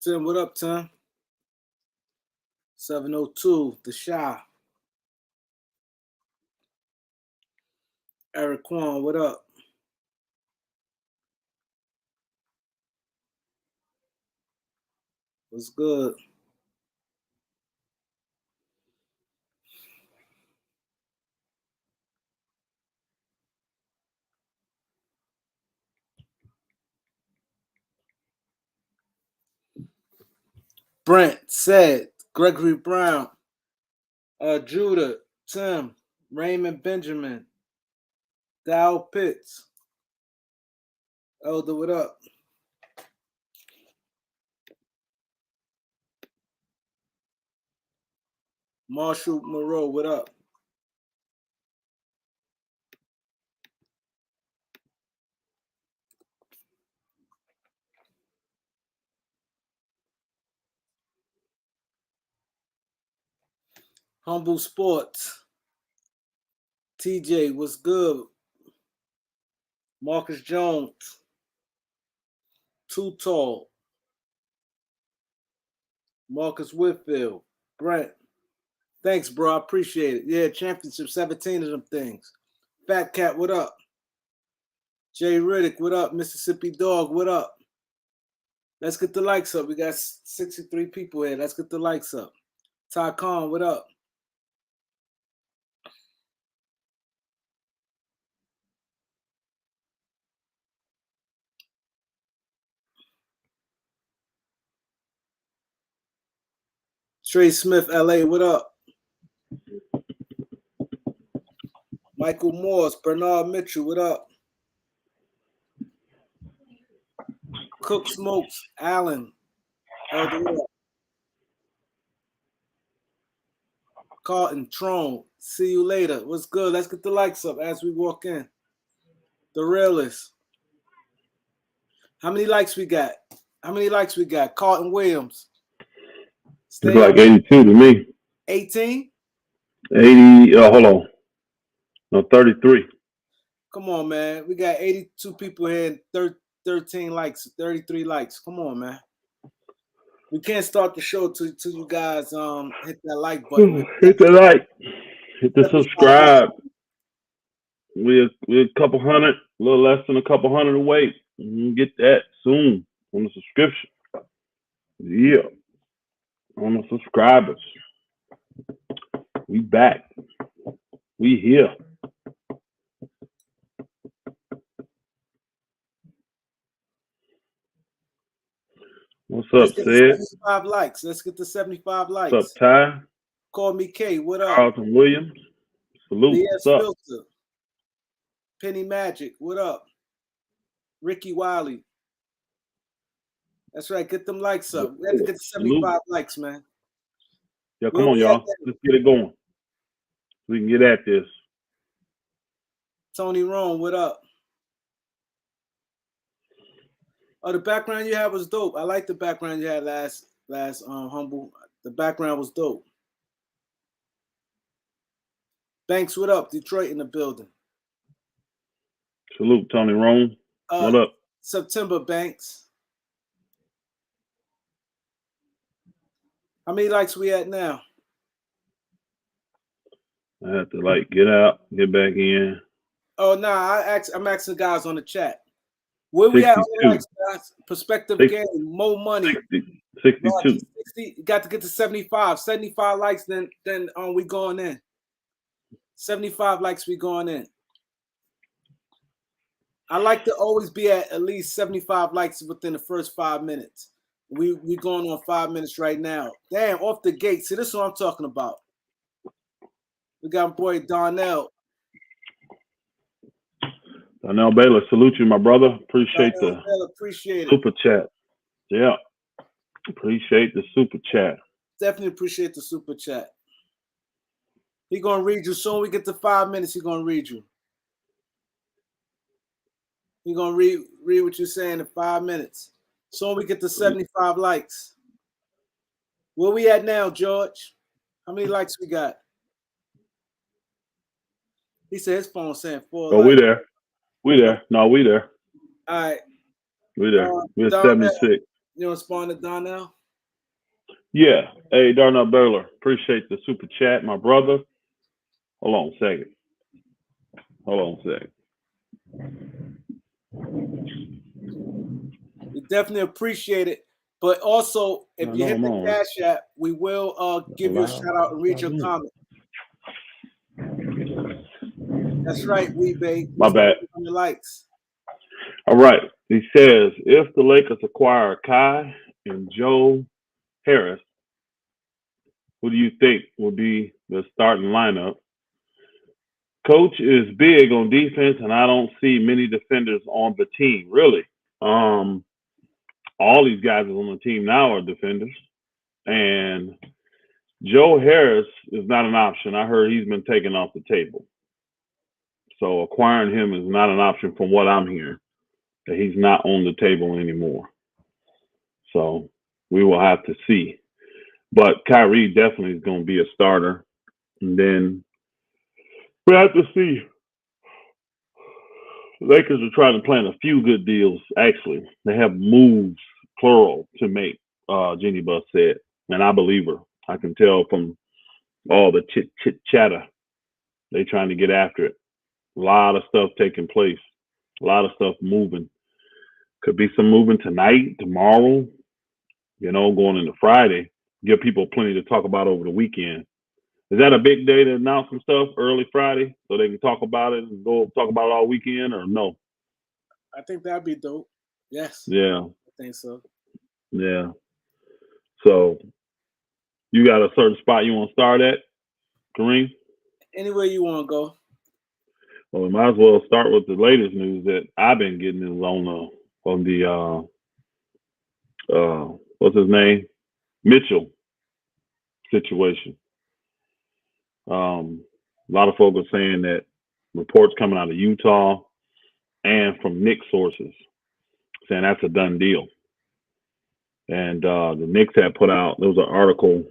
Tim, what up, Tim? 702, The Shy. Eric Quan, what up? What's good? Brent said, Gregory Brown, Judah, Tim, Raymond Benjamin, Dow Pitts. Elder, what up? Marshall Moreau, what up? Humble Sports. TJ, what's good? Marcus Jones. Too Tall. Marcus Whitfield. Brent. Thanks, bro. I appreciate it. Yeah, championship, 17 of them things. Fat Cat, what up? Jay Riddick, what up? Mississippi Dog, what up? Let's get the likes up. We got 63 people here. Let's get the likes up. Ty Khan, what up? Trey Smith, LA, what up? Michael Morse, Bernard Mitchell, what up? Cook Smokes, Allen, Elder, what up? Carlton, Trone, see you later. What's good? Let's get the likes up as we walk in. The Realist. How many likes we got? Carlton Williams. It's like 82 to me. 18? 80, hold on. No, 33. Come on, man. We got 82 people here and 13 likes, 33 likes. Come on, man. We can't start the show till you guys hit that like button. Hit the like. Hit the subscribe. We're a couple hundred, a little less than a couple hundred away. You can get that soon on the subscription. Yeah. On the subscribers. We back. We here. What's up, Sid? 75 likes. Let's get to 75 likes. What's up, Ty? Call me K. What up? Carlton Williams. Salute. BS What's up? Filter. Penny Magic. What up? Ricky Wiley. That's right. Get them likes up. We have to get to 75 likes, man. Yeah, come on, y'all. Let's get it going. We can get at this. Tony Rome, what up? Oh, the background you had was dope. I like the background you had last Humble. The background was dope. Banks, what up? Detroit in the building. Salute, Tony Rome. What up? September, Banks. How many likes we at now? I have to get out, get back in. Oh no, I'm asking guys on the chat. Where we at on the likes, guys? Perspective game, more money. 62. 60, got to get to 75. 75 likes, then we going in. 75 likes, we going in. I like to always be at least 75 likes within the first 5 minutes. We going on 5 minutes right now. Damn, off the gate. See, this is what I'm talking about. We got my boy Darnell. Darnell Baylor, salute you, my brother. Appreciate the Appreciate it. super chat. Yeah. Appreciate the super chat. Definitely appreciate the super chat. He gonna read you soon. We get to 5 minutes. He gonna read you. He gonna read what you're saying in 5 minutes. Soon we get to 75 likes. Where we at now, George? How many likes we got? He said his phone saying 4 Oh, likes. we there. We there. No, we there. All right. We there. We're Darnell, 76. You respond to Darnell? Yeah. Hey, Darnell Baylor. Appreciate the super chat, my brother. Hold on a second. We definitely appreciate it. But also, if you hit the Cash App, we will give you a shout out and read your comment. That's right, Weebay. My bad. On the likes. All right. He says, if the Lakers acquire Kai and Joe Harris, who do you think will be the starting lineup? Coach is big on defense, and I don't see many defenders on the team, really. All these guys on the team now are defenders. And Joe Harris is not an option. I heard he's been taken off the table. So acquiring him is not an option from what I'm hearing. That he's not on the table anymore. So we will have to see. But Kyrie definitely is going to be a starter. And then we have to see. The Lakers are trying to plan a few good deals, actually. They have moves, plural, to make, Jeannie Buss said. And I believe her. I can tell from all the chit-chatter. They're trying to get after it. A lot of stuff taking place. A lot of stuff moving. Could be some moving tonight, tomorrow, going into Friday. Give people plenty to talk about over the weekend. Is that a big day to announce some stuff early Friday so they can talk about it and go talk about it all weekend, or no? I think that'd be dope. Yes. Yeah. I think so. Yeah. So you got a certain spot you want to start at, Kareem? Anywhere you want to go. Well, we might as well start with the latest news that I've been getting is on the what's his name? Mitchell situation. A lot of folks are saying that reports coming out of Utah and from Knicks sources saying that's a done deal. And the Knicks had put out, there was an article.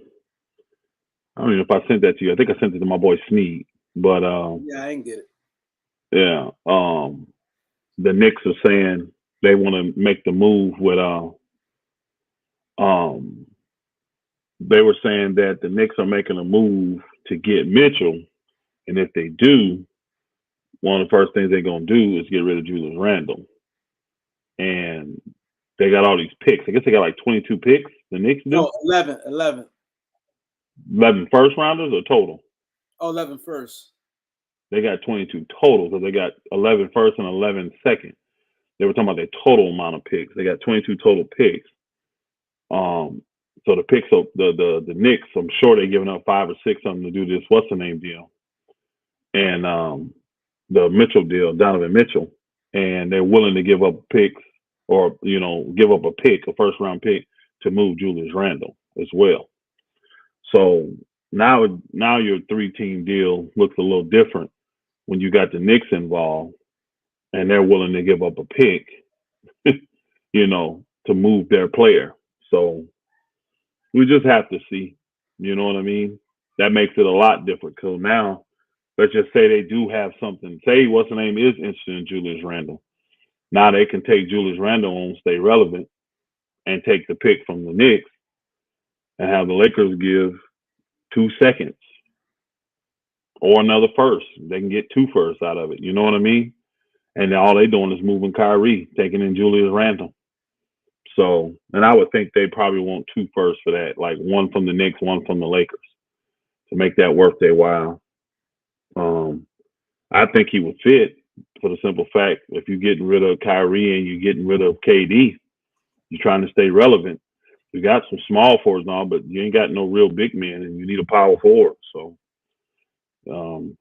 I don't even know if I sent that to you. I think I sent it to my boy Sneed. But yeah, I didn't get it. Yeah. The Knicks are saying they want to make the move with they were saying that the Knicks are making a move to get Mitchell, and if they do, one of the first things they're gonna do is get rid of Julius Randle. And they got all these picks. I guess they got like 22 picks. The Knicks do? No, 11. 11 first rounders or total? Oh, 11 first. They got 22 total, so they got 11 first and 11 second. They were talking about their total amount of picks. They got 22 total picks. So the picks of the Knicks, I'm sure they're giving up 5 or 6 of them to do this what's the name deal. And the Mitchell deal, Donovan Mitchell, and they're willing to give up picks or give up a pick, a first round pick, to move Julius Randle as well. So now your 3-team deal looks a little different when you got the Knicks involved and they're willing to give up a pick, to move their player. So we just have to see, you know what I mean? That makes it a lot different. Because now, let's just say they do have something. Say what's the name is interested in Julius Randle. Now they can take Julius Randle on, stay relevant, and take the pick from the Knicks and have the Lakers give 2 seconds or another first. They can get 2 firsts out of it. You know what I mean? And all they're doing is moving Kyrie, taking in Julius Randle. So, and I would think they probably want 2 firsts for that, like 1 from the Knicks, 1 from the Lakers, to make that worth their while. I think he would fit for the simple fact, if you're getting rid of Kyrie and you're getting rid of KD, you're trying to stay relevant. You got some small forwards now, but you ain't got no real big men, and you need a power forward. So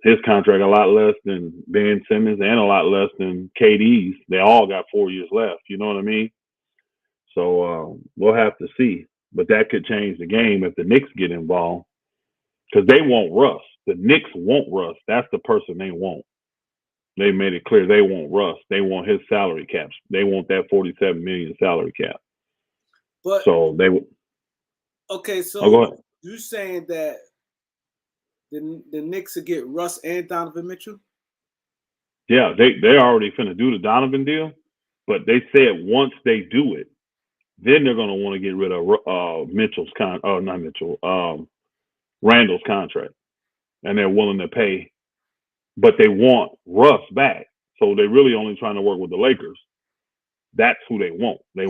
His contract a lot less than Ben Simmons and a lot less than KD's. They all got 4 years left. You know what I mean? So we'll have to see. But that could change the game if the Knicks get involved because they want Russ. The Knicks want Russ. That's the person they want. They made it clear they want Russ. They want his salary caps. They want that $47 million salary cap. But so they would. Okay, go so ahead. you saying that the Knicks will get Russ and Donovan Mitchell? Yeah, they already finna do the Donovan deal, but they said once they do it, then they're gonna want to get rid of Randall's contract, and they're willing to pay, but they want Russ back. So they're really only trying to work with the Lakers. That's who they want. They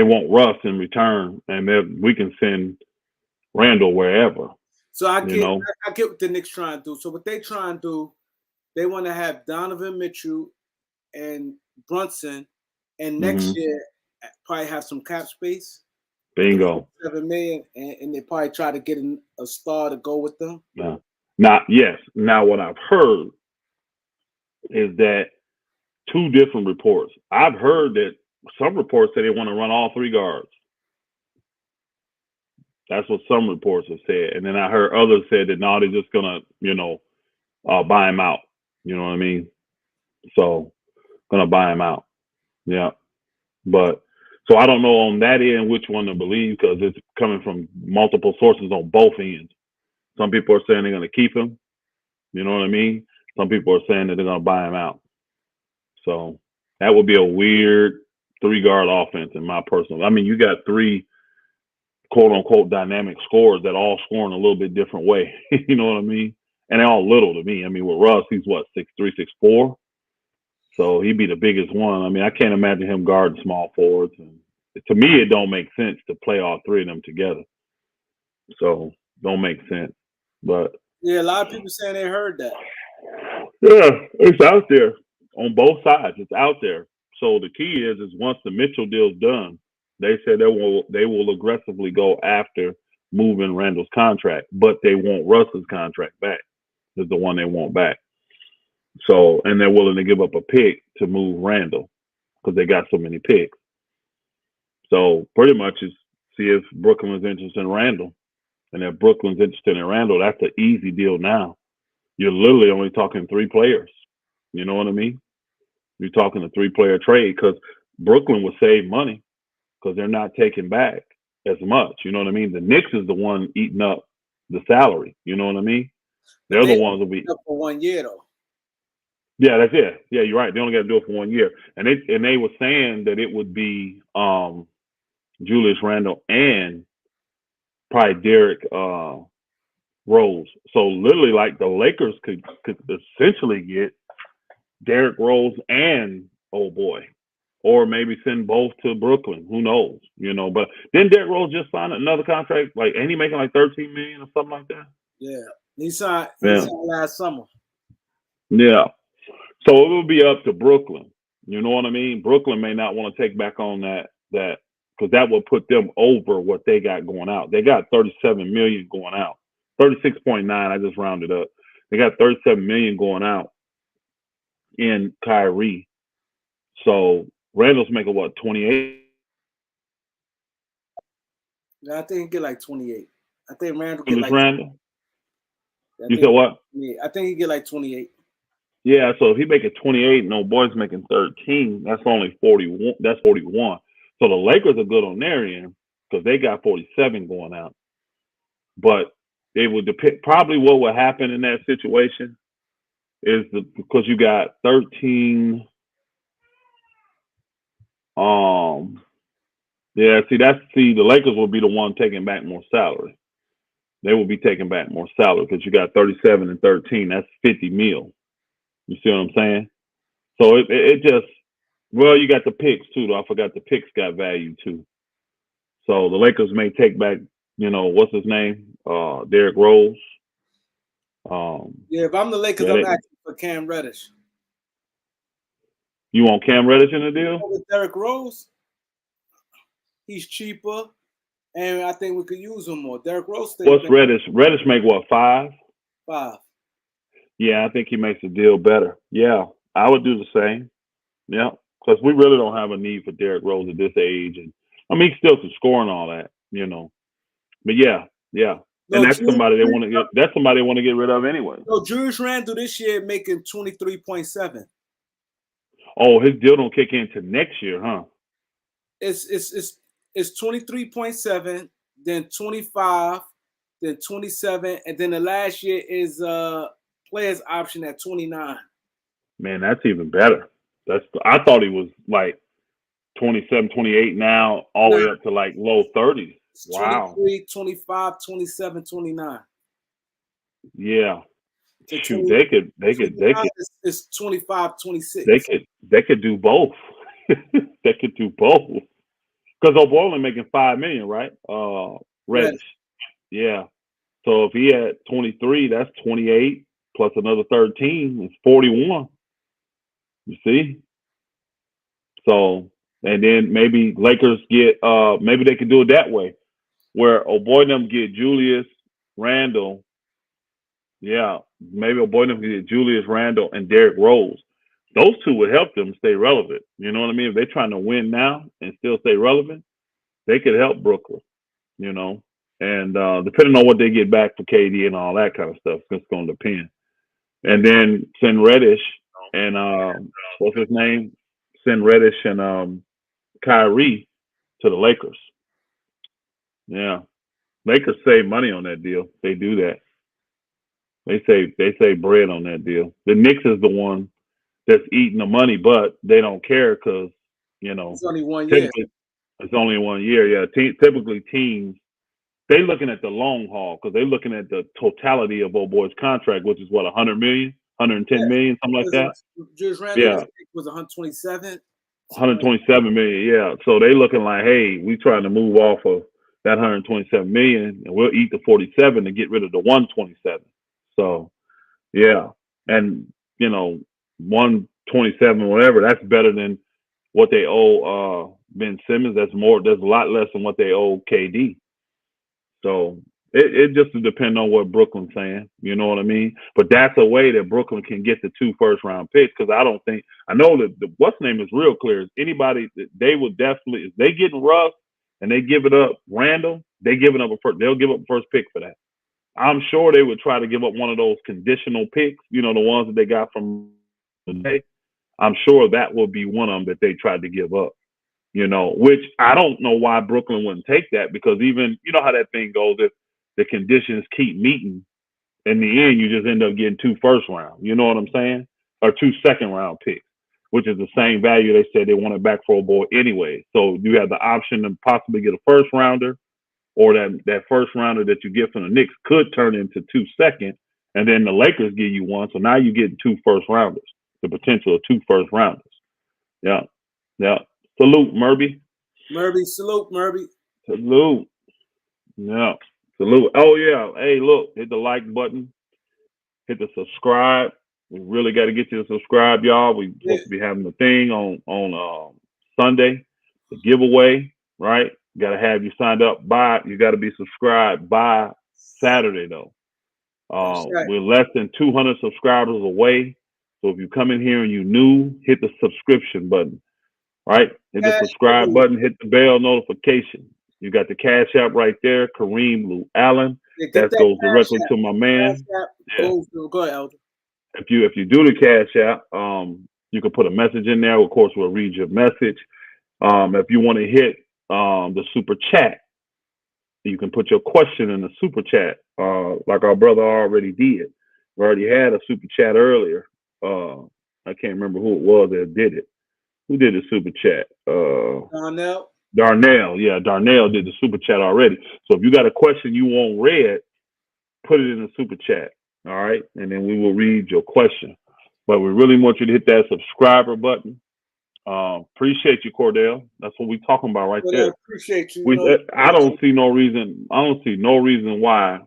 want Russ in return, and then we can send Randall wherever. So I get what the Knicks trying to do. So what they trying to do, they want to have Donovan Mitchell and Brunson, and next year probably have some cap space. Bingo. $7 million, and they probably try to get a star to go with them. Now what I've heard is that two different reports. I've heard that some reports say they want to run all three guards. That's what some reports have said. And then I heard others said that no, they're just gonna, buy him out. You know what I mean? So gonna buy him out. Yeah. But so I don't know on that end which one to believe because it's coming from multiple sources on both ends. Some people are saying they're gonna keep him. You know what I mean? Some people are saying that they're gonna buy him out. So that would be a weird 3-guard offense in my personal. I mean, you got 3 quote unquote dynamic scorers that all score in a little bit different way. You know what I mean? And they're all little to me. I mean, with Russ, he's what, 6'3", 6'4"? So he'd be the biggest one. I mean, I can't imagine him guarding small forwards. And to me, it don't make sense to play all 3 of them together. So don't make sense. But yeah, a lot of people saying they heard that. Yeah, it's out there on both sides. It's out there. So the key is once the Mitchell deal's done, they said they will aggressively go after moving Randall's contract, but they want Russ's contract back. Is the one they want back. So, and they're willing to give up a pick to move Randall because they got so many picks. So pretty much is see if Brooklyn's interested in Randall. And if Brooklyn's interested in Randall, that's an easy deal now. You're literally only talking 3 players. You know what I mean? You're talking a 3-player trade because Brooklyn would save money because they're not taking back as much. You know what I mean? The Knicks is the one eating up the salary. You know what I mean? They're the ones that will be up for 1 year though. Yeah, that's it. Yeah, you're right. They only got to do it for 1 year, and they were saying that it would be Julius Randle and probably Derrick Rose. So literally, like the Lakers could essentially get Derrick Rose and old boy, or maybe send both to Brooklyn. Who knows? But then Derrick Rose just signed another contract. Like, ain't he making like $13 million or something like that? Yeah, he signed last summer. Yeah. So it will be up to Brooklyn. You know what I mean? Brooklyn may not want to take back on that because that will put them over what they got going out. They got $37 million going out. 36.9, I just rounded up. They got $37 million going out in Kyrie. So Randall's making what, 28? Yeah, I think he get like 28. I think Randall get Julius like Randle? You said what? Yeah, I think he get like 28. Yeah, so if he making 28 and no boy's making 13, that's only 41. That's 41. So the Lakers are good on their end because they got 47 going out. But it would depend. Probably what would happen in that situation is because you got 13. The Lakers will be the one taking back more salary. They will be taking back more salary because you got 37 and 13. That's 50 mil. You see what I'm saying? So it just, well, you got the picks too, though. I forgot the picks got value too. So the Lakers may take back, what's his name? Derrick Rose. Yeah, if I'm the Lakers, I'm asking for Cam Reddish. You want Cam Reddish in the deal? With Derrick Rose, he's cheaper, and I think we could use him more. Derrick Rose. What's Reddish? Reddish make what, 5? 5. Yeah, I think he makes the deal better. Yeah, I would do the same. Yeah, because we really don't have a need for Derrick Rose at this age, and I mean, he still can score and all that, you know. But yeah, yeah, and No, that's somebody they want to get. That's somebody they want to get rid of anyway. no, Julius Randle this year making 23.7. Oh, his deal don't kick in to next year, huh? It's 23.7, then 25, then 27, and then the last year is players option at 29. Man, that's even better. I thought he was like 27, 28 now, all the way up to like low 30s. It's Wow. 23, 25, 27, 29. Yeah. So Shoot, 20, they 29 could is 25, 26. they could do both. They could do both. Because O'Boy only making $5 million, right? Right. Reddish. Yeah. So if he had 23, that's 28 plus another 13, it's 41. You see? So and then maybe Lakers get maybe they could do it that way, where O'Boy them get Julius Randle. Yeah, maybe O'Boy them get Julius Randle and Derrick Rose. Those two would help them stay relevant. You know what I mean? If they're trying to win now and still stay relevant, they could help Brooklyn. You know, and depending on what they get back for KD and all that kind of stuff, it's going to depend. And then send Reddish and what's his name? Send Reddish and Kyrie to the Lakers. Yeah, Lakers save money on that deal. They do that. They save bread on that deal. The Knicks is the one that's eating the money, but they don't care because you know It's only 1 year. typically it's only 1 year. Yeah, typically teams they looking at the long haul because they're looking at the totality of old boy's contract, which is what 100 million, 110 million, something like that. Julius Randle Yeah, was 127. 127 million. Yeah, so they looking like, hey, we trying to move off of that 127 million, and we'll eat the 47 to get rid of the 127. So yeah, and you know 127 whatever that's better than what they owe Ben Simmons. That's more. There's a lot less than what they owe KD. So it just depends on what Brooklyn's saying. You know what I mean? But that's a way that Brooklyn can get the 2 first-round picks because I know that what's name is real clear. Is anybody they would definitely if they getting rough and they give it up Randall, they giving up they'll give up a first pick for that. I'm sure they would try to give up one of those conditional picks, you know, the ones that they got from the day. I'm sure that would be one of them that they tried to give up. You know, which I don't know why Brooklyn wouldn't take that because even you know how that thing goes if the conditions keep meeting in the end you just end up getting 2 first round. You know what I'm saying? Or 2 second round picks, which is the same value they said they wanted back for a boy anyway. So you have the option to possibly get a first rounder or that first rounder that you get from the Knicks could turn into 2 second and then the Lakers give you one. So now you get 2 first rounders, the potential of 2 first rounders. Yeah. Yeah. Salute, Murby. Murby, salute, Murby. Salute. Yeah. Salute. Oh, yeah. Hey, look, hit the like button. Hit the subscribe. We really got to get you to subscribe, y'all. We're supposed to be having the thing on Sunday, the giveaway, right? Got to have you signed up by, you got to be subscribed by Saturday, though. Right. We're less than 200 subscribers away. So if you come in here and you new, hit the subscription button. Right? Hit the subscribe button, hit the bell notification. You got the Cash App right there, Kareem Lou Allen. That goes directly to my man. Yeah. Go ahead, Elder. If you do the Cash App, you can put a message in there. Of course, we'll read your message. If you want to hit the super chat, you can put your question in the super chat, like our brother already did. We already had a super chat earlier. I can't remember who it was that did it. Who did the super chat? Darnell. Yeah, Darnell did the super chat already. So if you got a question you want read, put it in the super chat. All right. And then we will read your question. But we really want you to hit that subscriber button. Appreciate you, Cordell. That's what we're talking about right there. I appreciate you. I don't see no reason why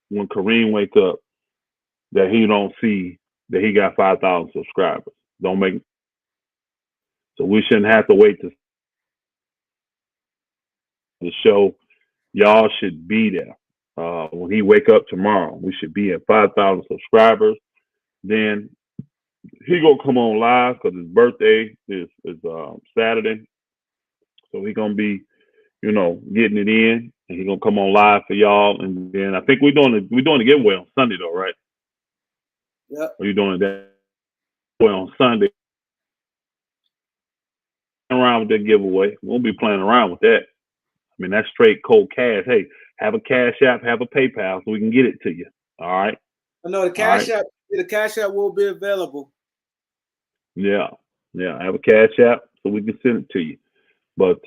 when Kareem wake up that he don't see that he got 5,000 subscribers. Don't make so we shouldn't have to wait to the show. Y'all should be there. When he wake up tomorrow, we should be at 5,000 subscribers. Then he gonna come on live because his birthday is Saturday, so he gonna be, getting it in, and he gonna come on live for y'all. And then I think we're doing the giveaway on Sunday though, right? Yep. Are you doing that on Sunday? Around with that giveaway, we won't be playing around with that. I mean, that's straight cold cash. Hey, have a Cash App, have a PayPal, so we can get it to you. All right. I know the Cash App will be available. Yeah, have a Cash App so we can send it to you. But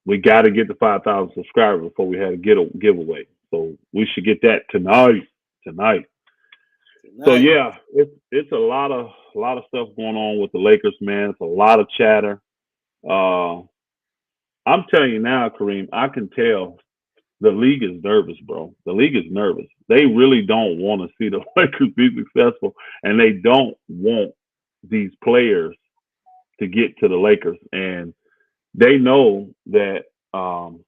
we got to get the 5,000 subscribers before we had a giveaway. So we should get that tonight. So yeah, it's a lot of stuff going on with the Lakers, man. It's a lot of chatter. I'm telling you now, Kareem, I can tell the league is nervous, bro. The league is nervous. They really don't want to see the Lakers be successful, and they don't want these players to get to the Lakers. And they know that the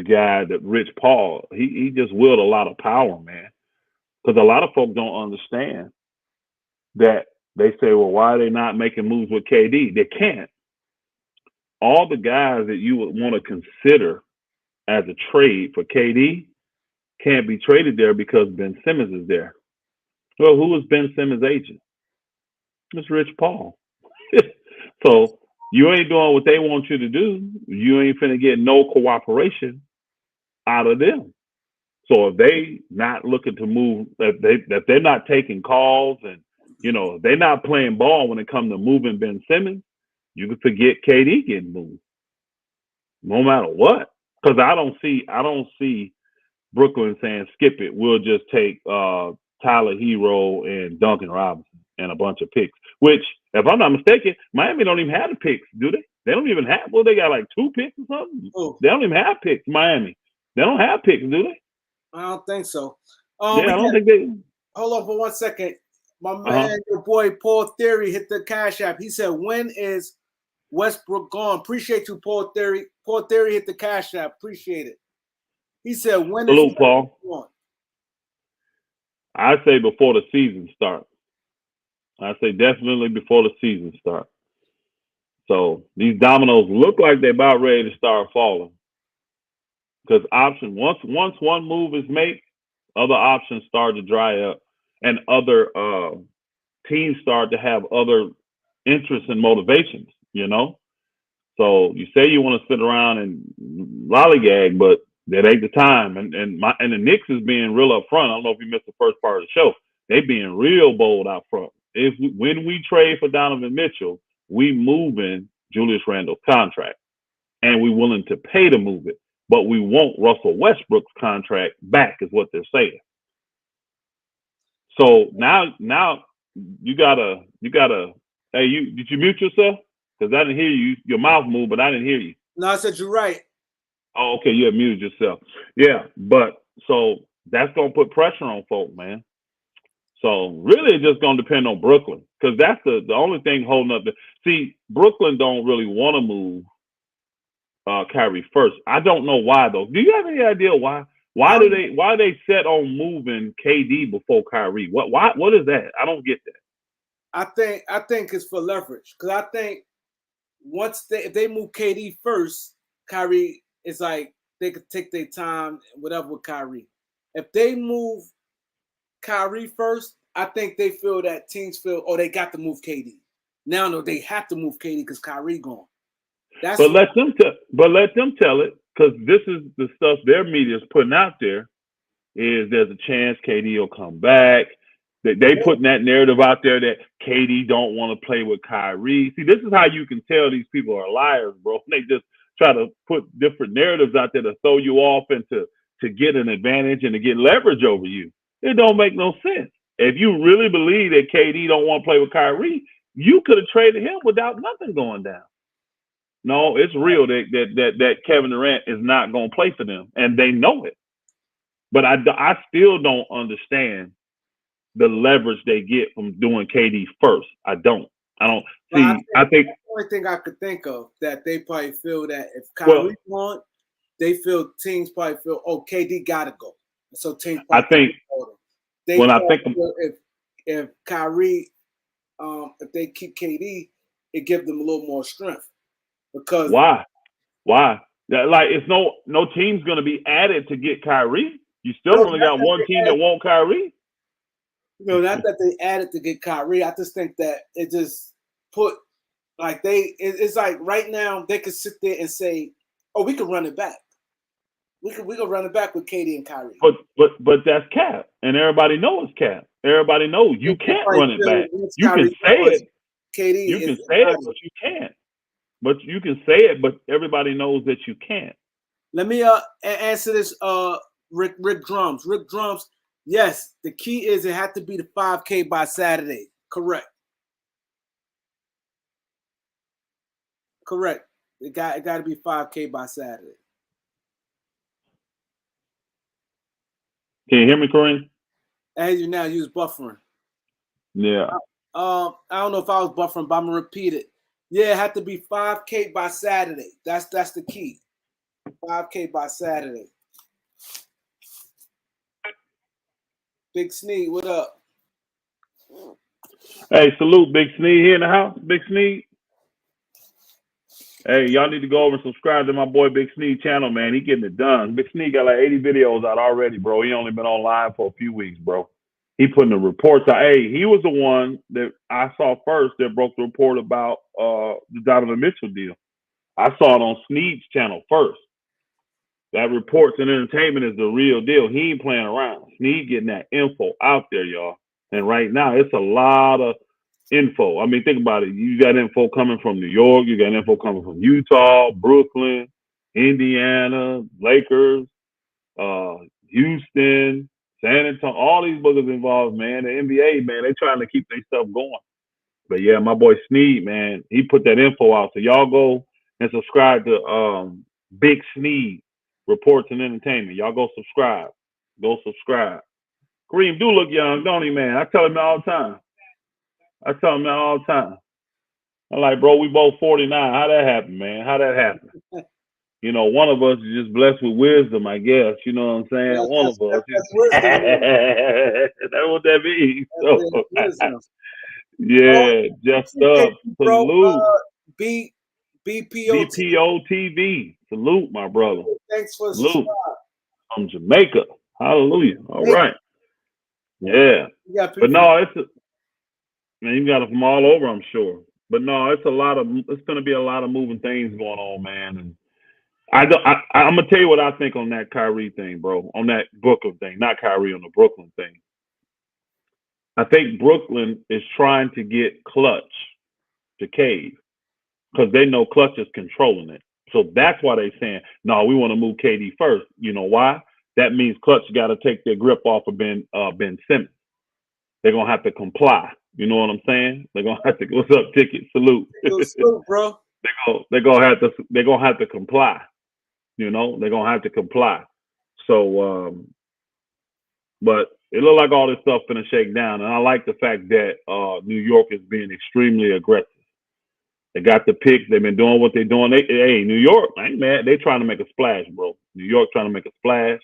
guy, that Rich Paul, he just willed a lot of power, man. Because a lot of folks don't understand that. They say, well, why are they not making moves with KD? They can't. All the guys that you would want to consider as a trade for KD can't be traded there because Ben Simmons is there. Well, who is Ben Simmons' agent? It's Rich Paul. So you ain't doing what they want you to do. You ain't finna get no cooperation out of them. So if they not looking to move, if they're not taking calls, and if they're not playing ball when it comes to moving Ben Simmons, you can forget KD getting moved, no matter what. Because I don't see Brooklyn saying skip it. We'll just take Tyler Hero and Duncan Robinson and a bunch of picks. Which, if I'm not mistaken, Miami don't even have the picks, do they? They don't even have. Well, they got like 2 picks or something. Oh. They don't even have picks. Miami, they don't have picks, do they? I don't think so. I don't think they. Hold on for 1 second. My man, your boy Paul Theory hit the Cash App. He said, "When is Westbrook gone?" Appreciate you, Paul Theory. Paul Theory hit the Cash App. Appreciate it. He said, "When is Westbrook Paul gone?" I say before the season starts. I say definitely before the season starts. So these dominoes look like they're about ready to start falling. Because once one move is made, other options start to dry up, and other teams start to have other interests and motivations. So you say you want to sit around and lollygag, but that ain't the time. And the Knicks is being real up front. I don't know if you missed the first part of the show. They being real bold out front. When we trade for Donovan Mitchell, we moving Julius Randle's contract, and we willing to pay to move it. But we want Russell Westbrook's contract back, is what they're saying. So now you gotta. Hey, did you mute yourself? Because I didn't hear you. Your mouth moved, but I didn't hear you. No, I said you're right. Oh, okay, you have muted yourself. Yeah, but so that's gonna put pressure on folk, man. So really, it's just gonna depend on Brooklyn, because that's the only thing holding up. See, Brooklyn don't really want to move Kyrie first. I don't know why though. Do you have any idea why? Why they set on moving KD before Kyrie? What is that? I don't get that. I think it's for leverage, because I think if they move KD first, Kyrie is like they could take their time, whatever with Kyrie. If they move Kyrie first, I think they feel that teams feel, they got to move KD. Now no, they have to move KD because Kyrie gone. Let them tell it, because this is the stuff their media is putting out there. Is there's a chance KD will come back? They putting that narrative out there that KD don't want to play with Kyrie. See, this is how you can tell these people are liars, bro. They just try to put different narratives out there to throw you off and to get an advantage and to get leverage over you. It don't make no sense. If you really believe that KD don't want to play with Kyrie, you could have traded him without nothing going down. No, it's real that Kevin Durant is not going to play for them, and they know it. But I still don't understand the leverage they get from doing KD first. I don't see. I think the only thing I could think of that they probably feel that if Kyrie won, they feel teams probably feel, oh, KD gotta go. So teams I think they if Kyrie, if they keep KD, it gives them a little more strength. Because why? Like it's no team's gonna be added to get Kyrie. You still only got one team that want Kyrie. Not that they added to get Kyrie. I just think that it just put like it's like right now they could sit there and say, oh, we could run it back. We could run it back with KD and Kyrie. But that's cap, and everybody knows cap. Everybody knows you can't run it back. You can say it. KD you can say it, but you can't. But you can say it, but everybody knows that you can't. Let me answer this. Rick Drums. Rick Drums. Yes, the key is it had to be the 5K by Saturday. Correct. It got to be 5K by Saturday. Can you hear me, Kareem? As you now, you was buffering. Yeah. I don't know if I was buffering, but I'm gonna repeat it. Yeah, it had to be 5K by Saturday. That's the key. 5K by Saturday. Big Sneed, what up? Hey, salute Big Sneed here in the house. Big Sneed. Hey, y'all need to go over and subscribe to my boy Big Sneed channel, man. He getting it done. Big Sneed got like 80 videos out already, bro. He only been online for a few weeks, bro. He putting the reports out. Hey, he was the one that I saw first that broke the report about the Darvin Mitchell deal. I saw it on Sneed's channel first. That reports and entertainment is the real deal. He ain't playing around. Sneed getting that info out there, y'all. And right now, it's a lot of info. I mean, think about it. You got info coming from New York. You got info coming from Utah, Brooklyn, Indiana, Lakers, Houston, San Antonio. All these boogers involved, man. The N.B.A., man, they trying to keep their stuff going. But, yeah, my boy Sneed, man, he put that info out. So y'all go and subscribe to Big Sneed Reports and Entertainment. Y'all go subscribe. Kareem do look young, don't he, man? I tell him that all the time. I'm like, bro, we both 49. How that happen, man? One of us is just blessed with wisdom, I guess. You know what I'm saying? One of us. That's wisdom. That's what that means. So, yeah, just up. Salute. BPO TV. Salute, my brother. Thanks for salute. From Jamaica. Hallelujah. All right. Yeah. But no, man, you got it from all over, I'm sure. But no, it's going to be a lot of moving things going on, man. And I'm going to tell you what I think on that Kyrie thing, bro, on that Brooklyn thing, not Kyrie, on the Brooklyn thing. I think Brooklyn is trying to get Clutch to cave because they know Clutch is controlling it. So that's why they're saying, no, we want to move KD first. You know why? That means Clutch got to take their grip off of Ben Simmons. They're going to have to comply. You know what I'm saying? They're going to have to, what's up, Ticket? Salute. Salute, bro. They're going to have to comply. You know, they're going to have to comply. So, but it looked like all this stuff finna shake down. And I like the fact that New York is being extremely aggressive. They got the picks. They've been doing what they're doing. New York, I ain't mad. They're trying to make a splash, bro. New York trying to make a splash.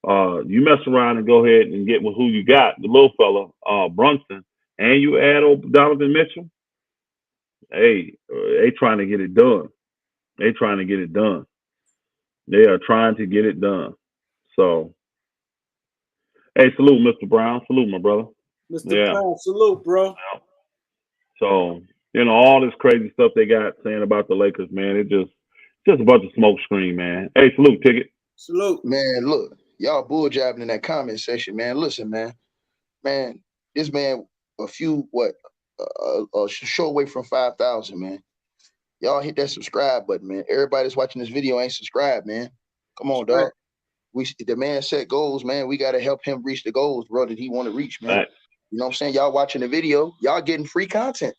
You mess around and go ahead and get with who you got, the little fella, Brunson, and you add Donovan Mitchell. Hey, they trying to get it done. They are trying to get it done. So, hey, salute, Mr. Brown. Salute, my brother. Mr. Brown, salute, bro. So, all this crazy stuff they got saying about the Lakers, man, it's just a bunch of smoke screen, man. Hey, salute, Ticket. Salute. Man, look, y'all bull jabbing in that comment section, man. Listen, man. Man, this man, a short way from 5,000, man. Y'all hit that subscribe button, man. Everybody that's watching this video ain't subscribed, man. Come on, dog. Right. The man set goals, man. We got to help him reach the goals, bro, that he want to reach, man. Right. You know what I'm saying? Y'all watching the video, y'all getting free content.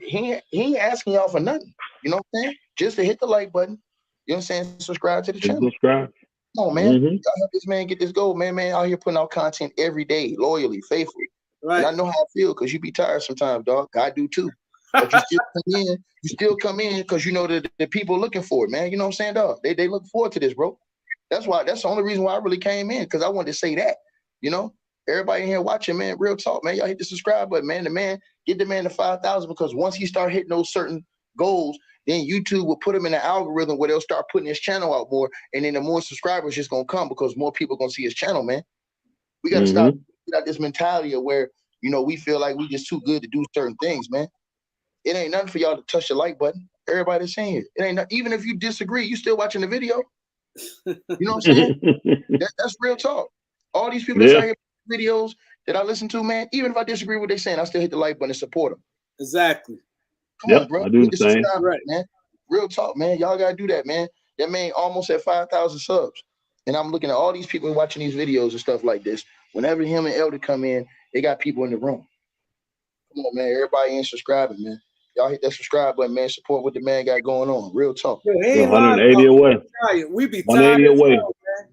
He ain't asking y'all for nothing. You know what I'm saying? Just to hit the like button. You know what I'm saying? Subscribe to the channel. Subscribe. Come on, man. Y'all help this man get this goal, man. Out here putting out content every day, loyally, faithfully. Right. And I know how I feel because you be tired sometimes, dog. I do too. But you still come in because you know that the people looking for it, man. You know what I'm saying, dog? They look forward to this, bro. That's the only reason why I really came in, because I wanted to say that, you know. Everybody in here watching, man, real talk, man. Y'all hit the subscribe button, man. Get the man to 5,000, because once he start hitting those certain goals, then YouTube will put him in an algorithm where they'll start putting his channel out more, and then the more subscribers just gonna come because more people gonna see his channel, man. We gotta stop get out this mentality of where, you know, we feel like we just too good to do certain things, man. It ain't nothing for y'all to touch the like button. Everybody's saying it. It ain't not, even if you disagree, you still watching the video. You know what I'm saying? That's real talk. All these people that's out here videos that I listen to, man, even if I disagree with what they're saying, I still hit the like button and support them. Exactly. Come on, bro. I do the same. Right, man. Real talk, man. Y'all gotta do that, man. That man almost at 5,000 subs. And I'm looking at all these people watching these videos and stuff like this. Whenever him and Elder come in, they got people in the room. Come on, man. Everybody ain't subscribing, man. Y'all hit that subscribe button, man. Support what the man got going on. Real talk. Yeah, 180 away. We be 180 tired away. well, man.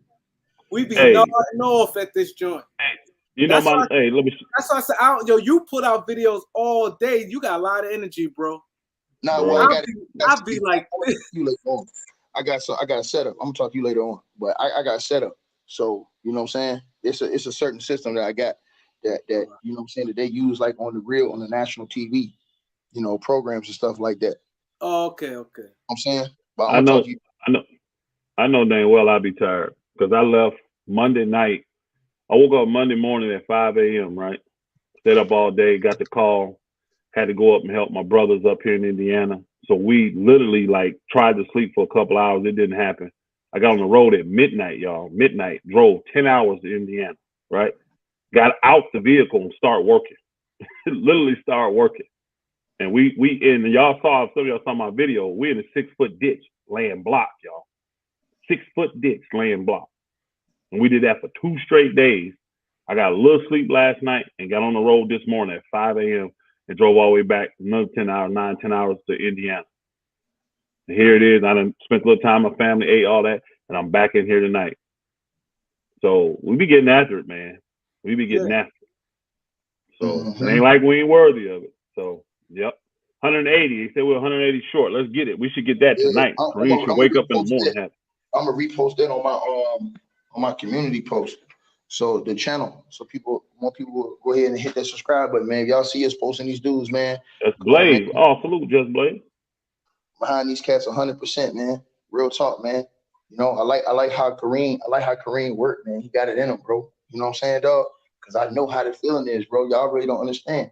We be nodding off at this joint. You know, let me. That's why I said, yo, you put out videos all day. You got a lot of energy, bro. Nah, well, I'll be like, you later on. I got a setup. I'm gonna talk to you later on, but I got a setup. So you know what I'm saying? It's a certain system that I got that you know what I'm saying, that they use like on the national TV, you know, programs and stuff like that. Oh, okay. I'm saying, but I know dang well I'll be tired, because I left Monday night. I woke up Monday morning at 5 a.m., right? Stayed up all day, got the call, had to go up and help my brothers up here in Indiana. So we literally like tried to sleep for a couple hours. It didn't happen. I got on the road at midnight, y'all. Midnight, drove 10 hours to Indiana, right? Got out the vehicle and start working. Literally start working. And and y'all saw, some of y'all saw my video, we in a 6-foot ditch laying block, y'all. 6-foot ditch laying block. And we did that for 2 straight days. I got a little sleep last night and got on the road this morning at 5 a.m. and drove all the way back another 10 hours to Indiana. And here it is. I done spent a little time with my family, ate all that, and I'm back in here tonight. So we be getting after it, man. We be getting after it. So it ain't like we ain't worthy of it. So, yep. 180. They said we're 180 short. Let's get it. We should get that tonight. Kareem should wake up in the morning. I'm gonna repost that on my community post. So the channel, so more people will go ahead and hit that subscribe button, man. If y'all see us posting these dudes, man. Just Blaze. Oh, salute, Just Blaze. Behind these cats 100%, man. Real talk, man. You know, I like how Kareem worked, man. He got it in him, bro. You know what I'm saying, dog? Because I know how the feeling is, bro. Y'all really don't understand.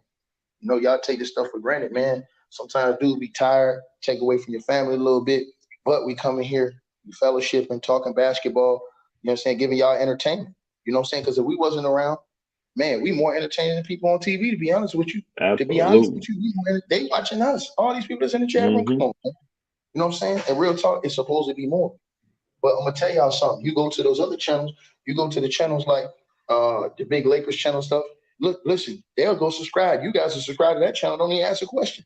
You know, y'all take this stuff for granted, man. Sometimes dudes be tired, take away from your family a little bit, but we come in here, we fellowship and talking basketball, you know what I'm saying, giving y'all entertainment. You know what I'm saying? Because if we wasn't around, man, we more entertaining than people on TV, to be honest with you. Absolutely. To be honest with you, they watching us. All these people that's in the chat room, come on, man. You know what I'm saying? And real talk, it's supposed to be more. But I'm gonna tell y'all something. You go to those other channels, you go to the channels like the big Lakers channel stuff. Look, listen, they'll go subscribe. You guys will subscribe to that channel, don't even ask a question.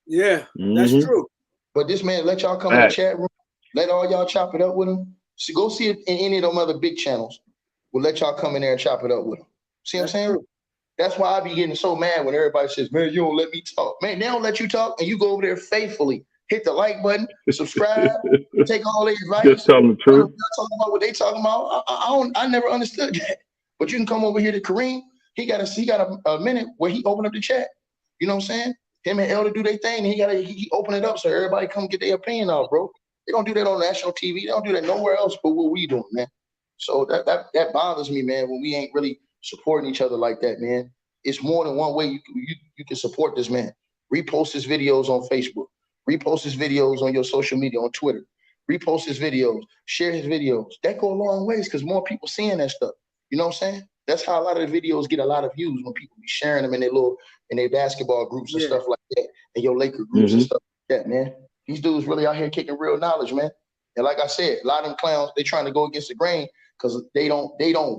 Yeah, that's true. But this man let y'all come in the chat room, let all y'all chop it up with him. So go see it in any of them other big channels. We'll let y'all come in there and chop it up with him. See what I'm saying? True. That's why I be getting so mad when everybody says, man, you don't let me talk. Man, they don't let you talk, and you go over there faithfully. Hit the like button, subscribe, take all their advice. Just tell them the truth. Talking about what they talking about. I never understood that. But you can come over here to Kareem. He got a minute where he opened up the chat. You know what I'm saying? Him and Elder do their thing, and he open it up so everybody come get their opinion out, bro. They don't do that on national TV. They don't do that nowhere else but what we doing, man. So that bothers me, man, when we ain't really supporting each other like that, man. It's more than one way you can support this man. Repost his videos on Facebook. Repost his videos on your social media, on Twitter. Repost his videos. Share his videos. That go a long ways because more people seeing that stuff. You know what I'm saying? That's how a lot of the videos get a lot of views, when people be sharing them in their basketball groups and stuff like that, and your Laker groups and stuff like that, man. These dudes really out here kicking real knowledge, man. And like I said, a lot of them clowns, they trying to go against the grain because they don't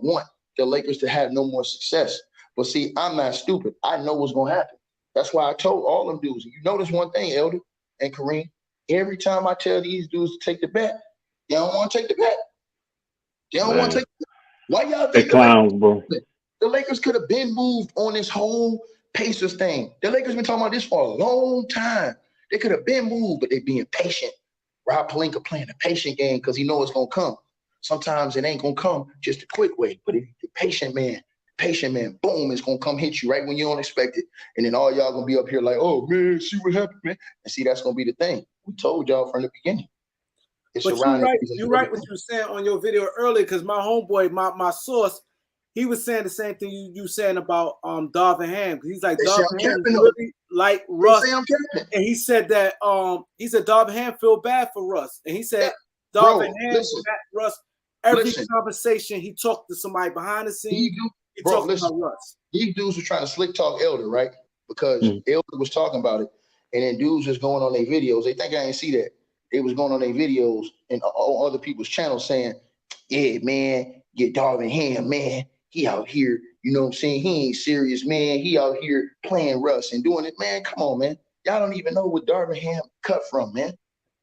want the Lakers to have no more success. But see, I'm not stupid. I know what's gonna happen. That's why I told all them dudes. You notice one thing, Elder and Kareem. Every time I tell these dudes to take the bet, they don't want to take the bet. They don't want to take the bet. Why y'all think clowns, bro? The Lakers could have been moved on this whole Pacers thing. The Lakers been talking about this for a long time. They could have been moved, but they being patient. Rob Pelinka playing a patient game because he know it's gonna come. Sometimes it ain't gonna come just a quick way, but if the patient man, boom, it's gonna come hit you right when you don't expect it. And then all y'all gonna be up here like, oh man, see what happened, man. And see, that's gonna be the thing. We told y'all from the beginning. It's But you're right what you were saying on your video earlier, because my homeboy, my source, he was saying the same thing you saying about Darvin Ham. He's like, Darvin Ham really like Russ. And he said that Darvin Ham feel bad for Russ. And he said Darvin Ham Russ. Every conversation he talked to somebody behind the scenes, he talked about Russ. These dudes were trying to slick talk Elder, right? Because Elder was talking about it, and then dudes was going on their videos. They think I ain't see that. They was going on their videos and on other people's channels saying, yeah, man, get Darvin Ham, man. He out here, you know what I'm saying? He ain't serious, man. He out here playing Russ and doing it. Man, come on, man. Y'all don't even know what Darvin Ham cut from, man.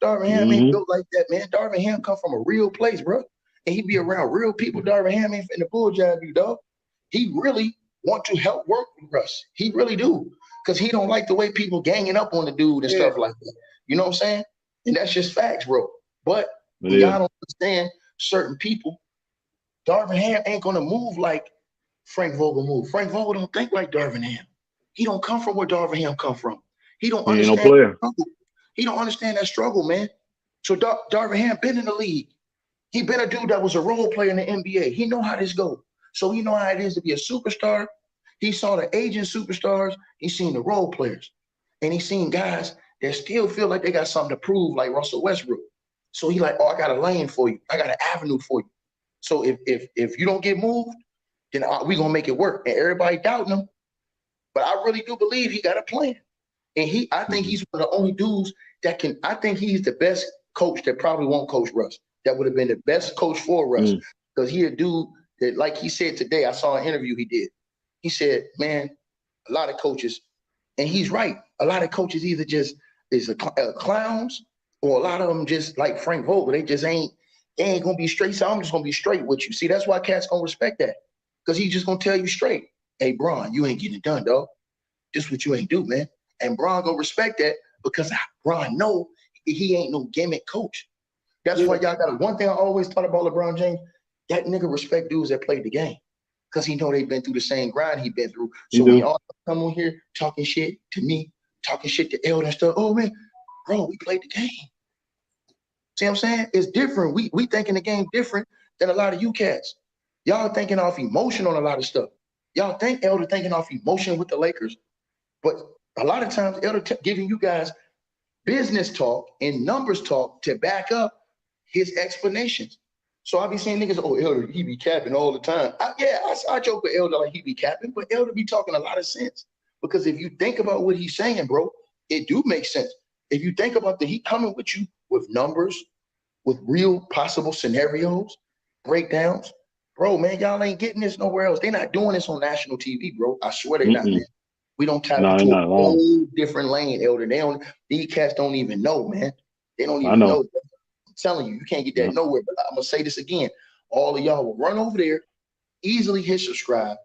Darvin Ham ain't built like that, man. Darvin Ham come from a real place, bro. And he be around real people. Darvin Ham ain't finna bull jab you, dog. He really want to help work with Russ. He really do. Because he don't like the way people ganging up on the dude and stuff like that. You know what I'm saying? And that's just facts, bro. But y'all don't understand certain people. Darvin Ham ain't gonna move like Frank Vogel move. Frank Vogel don't think like Darvin Ham. He don't come from where Darvin Ham come from. He don't understand that struggle. He don't understand that struggle, man. So Darvin Ham been in the league. He been a dude that was a role player in the N.B.A. He know how this go. So he know how it is to be a superstar. He saw the aging superstars. He seen the role players. And he seen guys that still feel like they got something to prove, like Russell Westbrook. So he like, oh, I got a lane for you. I got an avenue for you. So if you don't get moved, then we gonna make it work. And everybody doubting him, but I really do believe he got a plan. And I think he's one of the only dudes that can. I think he's the best coach that probably won't coach Russ. That would have been the best coach for Russ because he a dude that, like he said today, I saw an interview he did. He said, man, a lot of coaches, and he's right. A lot of coaches either just is clowns, or a lot of them just like Frank Vogel. They ain't gonna be straight. So I'm just gonna be straight with you. See, that's why cats gonna respect that. Because he's just gonna tell you straight, hey, Bron, you ain't getting it done, dog. This what you ain't do, man. And Bron gonna respect that because Bron know he ain't no gimmick coach. That's why y'all got one thing I always thought about LeBron James, that nigga respect dudes that played the game. Because he know they've been through the same grind he been through. So when y'all come on here talking shit to me, talking shit to Elder and stuff, oh man, bro, we played the game. See what I'm saying? It's different. We thinking the game different than a lot of you cats. Y'all thinking off emotion on a lot of stuff. Y'all think Elder thinking off emotion with the Lakers, but a lot of times Elder giving you guys business talk and numbers talk to back up his explanations. So I be seeing niggas, oh, Elder, he be capping all the time. I joke with Elder like he be capping, but Elder be talking a lot of sense. Because if you think about what he's saying, bro, it do make sense. If you think about he coming with you with numbers, with real possible scenarios, breakdowns, bro, man, y'all ain't getting this nowhere else. They're not doing this on national TV, bro. I swear they're not, man. We don't tap into a whole different lane, Elder. These cats don't even know, man. They don't even know. I'm telling you, you can't get that nowhere. But I'm gonna say this again. All of y'all will run over there, easily hit subscribe,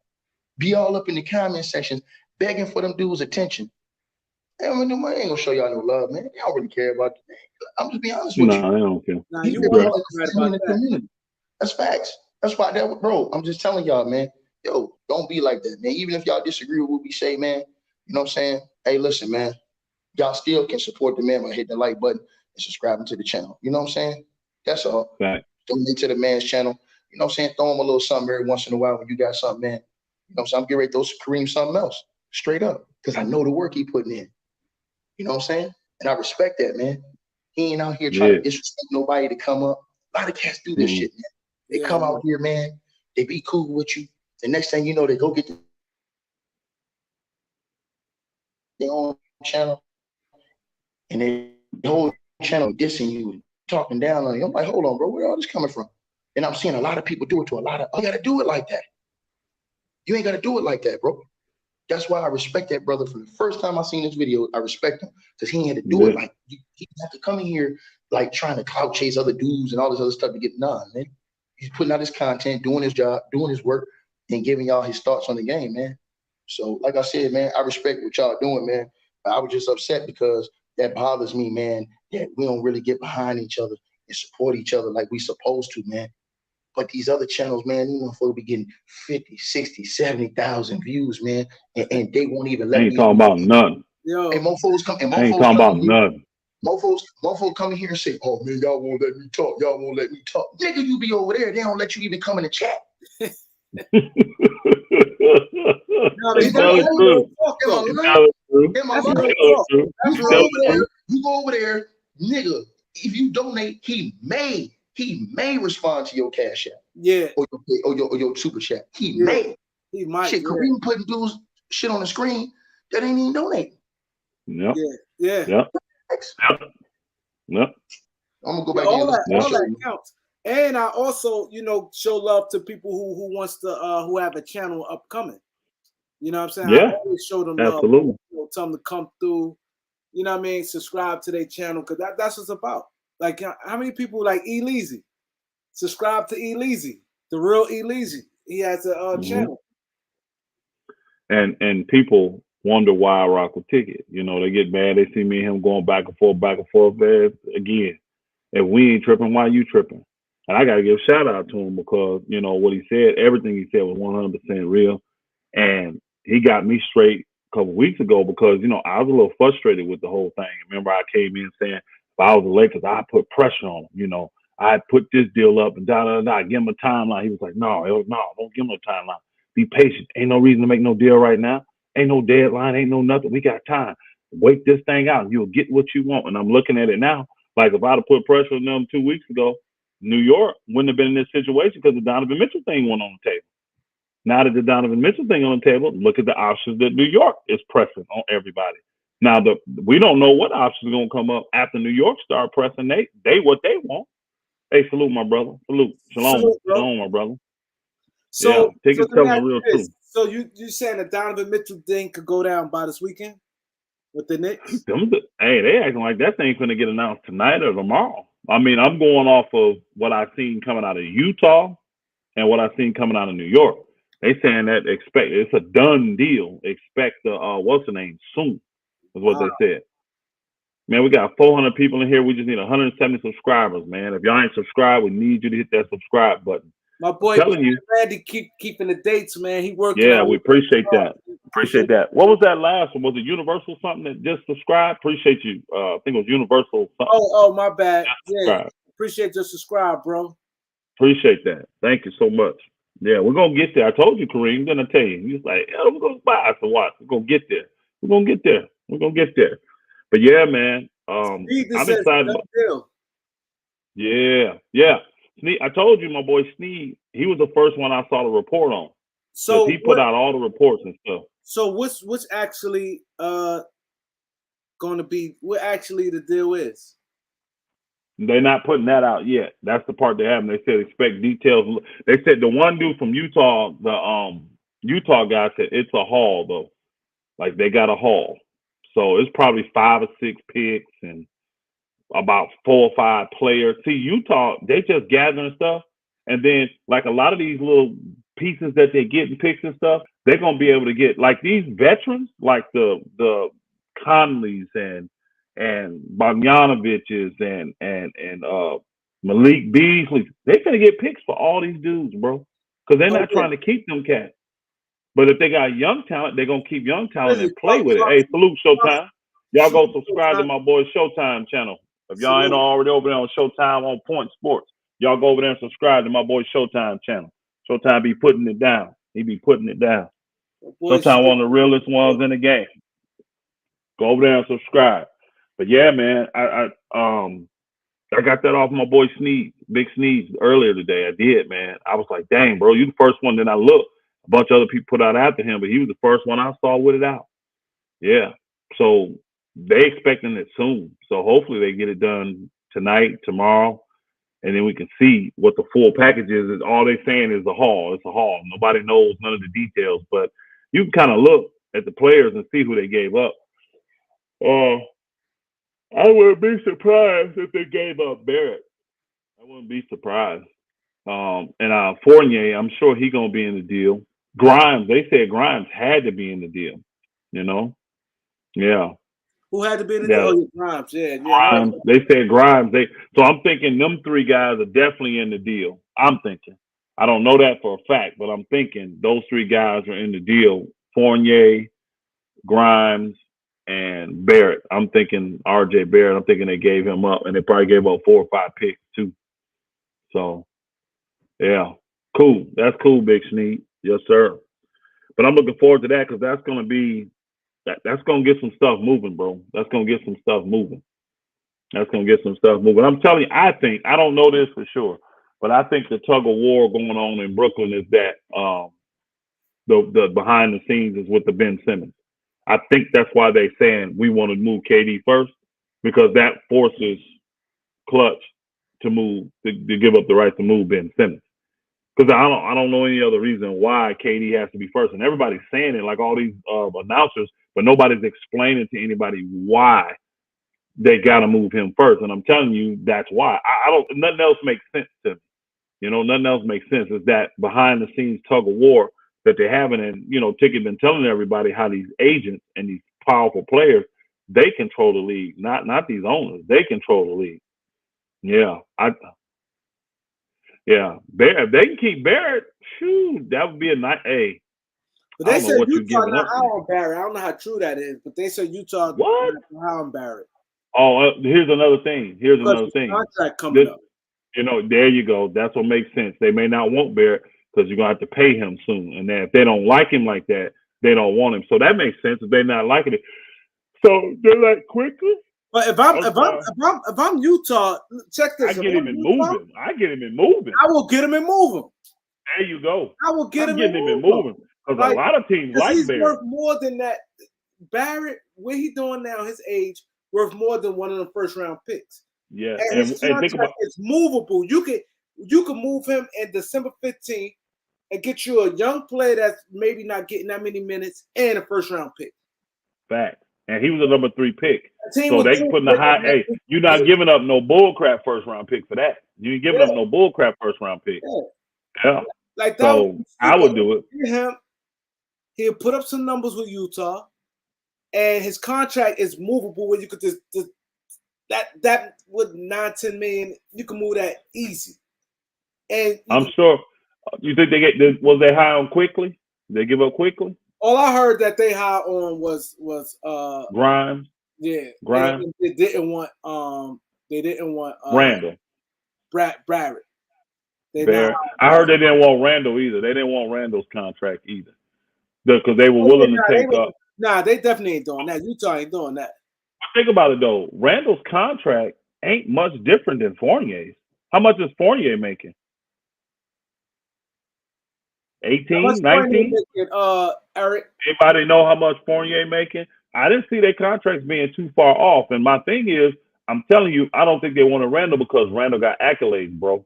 be all up in the comment sections, begging for them dudes' attention. I ain't gonna show y'all no love, man. They don't really care about the thing. I'm just being honest with you. No, I don't care. Nah, you right about that. Community. That's facts. That's why bro, I'm just telling y'all, man. Yo, don't be like that, man. Even if y'all disagree with what we say, man, you know what I'm saying? Hey, listen, man. Y'all still can support the man by hitting the like button and subscribing to the channel. You know what I'm saying? That's all. Right. Donate to the man's channel. You know what I'm saying? Throw him a little something every once in a while when you got something, man. You know what I'm saying? I'm getting ready to throw Kareem something else. Straight up. Because I know the work he putting in. You know what I'm saying? And I respect that, man. He ain't out here trying to disrespect nobody to come up. A lot of cats do this shit, man. They come out here, man. They be cool with you. The next thing you know, they go get their own channel. And the whole channel dissing you and talking down on you. I'm like, hold on, bro. Where all this coming from? And I'm seeing a lot of people do it to a lot of, you got to do it like that. You ain't got to do it like that, bro. That's why I respect that brother. From the first time I seen this video, I respect him because he ain't had to do it like he didn't have to come in here like trying to clout chase other dudes and all this other stuff to get done, man. He's putting out his content, doing his job, doing his work, and giving y'all his thoughts on the game, man. So, like I said, man, I respect what y'all doing, man. I was just upset because that bothers me, man, that we don't really get behind each other and support each other like we supposed to, man. But these other channels, man, these motherfuckers be getting 50, 60, 70,000 views, man, and they won't even let Ain't me. talking about nothing. Yo, And mofos come and Ain't mofos talking about come here. nothing. Mofos come in here and say, "Oh man, y'all won't let me talk. Y'all won't let me talk." Nigga, you be over there. They don't let you even come in the chat. no, Is that's that real true? talk, Am I though. lying? Am I That's lying? real talk. That's You go real over talk. there. You go over there, nigga. If you donate, he may respond to your cash app Yeah, or your super chat. He yeah. may. He might. Shit, Yeah, Kareem putting dudes shit on the screen that ain't even donating. Yep. yeah. Yep. Yep. I'm gonna go Yeah, back in. all Listen, that counts. And I also, show love to people who wants to who have a channel upcoming. You know what I'm saying? Yeah. I always show them love. Absolutely. Tell them to come through. You know what I mean? Subscribe to their channel because that's what it's about. Like how many people like Eleazy? Subscribe to Eleazy, the real Eleazy. He has a channel. And people wonder why I rock a ticket. They get mad. They see me and him going back and forth. Again, if we ain't tripping, why you tripping? And I got to give a shout out to him because, what he said, everything he said was 100% real. And he got me straight a couple weeks ago because, I was a little frustrated with the whole thing. Remember, I came in saying, if I was the Lakers, I'd put pressure on them. I'd put this deal up and give him a timeline. He was like, no, don't give him a timeline. Be patient. Ain't no reason to make no deal right now. Ain't no deadline. Ain't no nothing. We got time. Wait this thing out. You'll get what you want. And I'm looking at it now. Like if I'd have put pressure on them 2 weeks ago, New York wouldn't have been in this situation because the Donovan Mitchell thing went on the table. Now that the Donovan Mitchell thing on the table, look at the options that New York is pressing on everybody. Now we don't know what options are gonna come up after New York start pressing. They what they want. Hey, salute my brother. Salute. Shalom, my brother. So, tickets telling the real truth. So you saying the Donovan Mitchell thing could go down by this weekend with the Knicks? They acting like that thing's gonna get announced tonight or tomorrow. I mean, I'm going off of what I've seen coming out of Utah and what I've seen coming out of New York. They saying that it's a done deal. Expect the what's the name soon, is what they said. Man, we got 400 people in here. We just need 170 subscribers, man. If y'all ain't subscribed, we need you to hit that subscribe button. My boy, telling you, glad to keeping the dates, man. He working. Yeah, we appreciate that. Appreciate that. What was that last one? Was it Universal something that just subscribed? Appreciate you. I think it was Universal something. Oh, my bad. Yeah, appreciate your subscribe, bro. Appreciate that. Thank you so much. Yeah, we're gonna get there. I told you, Kareem. Didn't I tell you? He was like, "Yeah, we're gonna buy us a watch. We're gonna get there. We're gonna get there. We're gonna get there." But yeah, man. I'm excited about. Yeah. Sneed, I told you, my boy Sneed. He was the first one I saw the report on. So he put out all the reports and stuff. So what's actually going to be? What actually the deal is? They're not putting that out yet. That's the part they haven't. They said expect details. They said the one dude from Utah, the Utah guy said it's a haul though. Like they got a haul. So it's probably 5 or 6 picks and about 4 or 5 players. See, Utah, they just gathering stuff. And then like a lot of these little pieces that they get and picks and stuff, they're gonna be able to get like these veterans, like the Conleys and Bogdanoviches and Malik Beasley. They're gonna get picks for all these dudes, bro. Because they're not trying to keep them cats. But if they got young talent, they're gonna keep young talent and play with it. Hey, salute Showtime. Y'all go subscribe to my boy Showtime channel. If y'all ain't already over there on Showtime on Point Sports, y'all go over there and subscribe to my boy Showtime channel. Showtime be putting it down. He be putting it down. Showtime one of the realest ones in the game. Go over there and subscribe. But yeah, man, I got that off my boy Sneed, Big Sneed, earlier today. I did, man. I was like, dang, bro, you the first one. Then I looked. A bunch of other people put out after him, but he was the first one I saw with it out. Yeah. So they expecting it soon. So hopefully they get it done tonight, tomorrow, and then we can see what the full package is. All they're saying is a haul. It's a haul. Nobody knows none of the details, but you can kind of look at the players and see who they gave up. I wouldn't be surprised if they gave up Barrett. I wouldn't be surprised. And Fournier, I'm sure he's gonna be in the deal. Grimes. They said Grimes had to be in the deal. You know, yeah. Who had to be in the Yeah. deal? Oh, yeah, Grimes. Yeah. Grimes. They said Grimes. So I'm thinking them three guys are definitely in the deal. I'm thinking. I don't know that for a fact, but I'm thinking those three guys are in the deal. Fournier, Grimes, and Barrett. I'm thinking R.J. Barrett. I'm thinking they gave him up, and they probably gave up 4 or 5 picks too. So, yeah, cool. That's cool, Big Sneak. Yes, sir. But I'm looking forward to that because that's going to be that's going to get some stuff moving, bro. That's going to get some stuff moving. That's going to get some stuff moving. I'm telling you, I don't know this for sure, but I think the tug of war going on in Brooklyn is that the behind the scenes is with the Ben Simmons. I think that's why they're saying we want to move KD first because that forces Clutch to move to give up the right to move Ben Simmons. Because I don't know any other reason why KD has to be first, and everybody's saying it like all these announcers, but nobody's explaining to anybody why they got to move him first. And I'm telling you, that's why. I don't. Nothing else makes sense to me. You know, nothing else makes sense. Is that behind the scenes tug of war that they're having, and you know, Ticket been telling everybody how these agents and these powerful players they control the league, not these owners. They control the league. Yeah, Barrett, if they can keep Barrett, shoot, that would be a nice. Hey, but they said Utah up not high on Barrett. I don't know how true that is, but they said Utah what? not high on Barrett. Oh, here's another thing. Contract coming up. You know, there you go. That's what makes sense. They may not want Barrett because you're gonna have to pay him soon, and then if they don't like him like that, they don't want him. So that makes sense if they're not liking it. So they're like quickly. But if I'm Utah, check this. I get him and move him. I will get him and move him. There you go. I will get him and move him because a lot of teams like he's Barrett. Worth more than that. Barrett, what he doing now, his age, worth more than one of the first round picks. Yeah, and his contract is movable. You can move him in December 15th and get you a young player that's maybe not getting that many minutes and a first round pick. Fact. And he was a number 3 pick. So they can put in the high. Hey, you're not giving up no bullcrap first round pick for that. You ain't giving up no bullcrap first round pick. Yeah. Like that. So I would do it. He'll put up some numbers with Utah, and his contract is movable where you could just that with 9-10 million, you can move that easy. And I'm sure. You think was they high on quickly? Did they give up quickly? All I heard that they high on was Grimes. Yeah, Grimes. They didn't want Randall. Barrett. I heard they didn't want Randall either. They didn't want Randall's contract either because they were willing to take up. Nah, they definitely ain't doing that. Utah ain't doing that. Think about it though. Randall's contract ain't much different than Fournier's. How much is Fournier making? 18, 19? Eric. Anybody know how much Fournier making? I didn't see their contracts being too far off. And my thing is, I'm telling you, I don't think they wanted Randall because Randall got accolades, bro.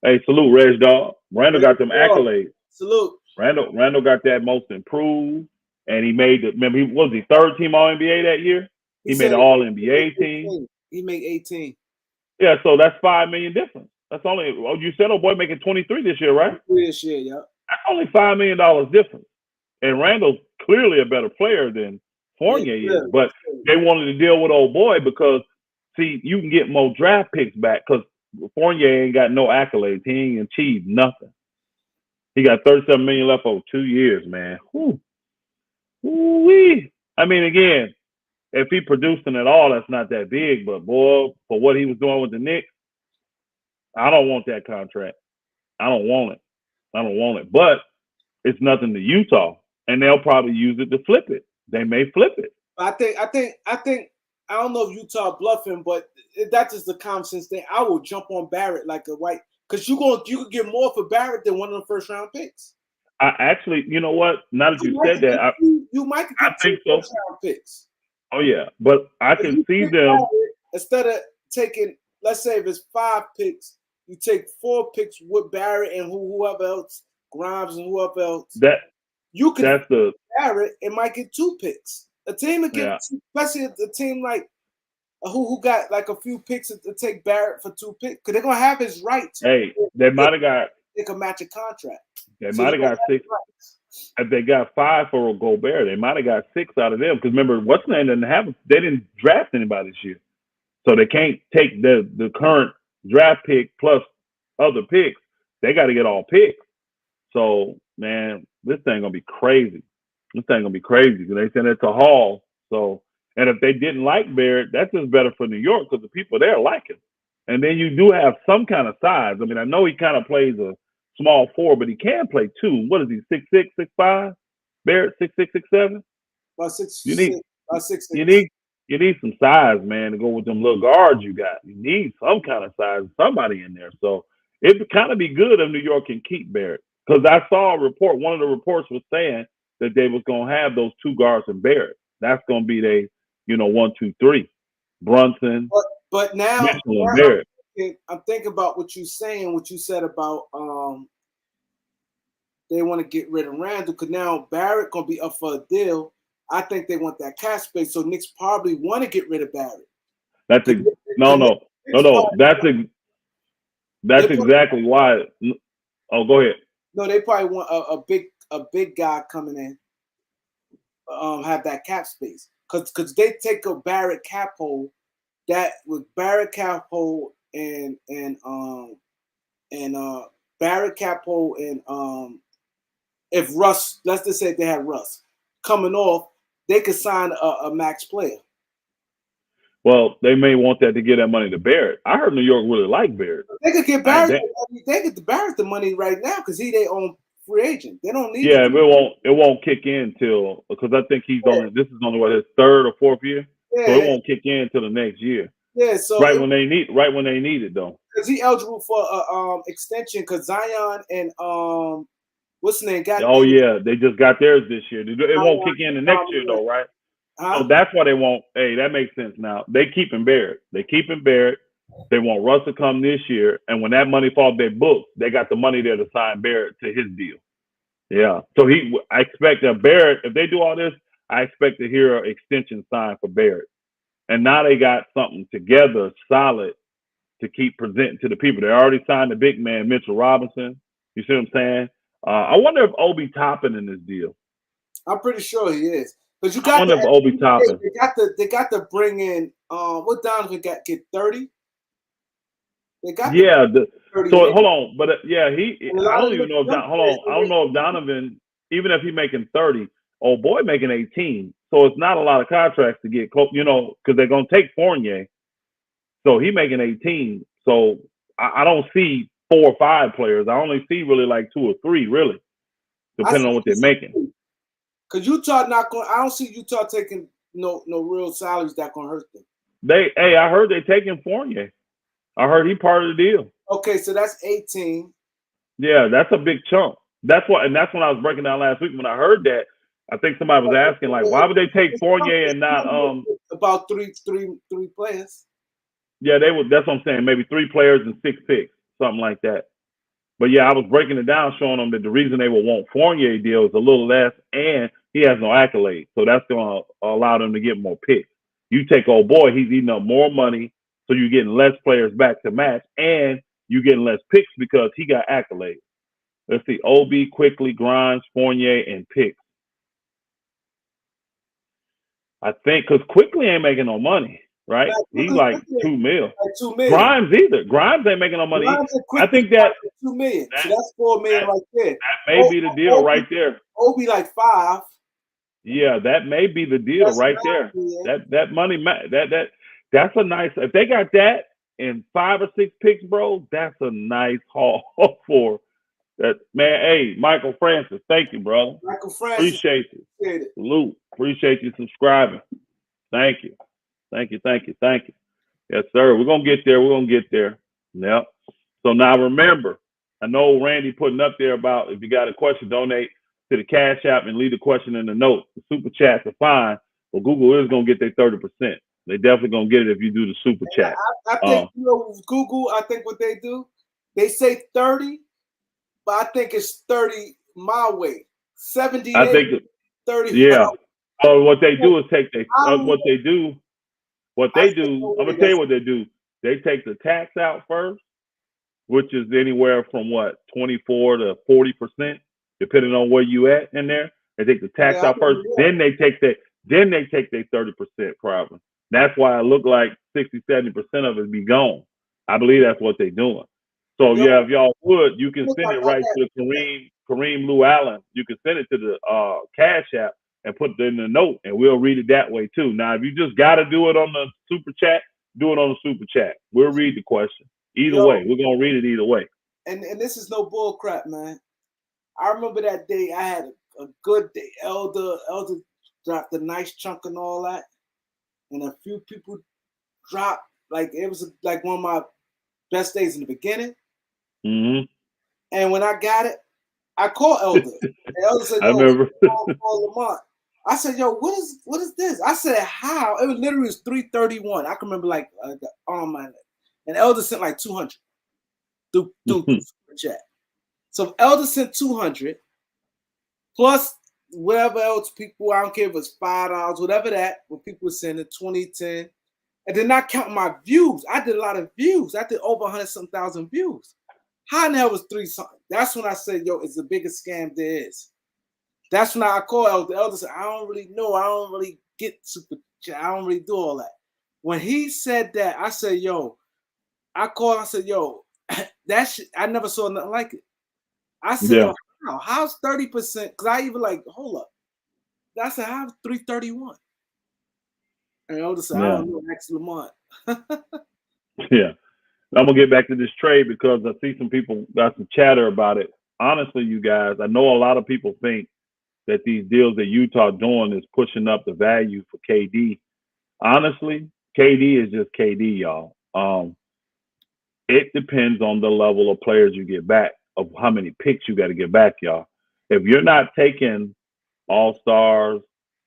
Hey, salute, Reg Dog. Randall got them accolades. Salute. Randall got that most improved, and he made remember, he was the third team All NBA that year. He made the All NBA team. He made 18. Yeah, so that's $5 million difference. That's only you said, oh boy, making 23 this year, right? This year, yeah. That's only $5 million difference. And Randall's clearly a better player than Fournier is, but they wanted to deal with old boy because see, you can get more draft picks back because Fournier ain't got no accolades. He ain't achieved nothing. He got $37 million left over 2 years, man. Woo-wee. I mean, again, if he producing at all, that's not that big. But boy, for what he was doing with the Knicks, I don't want that contract. I don't want it. But it's nothing to Utah, and they'll probably use it to flip it. They may flip it. I think. I don't know if Utah bluffing, but that's just the common sense thing. I will jump on Barrett like a white because you could get more for Barrett than one of the first round picks. I actually, you know what? Now that you said that, you might get I think so. First round picks. Oh yeah, but I can see them Barrett, instead of taking, let's say if it's 5 picks, you take 4 picks with Barrett and whoever else, Grimes and whoever else. Barrett, it might get 2 picks. A team that gets, especially a team like who got like a few picks to take Barrett for 2 picks, because they're gonna have his rights. Hey, they might have got. They can match a contract. They might have got 6. if they got 5 for a Gobert, they might have got 6 out of them. Because remember, what's name they didn't draft anybody this year, so they can't take the current draft pick plus other picks. They got to get all picks. So man, this thing gonna be crazy. This thing gonna be crazy. They send it to Hall. So, and if they didn't like Barrett, that's just better for New York because the people there like him. And then you do have some kind of size. I mean, I know he kind of plays a small 4, but he can play 2. What is he? 6'6", 6'5"? Barrett 6'6", 6'7"? About six, You need about 6'6". you need some size, man, to go with them little guards you got. You need some kind of size, somebody in there. So it would kind of be good if New York can keep Barrett. Because I saw a report, one of the reports was saying that they was going to have those 2 guards in Barrett. That's going to be 1, 2, 3. Brunson, But now Mitchell, and Barrett. I'm thinking about what you said about they want to get rid of Randall because now Barrett going to be up for a deal. I think they want that cap space, so Knicks probably want to get rid of Barrett. No. That's exactly why. Oh, go ahead. No, they probably want a big guy coming in, have that cap space because they take a Barrett cap hole. That with Barrett cap hole and Barrett cap hole and if Russ, let's just say they had Russ coming off, they could sign a max player. Well, they may want that to get that money to Barrett. I heard New York really like Barrett. They could get Barrett. They get the Barrett the money right now because they own free agent. They don't need. Yeah, it won't kick in till because I think he's only this is only his 3rd or 4th year, so it won't kick in till the next year. Yeah, so when they need it though. Because he eligible for a extension because Zion and what's the name got? Oh yeah, they just got theirs this year. It won't kick in the next year though, right? So that's why they won't. Hey, that makes sense now. They keeping Barrett. They want Russ to come this year, and when that money falls their books, they got the money there to sign Barrett to his deal. Yeah. So I expect that Barrett, if they do all this, I expect to hear an extension signed for Barrett. And now they got something together solid to keep presenting to the people. They already signed the big man, Mitchell Robinson. You see what I'm saying? I wonder if Obi Toppin in this deal. I'm pretty sure he is. But I wonder if Obi Toppin. They got to bring in what Donovan get 30? They got so hold on, but I don't even know if I don't know if Donovan, even if he's making 30, old boy making 18. So it's not a lot of contracts to get close, because they're gonna take Fournier. So he making 18. So I don't see 4 or 5 players. I only see really like 2 or 3, really, depending on what they're making. Because Utah not going. I don't see Utah taking no real salaries that gonna hurt them. I heard they taking Fournier. I heard he part of the deal. Okay, so that's 18. Yeah, that's a big chunk. That's when I was breaking down last week when I heard that. I think somebody was asking like, why would they take Fournier and not about three players? Yeah, they would. That's what I'm saying. Maybe 3 players and 6 picks, something like that. But yeah, I was breaking it down, showing them that the reason they would want Fournier deal is a little less, and he has no accolades, so that's going to allow them to get more picks. You take old boy, he's eating up more money, so you're getting less players back to match, and you're getting less picks because he got accolades. Let's see, OB, Quickly, Grimes, Fournier, and picks. I think because Quickly ain't making no money, right? He's like $2 million. Grimes either. Grimes ain't making no money. I think that $2 million. So that's $4 million right there. That may be the deal right there. OB like 5. Yeah, that may be the deal right there. That money, that's a nice. If they got that and 5 or 6 picks, bro, that's a nice haul for that man. Hey, Michael Francis, thank you, brother. Michael Francis, appreciate you. Salute, appreciate you subscribing. Thank you. Yes, sir. We're gonna get there. Yep. So now remember, I know Randy putting up there about if you got a question, donate to the Cash App and leave the question in the note. The super chats are fine, but Google is gonna get their 30%. They definitely gonna get it if you do the super chat. I think Google. I think what they do, they say 30, but I think it's 30 my way. 70. I think 30. Yeah. So what they do is take what they do. I'm gonna tell you what they do. They take the tax out first, which is anywhere from 24 to 40%. depending on where you at in there. They take the tax out first, then they take their 30% probably. That's why it looked like 60-70% of it be gone. I believe that's what they're doing. So yeah, if y'all would, you can send it right to the Kareem Lou Allen. You can send it to the Cash App and put it in the note, and we'll read it that way too. Now, if you just got to do it on the super chat, do it on the super chat. We'll read the question either way. We're gonna read it either way. And this is no bull crap, man. I remember that day. I had a good day. Elder dropped a nice chunk and all that, and a few people dropped. Like it was like one of my best days in the beginning. Mm-hmm. And when I got it, I called Elder. And Elder said, I remember. call Lamont. I said, yo, what is this? I said, how? It was literally 331. I can remember like on my, and Elder sent like 200 through super chat. So if Elder sent 200 plus whatever else people, I don't care if it's $5, whatever that, what people were sending, 20, 10. And then not counting my views. I did a lot of views. I did over 100-some thousand views. How in the hell was 3 something? That's when I said, yo, it's the biggest scam there is. That's when I called Elder. Elder said, I don't really know. I don't really get super chat. I don't really do all that. When he said that, I said, yo, I called. I said, yo, that shit, I never saw nothing like it. I said, yo, how's 30%? Because I even like, hold up. I said, how's 331? And Elder said, I don't know, ask Lamont. Yeah. I'm going to get back to this trade because I see some people got some chatter about it. Honestly, you guys, I know a lot of people think that these deals that Utah doing is pushing up the value for KD. Honestly, KD is just KD, y'all. It depends on the level of players you get back, of how many picks you got to get back, y'all. If you're not taking all-stars,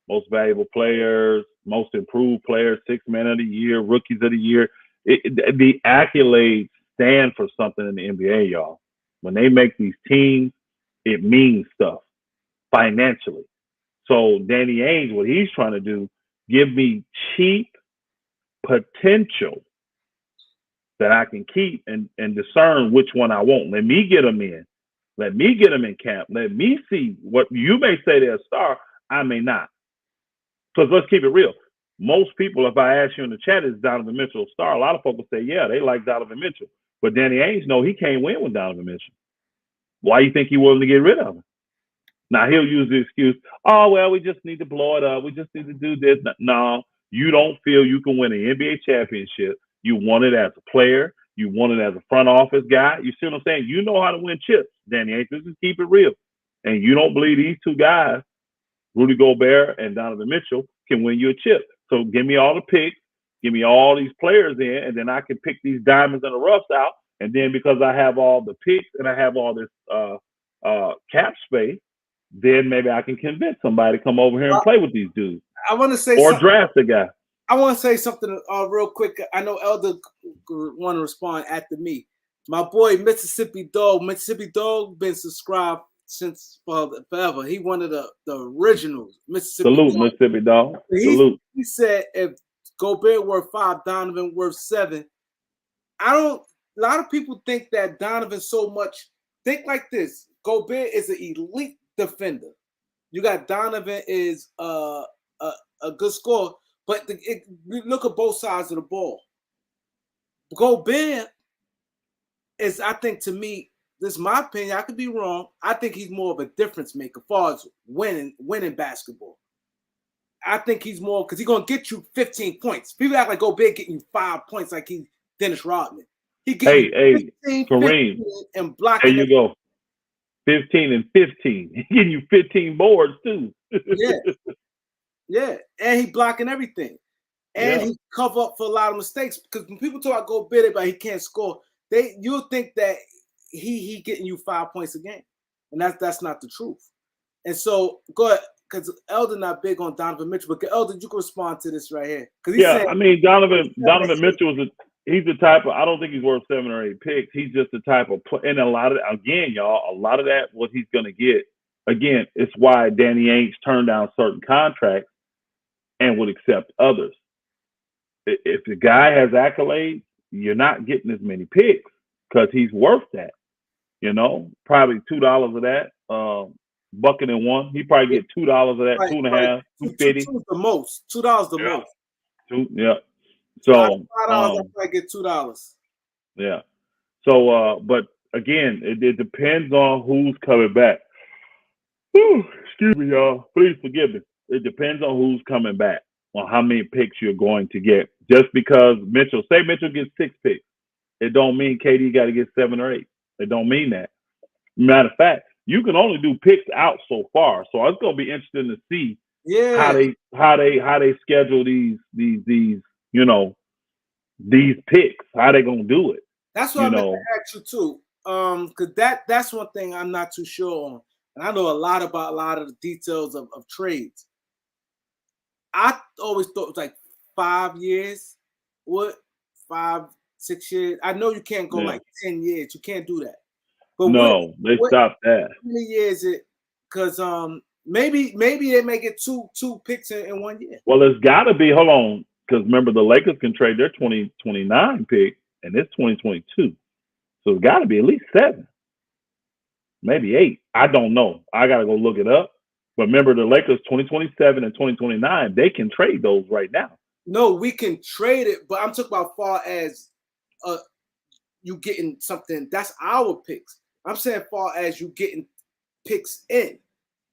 most valuable players, most improved players, 6th man of the year, rookies of the year, the accolades stand for something in the NBA, y'all. When they make these teams, it means stuff financially. So Danny Ainge, what he's trying to do, give me cheap potential that I can keep and discern which one I want. Let me get them in. Let me get them in camp. Let me see what you may say they're a star. I may not. Because let's keep it real. Most people, if I ask you in the chat, is Donovan Mitchell a star? A lot of folks say, yeah, they like Donovan Mitchell. But Danny Ainge, no, he can't win with Donovan Mitchell. Why do you think he willing to get rid of him? Now, he'll use the excuse, oh, well, we just need to blow it up. We just need to do this. No, you don't feel you can win an NBA championship. You want it as a player. You want it as a front office guy. You see what I'm saying? You know how to win chips, Danny Ainge. Let's just keep it real. And you don't believe these two guys, Rudy Gobert and Donovan Mitchell, can win you a chip. So give me all the picks, give me all these players in, and then I can pick these diamonds in the roughs out. And then because I have all the picks and I have all this cap space, then maybe I can convince somebody to come over here and play with these dudes. I want to say or something. Draft a guy. I want to say something real quick. I know Elder want to respond after me. My boy Mississippi Dog been subscribed since forever. He one of the originals. Mississippi Salute, Dog. Mississippi Dog. Salute. He said if Gobert worth 5, Donovan worth 7. A lot of people think that Donovan so much. Think like this. Gobert is an elite defender. You got Donovan is a good scorer, but look at both sides of the ball. Gobert is, I think, to me, this is my opinion. I could be wrong. I think he's more of a difference maker as far as winning basketball. I think he's more because he's gonna get you 15 points. People act like Gobert getting you 5 points like he's Dennis Rodman. He getting 15, Kareem, 15 and blocking. There you go. 15 and 15. He's getting you 15 boards too. Yeah, and he blocking everything, and he cover up for a lot of mistakes. Because when people talk about Gobert, but he can't score, you'll think that he getting you 5 points a game, and that's not the truth. And so go ahead, because Elder not big on Donovan Mitchell, but Elder, you can respond to this right here. I mean Donovan Mitchell he's the type of, I don't think he's worth 7 or 8 picks. He's just the type of play, and a lot of that what he's going to get. Again, it's why Danny Ainge turned down certain contracts and would accept others. If the guy has accolades, you're not getting as many picks because he's worth that. Probably $2 of that bucket and one. He probably get $2 of that, Right, $2.50, $2.50. $2 the most. $2 the most. Yeah. So So $5, I probably get $2. yeah. So but again, it depends on who's coming back. Whew, excuse me, y'all. Please forgive me. It depends on who's coming back, on how many picks you're going to get. Just because Mitchell gets 6 picks, it don't mean KD got to get 7 or 8. It don't mean that. Matter of fact, you can only do picks out so far. So it's gonna be interesting to see how they schedule these these picks. How they gonna do it? That's what I meant to ask you too. Because that's one thing I'm not too sure on. And I know a lot of the details of trades. I always thought it was like 5 years. What? 5, 6 years? I know you can't go like 10 years. You can't do that. But no, they stopped that. How many years it? Because maybe they may get two picks in 1 year. Well, it's got to be. Hold on, because remember the Lakers can trade their 2029 pick, and it's 2022. So it's got to be at least 7, maybe 8. I don't know. I got to go look it up. But remember, the Lakers 2027 and 2029, they can trade those right now. No, we can trade it, but I'm talking about far as you getting something. That's our picks. I'm saying far as you getting picks in.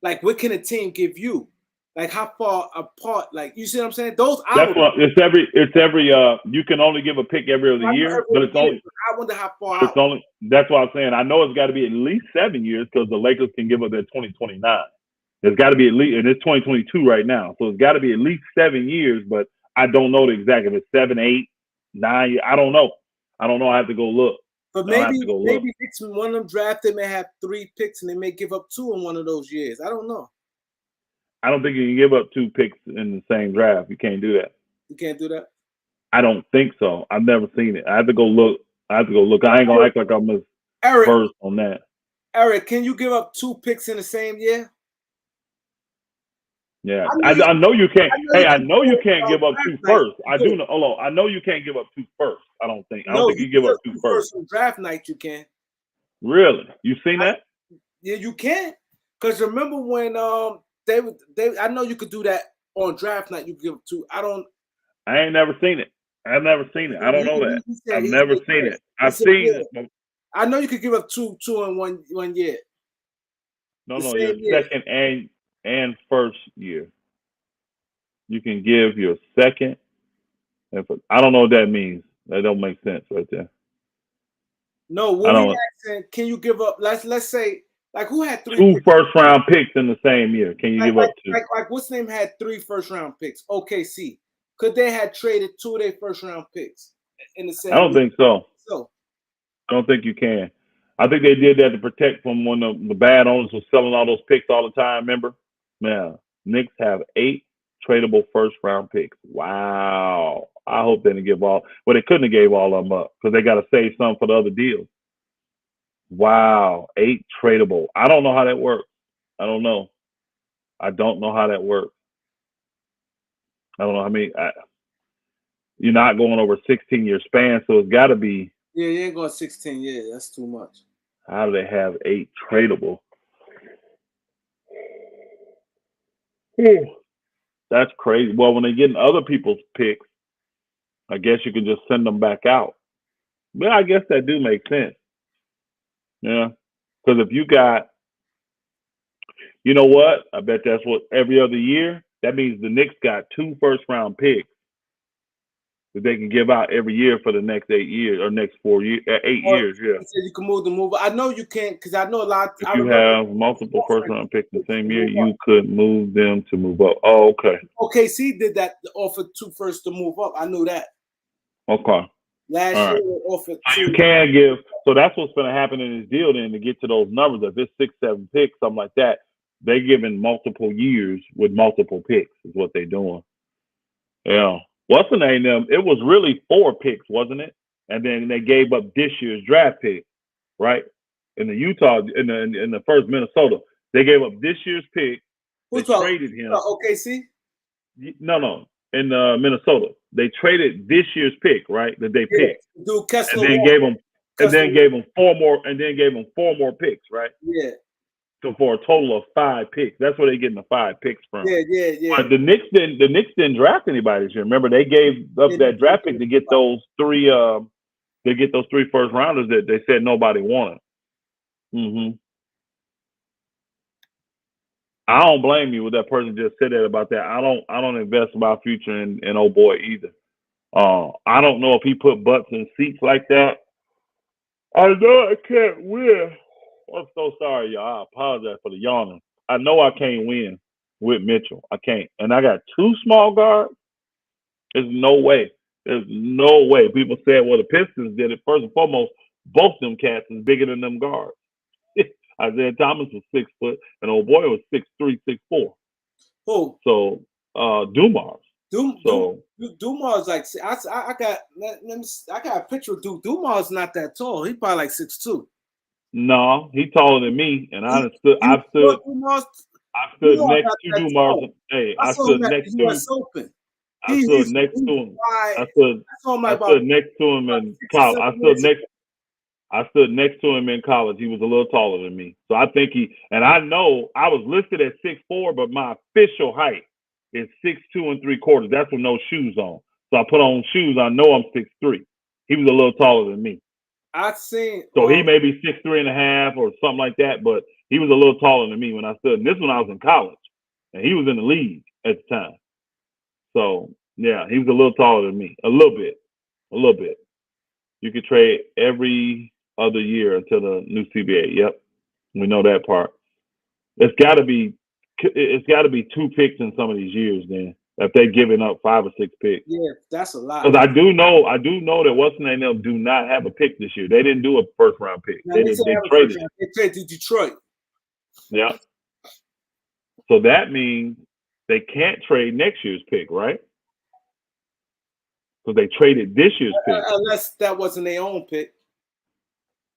Like, what can a team give you? Like, how far apart? Like, you see what I'm saying? Those that's what it's every. You can only give a pick every other year, but it's only. I wonder how far. It's only. That's what I'm saying. I know it's got to be at least 7 years because the Lakers can give up their 2029. There's got to be at least, and it's 2022 right now, so it's got to be at least 7 years. But I don't know the exact. If it's 7, 8, 9, I don't know. I have to go look. But maybe one of them drafted may have 3 picks and they may give up 2 in one of those years. I don't know. I don't think you can give up 2 picks in the same draft. You can't do that. You can't do that? I don't think so. I've never seen it. I have to go look. I ain't gonna act like I'm versed on that. Eric, can you give up 2 picks in the same year? Yeah, I know you can't. I know you can't give up 2 first. I do know. Hold on. I know you can't give up 2 first. I don't think you give up 2 first. On draft night, you can. Really? You seen that? Yeah, you can. Because remember when I know you could do that on draft night. You give up 2. I ain't never seen it. I've never seen it. I don't know that. I've never seen it. I've seen it. I know you could give up 2 in one year. No, your second and first year. You can give your second. I don't know what that means. That don't make sense right there. No, what we asking? Can you give up? Let's say, like, who had 3 2 first-round picks in the same year? Can you give up 2? Like what's name had 3 first-round picks? OKC. Could they have traded 2 of their first-round picks in the same? I don't think so. So I don't think you can. I think they did that to protect from when the bad owners were selling all those picks all the time. Remember? Now, Knicks have 8 tradable first-round picks. Wow. I hope they didn't give all. Well, they couldn't have gave all of them up because they got to save some for the other deals. Wow. 8 tradable. I don't know how that works. I don't know how that works. I don't know how many. You're not going over 16-year span, so it's got to be. Yeah, you ain't going 16 years. That's too much. How do they have 8 tradable? That's crazy. Well, when they're getting other people's picks, I guess you can just send them back out. But I guess that do make sense. Yeah. Because if you got, you know what? I bet that's what every other year. That means the Knicks got 2 first-round picks that they can give out every year for the next 8 years or next 8 years. Yeah. You can move. I know you can't because I know a lot. If you have multiple first-round picks in the same year, you could move them to move up. Oh, okay. OKC did that. Offered 2 firsts to move up. I knew that. Okay. Last year they offered 2. You can give. So that's what's going to happen in this deal then to get to those numbers. If it's 6, 7 picks, something like that, they're giving multiple years with multiple picks is what they're doing. Yeah. What's the name of them? It was really 4 picks, wasn't it? And then they gave up this year's draft pick, right? In the Utah, in the first Minnesota, they gave up this year's pick. They traded him. OKC? No. In Minnesota, they traded this year's pick, right? That they picked, Dude, Kessler, and then gave them 4 more, and then gave them 4 more picks, right? Yeah. So for a total of 5 picks. That's where they're getting the 5 picks from. Yeah. But the Knicks didn't draft anybody this year. Remember, they gave up that draft pick to get those 3 first rounders that they said nobody wanted. I don't blame you with that person just said that about that. I don't invest my future in old boy either. I don't know if he put butts in seats like that. I know I can't win. I'm so sorry, y'all. I apologize for the yawning. I know I can't win with Mitchell. I can't. And I got 2 small guards. There's no way. There's no way. People said, well, the Pistons did it. First and foremost, both them cats is bigger than them guards. Isaiah Thomas was 6 foot, and old boy was 6'3", 6'4". Who? So Dumars. Dumars like I got a picture of Dumars not that tall. He probably like 6'2". No, he taller than me, and I stood next to Dumars. Hey, I stood next to him. I stood next to him. I stood next to him in college. I stood next to him in college. He was a little taller than me. So I think I know I was listed at 6'4", but my official height is 6'2 3/4. That's with no shoes on. So I put on shoes. I know I'm 6'3". He was a little taller than me. So he may be 6'3.5" or something like that, but he was a little taller than me when I stood. And this when I was in college, and he was in the league at the time. So yeah, he was a little taller than me, a little bit. You could trade every other year until the new CBA. Yep, we know that part. It's got to be 2 picks in some of these years. Then if they're giving up 5 or 6 picks, yeah, that's a lot. Because I do know that what's the name of them do not have a pick this year. They didn't do a first round pick. They traded. They traded Detroit. Yeah. So that means they can't trade next year's pick, right? So they traded this year's pick. Unless that wasn't their own pick.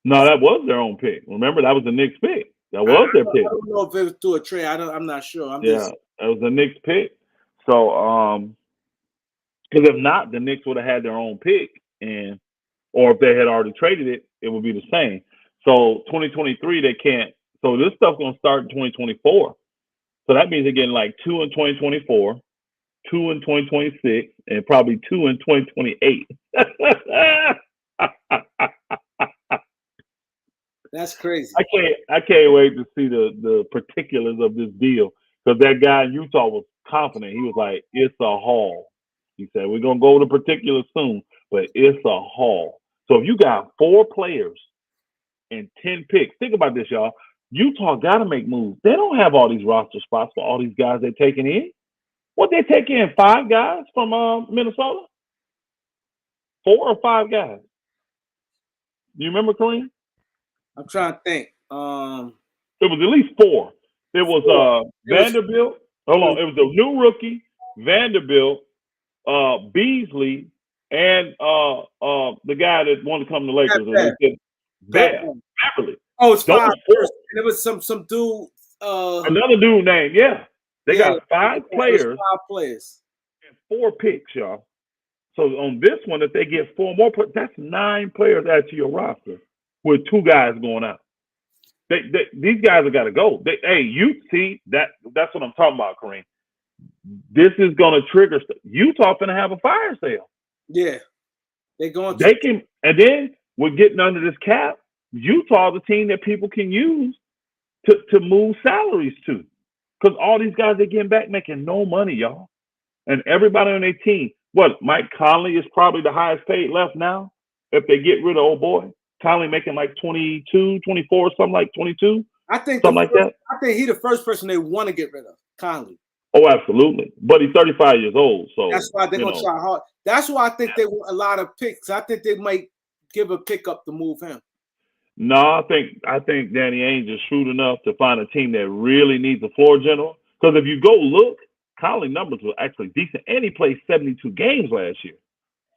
No, that was their own pick. Remember, that was the Knicks pick. That was their pick. I don't know if it was through a trade. I'm not sure. That was the Knicks pick. So, because if not, the Knicks would have had their own pick, or if they had already traded it, it would be the same. So 2023, they can't. So this stuff's gonna start in 2024. So that means they're getting like 2 in 2024, 2 in 2026, and probably 2 in 2028. That's crazy. I can't wait to see the particulars of this deal, because that guy in Utah was confident. He was like, "It's a haul." He said, "We're gonna go over the particulars soon, but it's a haul." So if you got 4 players and 10 picks, think about this, y'all. Utah got to make moves. They don't have all these roster spots for all these guys they're taking in. What they take in 5 guys from Minnesota? 4 or 5 guys. You remember, Kareem? I'm trying to think. It was at least 4. It was Vanderbilt. Hold on. It was the new rookie, Vanderbilt, Beasley, and the guy that wanted to come to the Lakers. Beverly. Oh, it's 5 first. And there was some dude. Another dude named, They got 5 players. 5 players. And 4 picks, y'all. So on this one, if they get 4 more, that's 9 players added to your roster with 2 guys going out. These guys have got to go. You see, that's what I'm talking about, Kareem. This is going to trigger stuff. Utah finna have a fire sale. Yeah. They can, and then we're getting under this cap. Utah, the team that people can use to move salaries to. Because all these guys are getting back making no money, y'all. And everybody on their team. What, Mike Conley is probably the highest paid left now? If they get rid of old boy. Conley making like 22, 24, something like 22. I think something like that. I think he's the first person they want to get rid of, Conley. Oh, absolutely. But he's 35 years old. So that's why they're going to try hard. That's why I think they want a lot of picks. I think they might give a pickup to move him. No, I think Danny Ainge is shrewd enough to find a team that really needs a floor general. Because if you go look, Conley numbers were actually decent, and he played 72 games last year.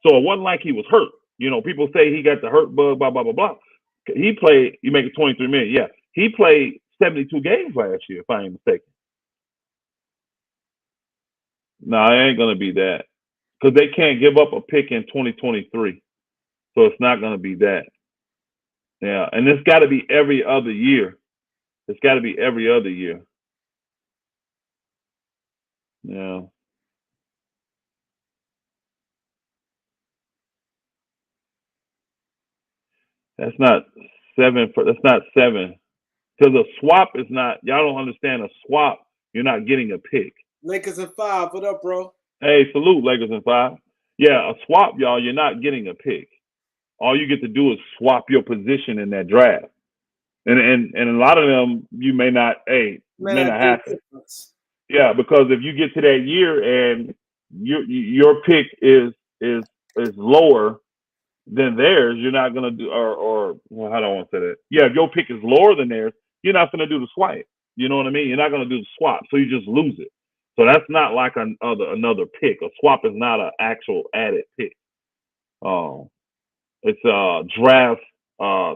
So it wasn't like he was hurt. People say he got the hurt bug, blah, blah, blah, blah. He played, you make it 23 minutes. Yeah, he played 72 games last year, if I ain't mistaken. No, it ain't going to be that. Because they can't give up a pick in 2023. So it's not going to be that. Yeah, and it's got to be every other year. It's got to be every other year. Yeah. That's not 7. That's not 7. Because a swap is not. Y'all don't understand a swap. You're not getting a pick. Lakers in 5. What up, bro? Hey, salute Lakers in 5. Yeah, a swap, y'all. You're not getting a pick. All you get to do is swap your position in that draft. And a lot of them you may not. Hey, may not happen. Yeah, because if you get to that year and your pick is lower than theirs, you're not gonna do or well, how do I want to say that? Yeah, if your pick is lower than theirs, you're not gonna do the swipe. You know what I mean? You're not gonna do the swap, so you just lose it. So that's not like another pick. A swap is not an actual added pick. It's draft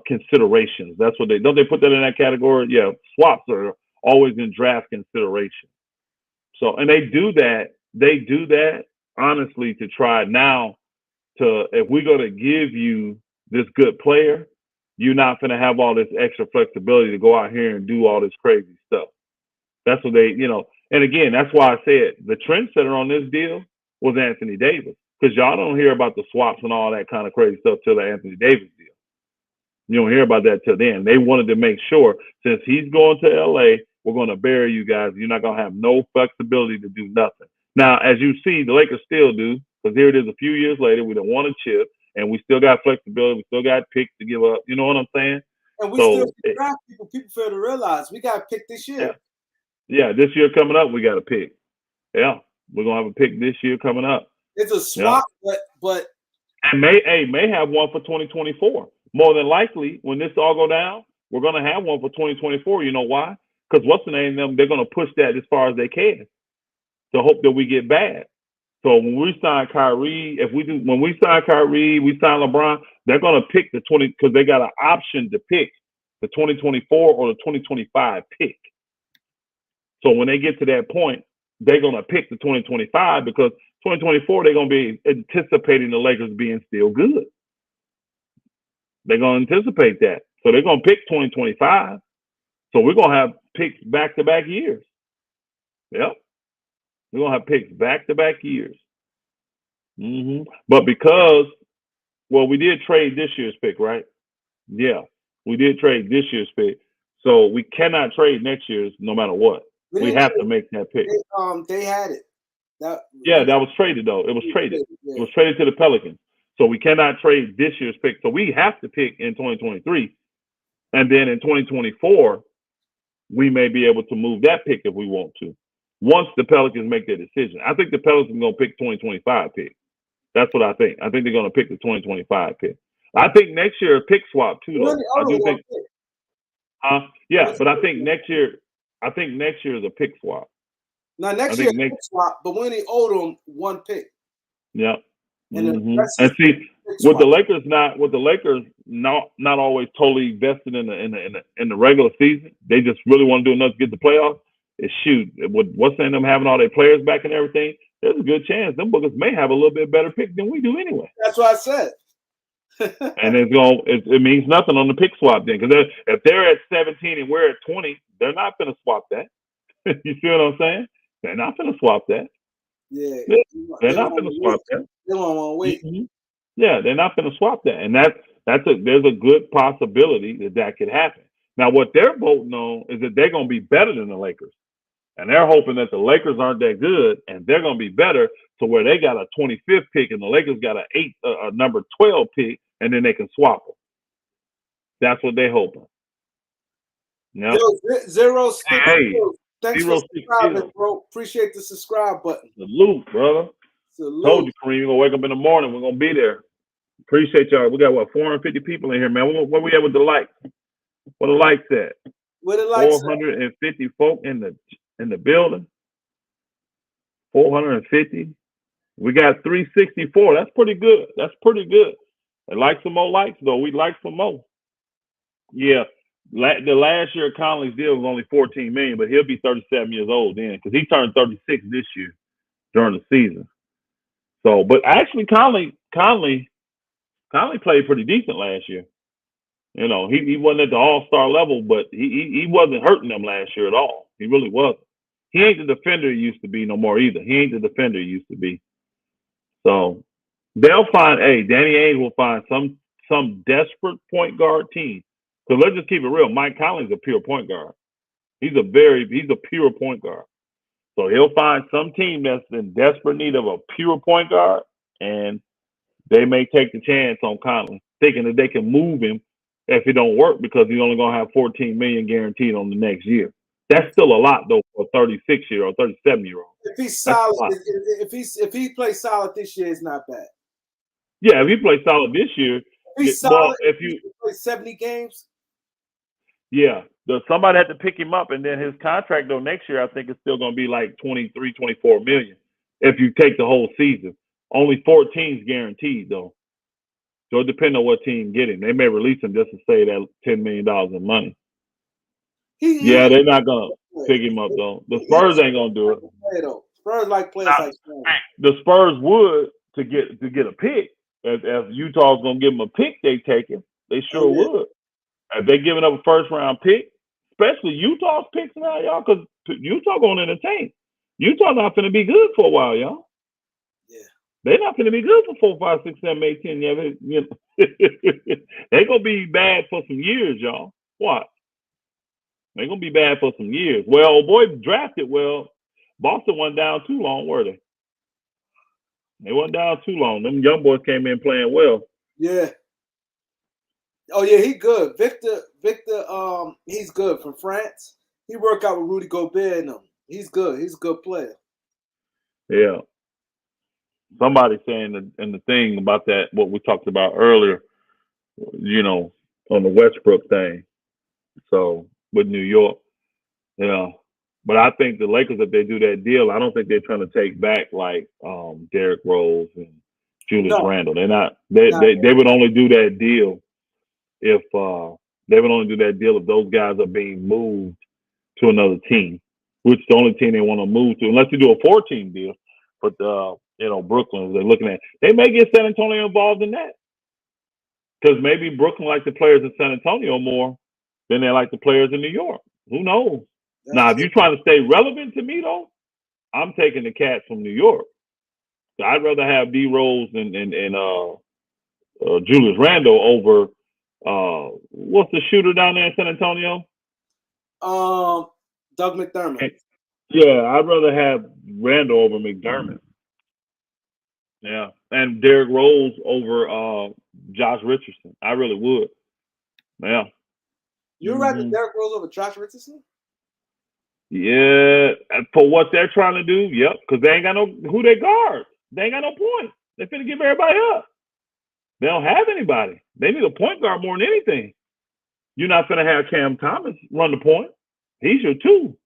considerations. That's what they put that in that category. Yeah, swaps are always in draft consideration. So, and they do that honestly to try now to, if we're going to give you this good player, you're not going to have all this extra flexibility to go out here and do all this crazy stuff. That's what they, and again, that's why I said the trendsetter on this deal was Anthony Davis, because y'all don't hear about the swaps and all that kind of crazy stuff till the Anthony Davis deal. You don't hear about that till then. They wanted to make sure, since he's going to LA, we're going to bury you guys. You're not going to have no flexibility to do nothing. Now, as you see, the Lakers still do, because here it is a few years later. We don't want a chip, and we still got flexibility. We still got picks to give up. You know what I'm saying? And we still draft people. People fail to realize we got a pick this year. Yeah, this year coming up, we got a pick. Yeah, we're going to have a pick this year coming up. It's a swap, but and may have one for 2024. More than likely, when this all go down, we're going to have one for 2024. You know why? Because what's the name of them? They're going to push that as far as they can to hope that we get bad. So when we sign Kyrie, when we sign Kyrie, we sign LeBron, they're going to pick the 20 because they got an option to pick the 2024 or the 2025 pick. So when they get to that point, they're going to pick the 2025 because 2024 they're going to be anticipating the Lakers being still good. They're going to anticipate that. So they're going to pick 2025. So we're going to have picks back-to-back years. Yep. We're going to have picks back-to-back years. But because, we did trade this year's pick, right? Yeah. We did trade this year's pick. So we cannot trade next year's no matter what. We have to make that pick. They had it. That was traded, though. It was traded. It was traded to the Pelicans. So we cannot trade this year's pick. So we have to pick in 2023. And then in 2024, we may be able to move that pick if we want to. Once the Pelicans make their decision. I think the Pelicans are going to pick 2025 pick. That's what I think. I think they're going to pick the 2025 pick. I think next year a pick swap too, though. I do think. Yeah, but I think next year is a pick swap. Now next year pick swap, but when he owed them one pick. Yeah. And see, with the Lakers not always totally vested in the regular season. They just really want to do enough to get the playoffs. With what's in them having all their players back and everything, there's a good chance them bookers may have a little bit better pick than we do anyway. That's what I said. And it means nothing on the pick swap then, because if they're at 17 and we're at 20, they're not going to swap that. You see what I'm saying? They're not going to swap that. Yeah, they're not going to swap that. They won't want to wait. Yeah, they're not going to swap that, and there's a good possibility that could happen. Now, what they're voting on is that they're going to be better than the Lakers, and they're hoping that the Lakers aren't that good, and they're going to be better to where they got a 25th pick, and the Lakers got a number 12 pick, and then they can swap them. That's what they're hoping. Yep. Zero. Hey. Thanks for subscribing, bro. Appreciate the subscribe button. Salute, brother. Salute. Told you, Kareem, you're going to wake up in the morning. We're going to be there. Appreciate y'all. We got, 450 people in here, man. Where we at with the likes? Where the likes at? Where the likes 450 folk in the building. 450. We got 364. That's pretty good. I'd like some more likes, though. We'd like some more. Yeah. The last year Conley's deal was only $14 million, but he'll be 37 years old then because he turned 36 this year during the season. So, but actually Conley played pretty decent last year. You know, he wasn't at the all-star level, but he wasn't hurting them last year at all. He really wasn't. He ain't the defender he used to be no more either. He ain't the defender he used to be. So they'll find Danny Ainge will find some desperate point guard team. So let's just keep it real. Mike Conley's a pure point guard. He's a pure point guard. So he'll find some team that's in desperate need of a pure point guard, and they may take the chance on Conley, thinking that they can move him if it don't work because he's only gonna have $14 million guaranteed on the next year. That's still a lot though for a 36-year-old, 37-year-old. If he's solid, if he plays solid this year, it's not bad. Yeah, if he plays solid this year, if he's solid, if you play 70 games. Yeah, somebody had to pick him up, and then his contract though next year I think it's still gonna be like 23, 24 million if you take the whole season. Only 14's guaranteed though. So it depends on what team get him. They may release him just to save that $10 million in money. They're not gonna pick him up though. The Spurs ain't gonna do it. Spurs like players like the Spurs would to get a pick. If Utah's gonna give him a pick, they take him. They sure would. If they giving up a first round pick, especially Utah's picks now, y'all, because Utah gonna entertain. Utah not gonna be good for a while, y'all. Yeah. They're not gonna be good for 4, 5, 6, 7, 8, 10. Yeah, they gonna be bad for some years, y'all. What? They're gonna be bad for some years. Well, old boy drafted well. Boston went down too long, were they? They went down too long. Them young boys came in playing well. Yeah. Oh yeah, he good. Victor, he's good from France. He worked out with Rudy Gobert and them. He's good. He's a good player. Yeah. Somebody saying in the thing about that, what we talked about earlier, you know, on the Westbrook thing. So with New York, yeah. But I think the Lakers, if they do that deal, I don't think they're trying to take back like Derrick Rose and Julius Randle. They're not. They would only do that deal if those guys are being moved to another team, which the only team they want to move to, unless they do a 4-team deal. But Brooklyn, they're looking at, they may get San Antonio involved in that because maybe Brooklyn like the players in San Antonio more than they like the players in New York. Who knows? Now, if you're trying to stay relevant to me, though, I'm taking the Cats from New York. So I'd rather have D Rose and Julius Randle over what's the shooter down there in San Antonio? Doug McDermott. Yeah, I'd rather have Randle over McDermott. Yeah, and Derrick Rose over Josh Richardson. I really would. Yeah. You'd rather Derrick Rose over Josh Richardson? Yeah, for what they're trying to do, yep, because they ain't got who they guard. They ain't got no point. They're finna give everybody up. They don't have anybody. They need a point guard more than anything. You're not finna have Cam Thomas run the point. He's your 2.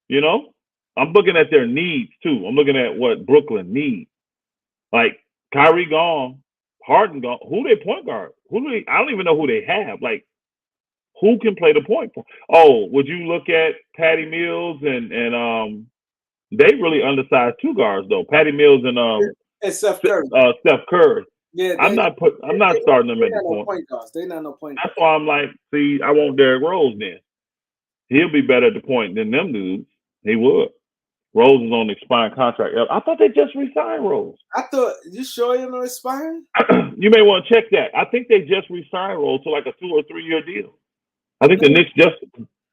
You know? I'm looking at their needs, too. I'm looking at what Brooklyn needs. Like, Kyrie gone, Harden gone. Who they point guard? I don't even know who they have. Like, who can play the point for? Oh, would you look at Patty Mills and they really undersized 2 guards though. Patty Mills and Steph Curry. Steph Curry. Yeah, I'm not starting them at the point. Point guards. They not no point guards. That's why I'm like, see, I want Derrick Rose then. He'll be better at the point than them dudes. He would. Rose is on the expiring contract. I thought they just re-signed Rose. I thought, you sure you're not expiring? You may want to check that. I think they just re-signed Rose to like a 2 or 3 year deal. I think the Knicks just.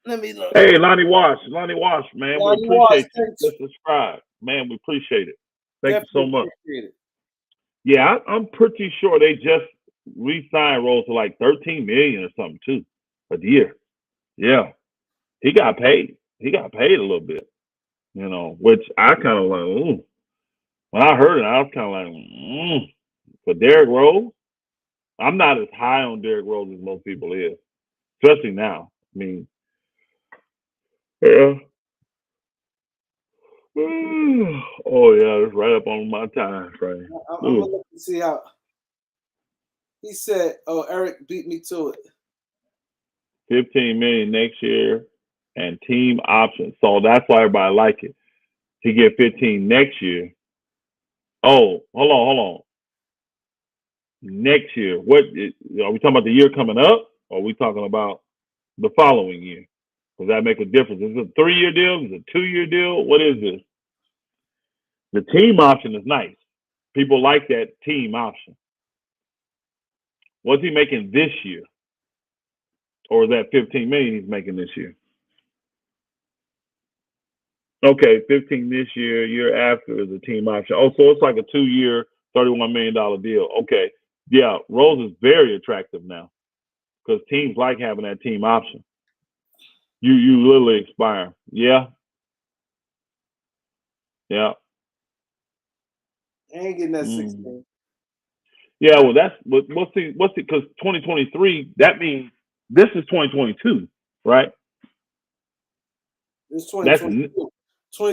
Let me look. Hey, Lonnie Wash, man, we appreciate you. Just subscribe, man. We appreciate it. Thank you so much. Yeah, I'm pretty sure they just re-signed Rose to like $13 million or something too a year. Yeah, he got paid. He got paid a little bit, you know, which I kind of like. Ooh. When I heard it, I was kind of like, For Derrick Rose, I'm not as high on Derrick Rose as most people is. Especially now. I mean, yeah. Oh, yeah, it's right up on my time frame. I'm going to look and see how. He said, Eric beat me to it. $15 million next year and team options. So that's why everybody like it. He get 15 next year. Oh, hold on. Next year. What are we talking about the year coming up? Or are we talking about the following year? Does that make a difference? Is it a 3-year deal? Is it a 2-year deal? What is this? The team option is nice. People like that team option. What's he making this year? Or is that $15 million he's making this year? Okay, 15 this year. Year after is a team option. Oh, so it's like a 2-year, $31 million deal. Okay, yeah, Rose is very attractive now because teams like having that team option. You literally expire. Yeah. I ain't getting that 16. Yeah, well, that's what's the because 2023. That means this is 2022, right? It's 2022.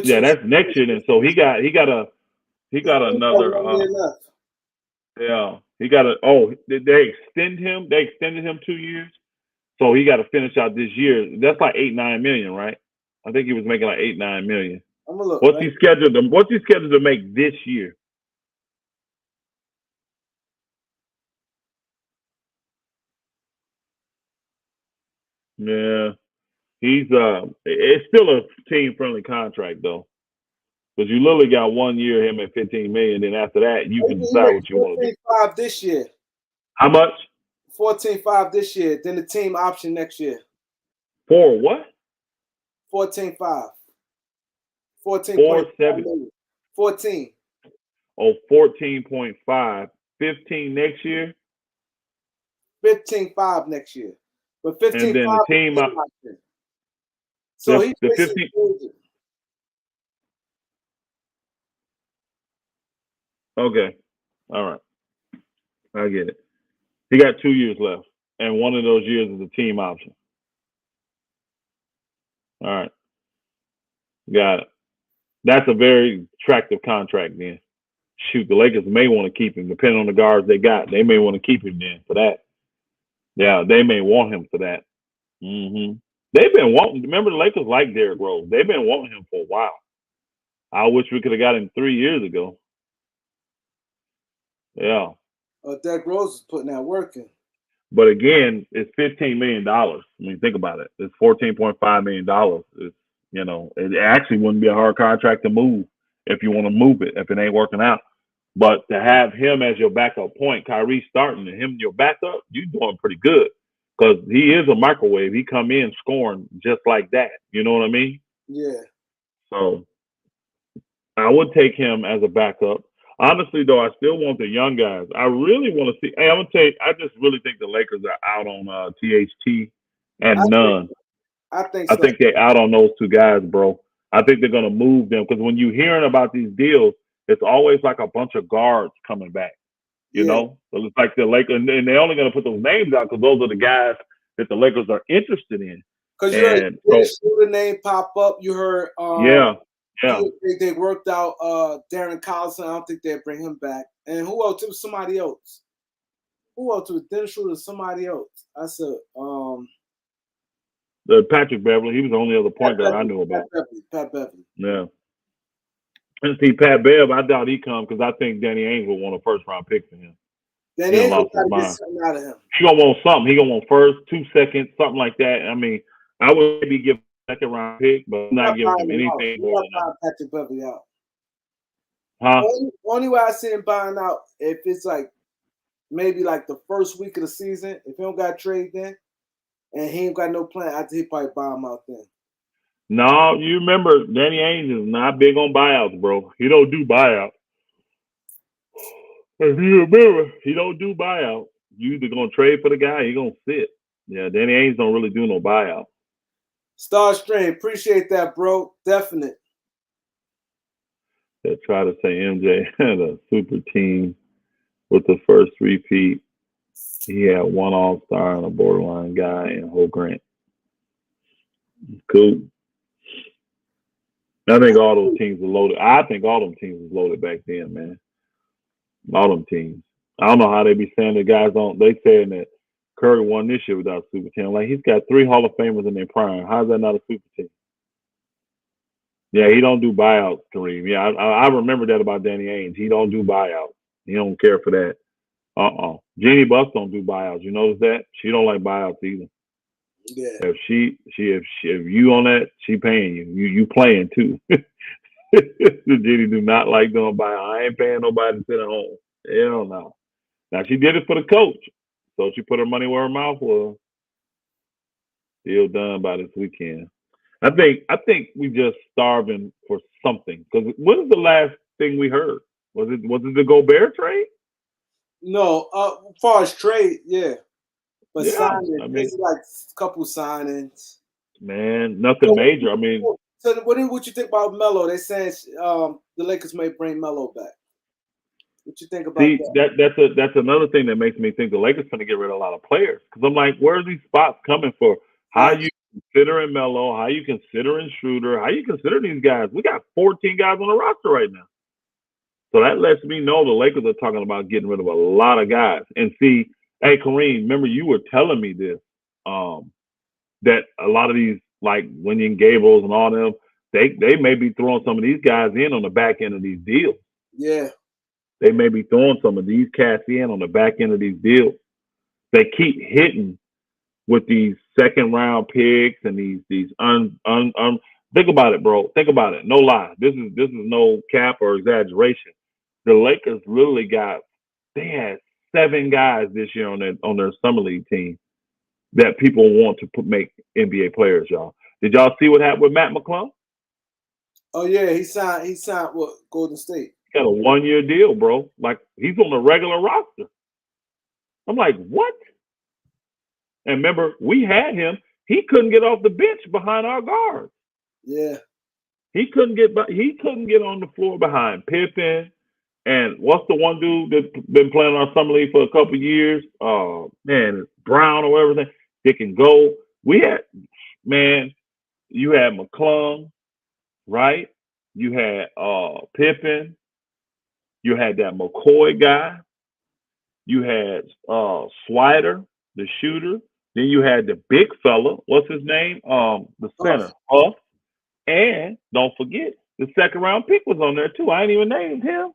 Yeah, that's next year. Then, so he got another. Yeah, he got a. Oh, they extend him. They extended him 2 years, so he got to finish out this year. That's like $8-9 million, right? I think he was making like $8-9 million. I'm gonna look. What's he scheduled to make this year? Yeah, he's it's still a team friendly contract though, because you literally got 1 year him at $15 million. Then after that, you can decide what you want to do. 14.5 this year. How much? 14.5 this year. Then the team option next year. For what? 14.5. 14.7. 14. Oh, 14.5. 15 next year. 15.5 next year. But 15.5 and then the team option. So he's the 15. Okay, all right, I get it. He got 2 years left, and one of those years is a team option. All right, got it. That's a very attractive contract. Then, shoot, the Lakers may want to keep him, depending on the guards they got. They may want to keep him then for that. Yeah, they may want him for that. They've been wanting. Remember, the Lakers like Derrick Rose. They've been wanting him for a while. I wish we could have got him 3 years ago. Yeah. Derrick Rose is putting that work in. But again, it's $15 million. I mean, think about it. It's $14.5 million. It's, it actually wouldn't be a hard contract to move if you want to move it, if it ain't working out. But to have him as your backup point, Kyrie starting and him your backup, you're doing pretty good. Because he is a microwave. He come in scoring just like that. You know what I mean? Yeah. So I would take him as a backup. Honestly, though, I still want the young guys. I really want to see. Hey, I'm gonna tell you, I just really think the Lakers are out on THT and Nunn. I think so. I think they're out on those two guys, bro. I think they're gonna move them because when you're hearing about these deals, it's always like a bunch of guards coming back. You know, so it's like the Lakers, and they're only gonna put those names out because those are the guys that the Lakers are interested in. Because you heard the name pop up. You heard, yeah. They worked out Darren Collison. I don't think they'll bring him back. And who else? It was somebody else. Who else? It was Dennis Schroeder, somebody else. I said, the Patrick Beverly. He was the only other point guard I knew about. Pat Beverly. Yeah. And see, Pat Bev, I doubt he come because I think Danny Ainge will want a first-round pick for him. Danny Ainge will try to get something out of him. He gonna want something. He gonna want first, 2 seconds, something like that. I mean, I would maybe give a second-round pick, but I'm not giving him anything more than that. Patrick Beverly out. Huh? Only way I see him buying out if it's like maybe like the first week of the season. If he don't got trade then, and he ain't got no plan, I think he probably buy him out then. No, you remember Danny Ainge is not big on buyouts, bro. He don't do buyouts. If you remember, he don't do buyouts. You either gonna trade for the guy, or you gonna sit. Yeah, Danny Ainge don't really do no buyout. Starstream, appreciate that, bro. Definite. They try to say MJ had a super team with the first repeat. He had one All-Star and a borderline guy in Ho Grant. Cool. I think all those teams were loaded. I think all them teams was loaded back then, man. All them teams. I don't know how they be saying the guys don't. They saying that Curry won this year without a super team. Like, he's got 3 Hall of Famers in their prime. How's that not a super team? Yeah, he don't do buyouts, Kareem. Yeah, I remember that about Danny Ainge. He don't do buyouts. He don't care for that. Jeannie Buss don't do buyouts. You notice that? She don't like buyouts either. Yeah. If you on that, she paying you. You playing too. Jeannie do not like doing buyout. I ain't paying nobody to sit at home. Hell no. Now she did it for the coach, so she put her money where her mouth was. Deal done by this weekend. I think we just starving for something. Because when was the last thing we heard? Was it the Gobert trade? No, as far as trade, yeah. But Yeah, signing, I mean, it's like a couple signings. man, nothing major. I mean, so what you think about Melo? They said the Lakers may bring Melo back. What you think about see, that? that's another thing that makes me think the Lakers going to get rid of a lot of players. Because I'm like, where are these spots coming for? How you considering Melo? How you considering Schroeder? How you consider these guys? We got 14 guys on the roster right now. So that lets me know the Lakers are talking about getting rid of a lot of guys. And see, hey, Kareem, remember you were telling me this, that a lot of these, like Winning Gables and all them, they may be throwing some of these guys in on the back end of these deals. Yeah. They may be throwing some of these cats in on the back end of these deals. They keep hitting with these second round picks and these think about it, bro. Think about it. No lie. This is no cap or exaggeration. The Lakers literally they had 7 guys this year on their summer league team that people want to make NBA players, y'all. Did y'all see what happened with Matt McClung? Oh yeah, he signed with Golden State. He got a 1-year deal, bro. Like he's on the regular roster. I'm like, what? And remember, we had him. He couldn't get off the bench behind our guards. Yeah. He couldn't get on the floor behind Pippen. And what's the one dude that's been playing our summer league for a couple of years? Man, Brown or whatever. They can go. You had McClung, right? You had Pippen. You had that McCoy guy. You had Slider, the shooter. Then you had the big fella. What's his name? The center, Huff. And don't forget, the second round pick was on there too. I ain't even named him.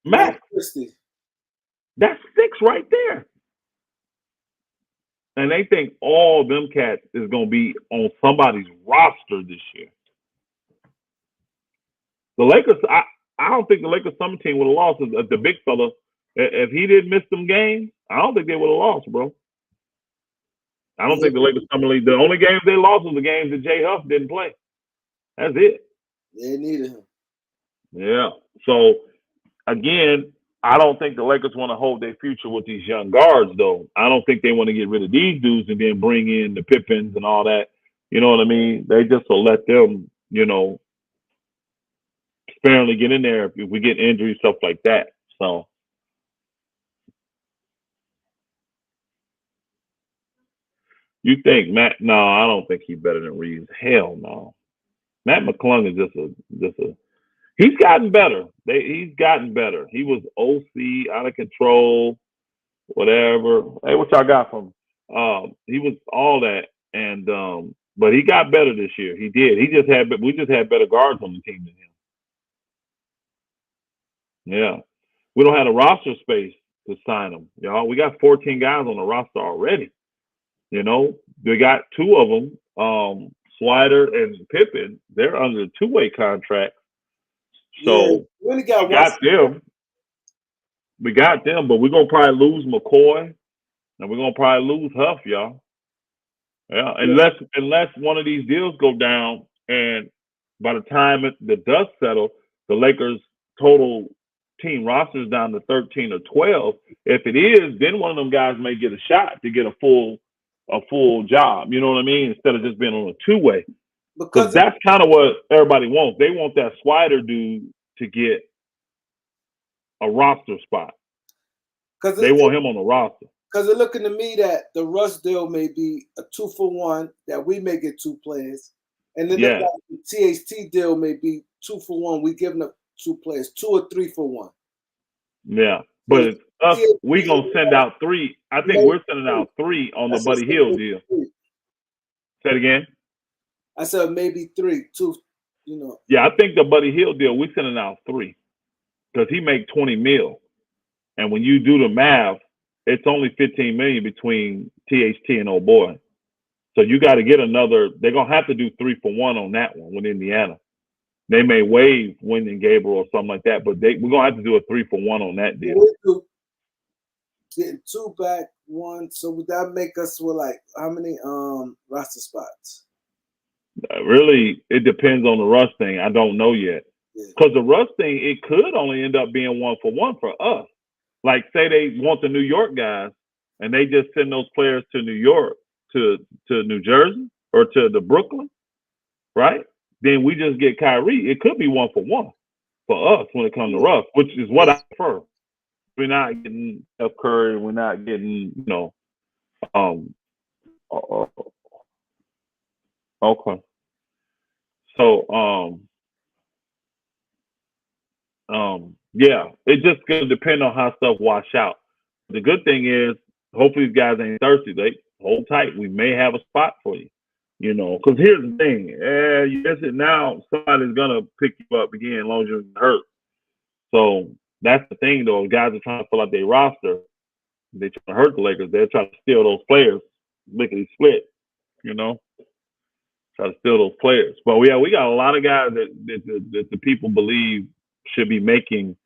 Max Christie. That's 6 right there. And they think all them cats is going to be on somebody's roster this year. The Lakers, I don't think the Lakers summer team would have lost if the big fella, if he didn't miss some games, I don't think they would have lost, bro. I don't think the Lakers summer league, the only games they lost was the games that Jay Huff didn't play. That's it. They needed him. Yeah. So, again, I don't think the Lakers want to hold their future with these young guards, though. I don't think they want to get rid of these dudes and then bring in the Pippins and all that. You know what I mean? They just will let them, sparingly get in there if we get injuries, stuff like that. So, you think Matt? No, I don't think he's better than Reeves. Hell no. Matt McClung is just a. He's gotten better. He's gotten better. He was OC, out of control, whatever. Hey, what y'all got from him? He was all that, and but he got better this year. He did. We just had better guards on the team than him. Yeah, we don't have a roster space to sign him, y'all. We got 14 guys on the roster already. We got 2 of them, Slider and Pippen. They're under 2-way contract. So we got them. We got them, but we're gonna probably lose McCoy, and we're gonna probably lose Huff, y'all. Yeah, unless one of these deals go down, and by the time the dust settles, the Lakers' total team roster is down to 13 or 12. If it is, then one of them guys may get a shot to get a full job. You know what I mean? Instead of just being on a 2-way. Because that's kind of what everybody wants. They want that Slider dude to get a roster spot. They want him on the roster. Because it's looking to me that the Russ deal may be a 2-for-1, that we may get 2 players. And then the THT deal may be 2-for-1. We giving up 2 players, 2 or 3-for-1. Yeah. But us, we going to send out 3. I think we're sending out 3 on the Buddy Hield deal. Say it again. I said maybe 3, 2, Yeah, I think the Buddy Hield deal, we're sending out 3 because he make $20 million. And when you do the math, it's only $15 million between THT and old boy. So you got to get another. They're gonna have to do 3-for-1 on that one with Indiana. They may waive Wyndon Gabriel or something like that, but we're gonna have to do a 3-for-1 on that deal. Getting 2 back, 1. So would that make us with like how many roster spots? Really, it depends on the Russ thing. I don't know yet. Because the Russ thing, it could only end up being 1-for-1 for us. Like, say they want the New York guys, and they just send those players to New York, to New Jersey, or to the Brooklyn, right? Then we just get Kyrie. It could be 1-for-1 for us when it comes to Russ, which is what I prefer. We're not getting Steph Curry. We're not getting, okay. So, yeah, it just gonna depend on how stuff wash out. The good thing is, hopefully these guys ain't thirsty. They hold tight. We may have a spot for you, because here's the thing. You miss it now, somebody's gonna pick you up again as long as you're hurt. So that's the thing, though. Guys are trying to fill out their roster. They're trying to hurt the Lakers. They're trying to steal those players, lickety split, try to steal those players. But yeah, we got a lot of guys that the people believe should be making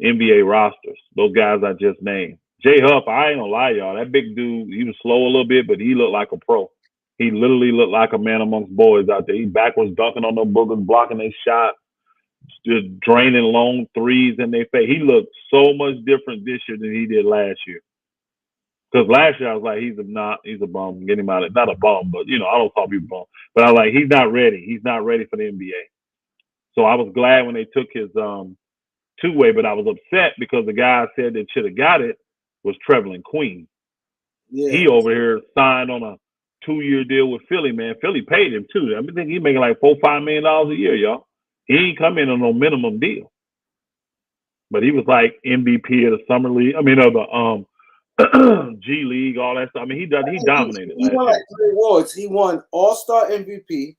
NBA rosters. Those guys I just named. Jay Huff, I ain't gonna lie, y'all. That big dude, he was slow a little bit, but he looked like a pro. He literally looked like a man amongst boys out there. He backwards dunking on them boogers, blocking their shot, just draining long threes in their face. He looked so much different this year than he did last year. Because last year I was like, he's a bum. Get him out of, not a bum, but I don't call people bum. But I was like, he's not ready. He's not ready for the NBA. So I was glad when they took his two-way, but I was upset because the guy I said that should have got it was Trevelin Queen. Yeah. He over here signed on a 2-year deal with Philly, man. Philly paid him too. I think he's making like $4-5 million a year, y'all. He ain't come in on no minimum deal. But he was like MVP of the summer league. I mean, of the G League, all that stuff. I mean, he dominated. He won like 3 awards. He won All-Star MVP.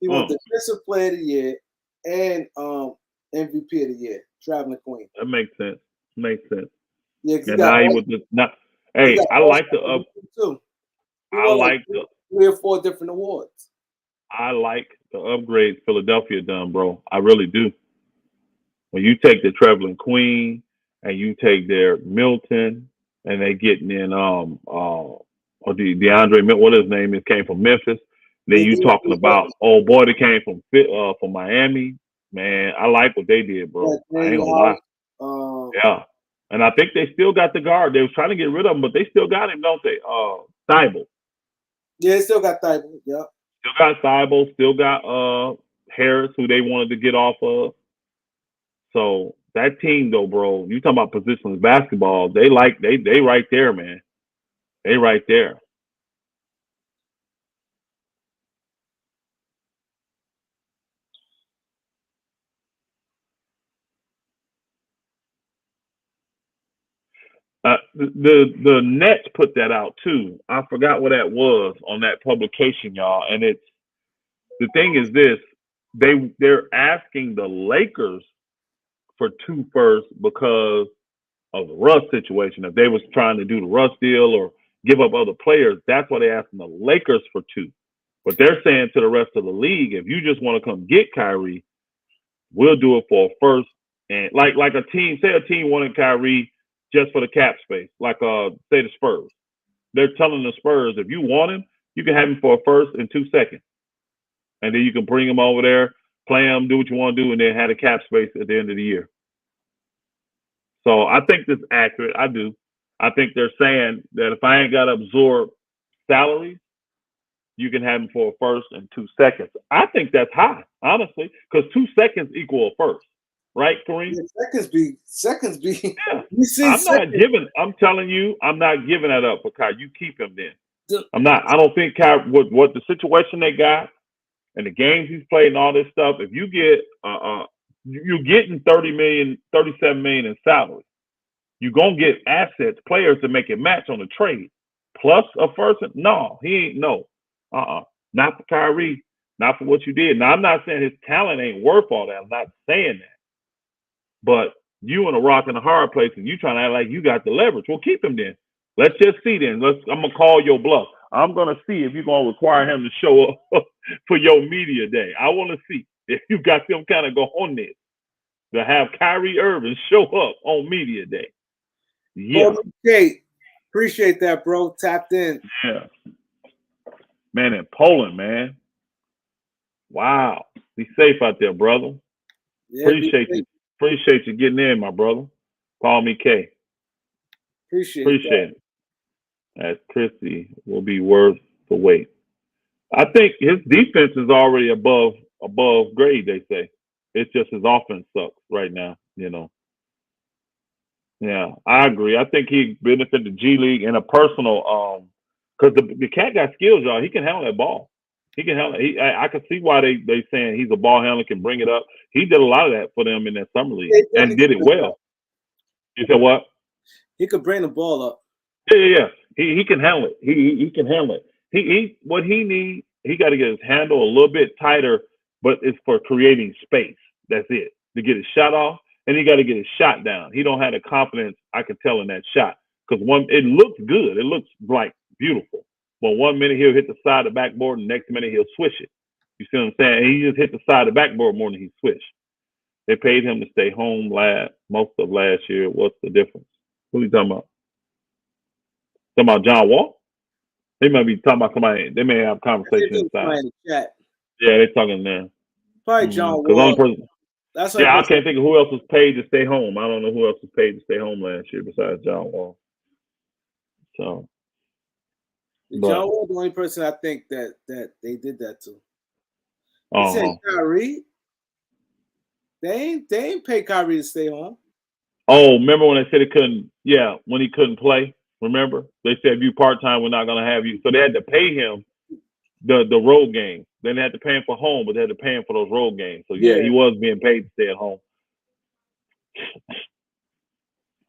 He won Defensive Player of the Year and MVP of the Year. Traveling Queen. That makes sense. Yeah, and now he was just not. Hey, I like the too. I like the 3 or 4 different awards. I like the upgrade Philadelphia done, bro. I really do. When you take the Traveling Queen and you take their Milton and they getting in DeAndre, what his name is, came from Memphis. Then you talking about old boy that came from Miami. Man, I like what they did, bro. I ain't gonna lie. Yeah. And I think they still got the guard. They was trying to get rid of him, but they still got him, don't they? Thibault. Yeah, they still got Thibault, yeah. Still got Thibault, still got Harris, who they wanted to get off of. So that team though, bro, you talking about positionless basketball, they right there, man. They right there. The Nets put that out too. I forgot what that was on that publication, y'all. And it's the thing is this: they're asking the Lakers for 2 firsts because of the Russ situation. If they was trying to do the Russ deal or give up other players, that's why they're asking the Lakers for 2. But they're saying to the rest of the league, if you just want to come get Kyrie, we'll do it for a first. And like a team, say a team wanted Kyrie just for the cap space, like say the Spurs. They're telling the Spurs, if you want him, you can have him for a first and 2 seconds. And then you can bring him over there, play him, do what you want to do, and then have a cap space at the end of the year. So I think this is accurate. I do. I think they're saying that if I ain't got to absorb salaries, you can have him for a first and 2 seconds. I think that's high, honestly, because 2 seconds equal a first. Right, Kareem? Yeah, seconds be. Yeah. I'm telling you, I'm not giving that up for Kai. You keep him then. I'm not. I don't think Kai, what the situation they got and the games he's played and all this stuff, if you get you're getting 30 million, 37 million in salary. You're gonna get assets, players to make it match on the trade. Plus a first. No, he ain't not for Kyrie, not for what you did. Now I'm not saying his talent ain't worth all that. I'm not saying that. But You in a rock and a hard place, and you trying to act like you got the leverage. Well, keep him then. Let's just see then. I'm gonna call your bluff. I'm gonna see if you're gonna require him to show up for your media day. I want to see if you got some kind of cojones to have Kyrie Irving show up on media day. Yeah. Okay. Appreciate that, bro. Tapped in. Yeah. Man, in Poland, man. Wow. Be safe out there, brother. Yeah, Appreciate you. Appreciate you getting in, my brother. Call me K. Appreciate it. As Christie will be worth the wait. I think his defense is already above grade, they say. It's just his offense sucks right now, you know. Yeah, I agree. I think he benefit the G League in a personal because the cat got skills, y'all. He can handle that ball. He can handle it. I can see why they saying he's a ball handler, can bring it up. He did a lot of that for them in that summer league and did it well. You said what? He could bring the ball up. Yeah. He can handle it. He can handle it. He what he needs, he got to get his handle a little bit tighter, but it's for creating space. That's it. To get his shot off, and he got to get his shot down. He don't have the confidence, I can tell, in that shot. Because it looks good. It looks like beautiful. But 1 minute he'll hit the side of the backboard, and the next minute he'll switch it. You see what I'm saying? He just hit the side of the backboard more than he switched. They paid him to stay home most of last year. What's the difference? Who are you talking about? Talking about John Wall? They might be talking about somebody. They may have conversation inside. In the chat. Yeah, they're talking there. Probably John Wall. I can't think of who else was paid to stay home. I don't know who else was paid to stay home last year besides John Wall. So, John Wall, the only person I think that they did that to. They said Kyrie. They ain't pay Kyrie to stay home. Oh, remember when they said he couldn't? Yeah, when he couldn't play. Remember they said if you part time, we're not going to have you. So they had to pay him the road games. Then they had to pay him for home, but they had to pay him for those road games. So yeah, he was being paid to stay at home.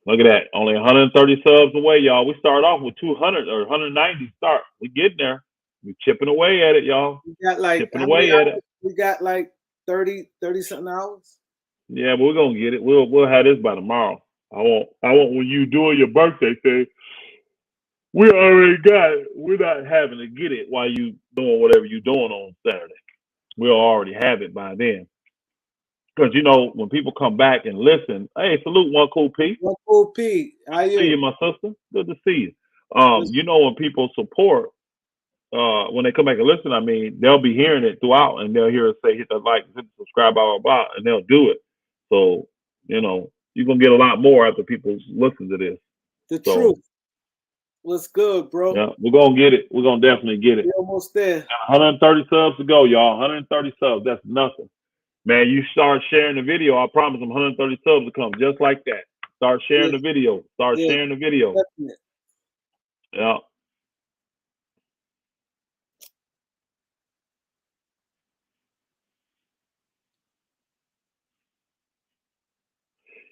Look at that. Only 130 subs away, y'all. We started off with 200 or 190 start. We getting there. We chipping away at it, y'all. We got like chipping away at it. We got like 30 something hours. Yeah, but we're gonna get it. We'll have this by tomorrow. I want when you doing your birthday thing, we already got it. We're not having to get it while you doing whatever you're doing on Saturday. We'll already have it by then. Because, you know, when people come back and listen, hey, salute One Cool P. One Cool P. How you? See you, my sister. Good to see you. You know, when people support, when they come back and listen, I mean, they'll be hearing it throughout, and they'll hear us say, hit the like, hit the subscribe, blah, blah, blah, and they'll do it. So, you know, you're going to get a lot more after people listen to this. The truth. What's good, bro? Yeah, we're going to get it. We're going to definitely get it. We're almost there. 130 subs to go, y'all. 130 subs. That's nothing. Man, you start sharing the video, I promise them 130 subs will come just like that. Start sharing the video. Start sharing the video. Definitely. Yeah.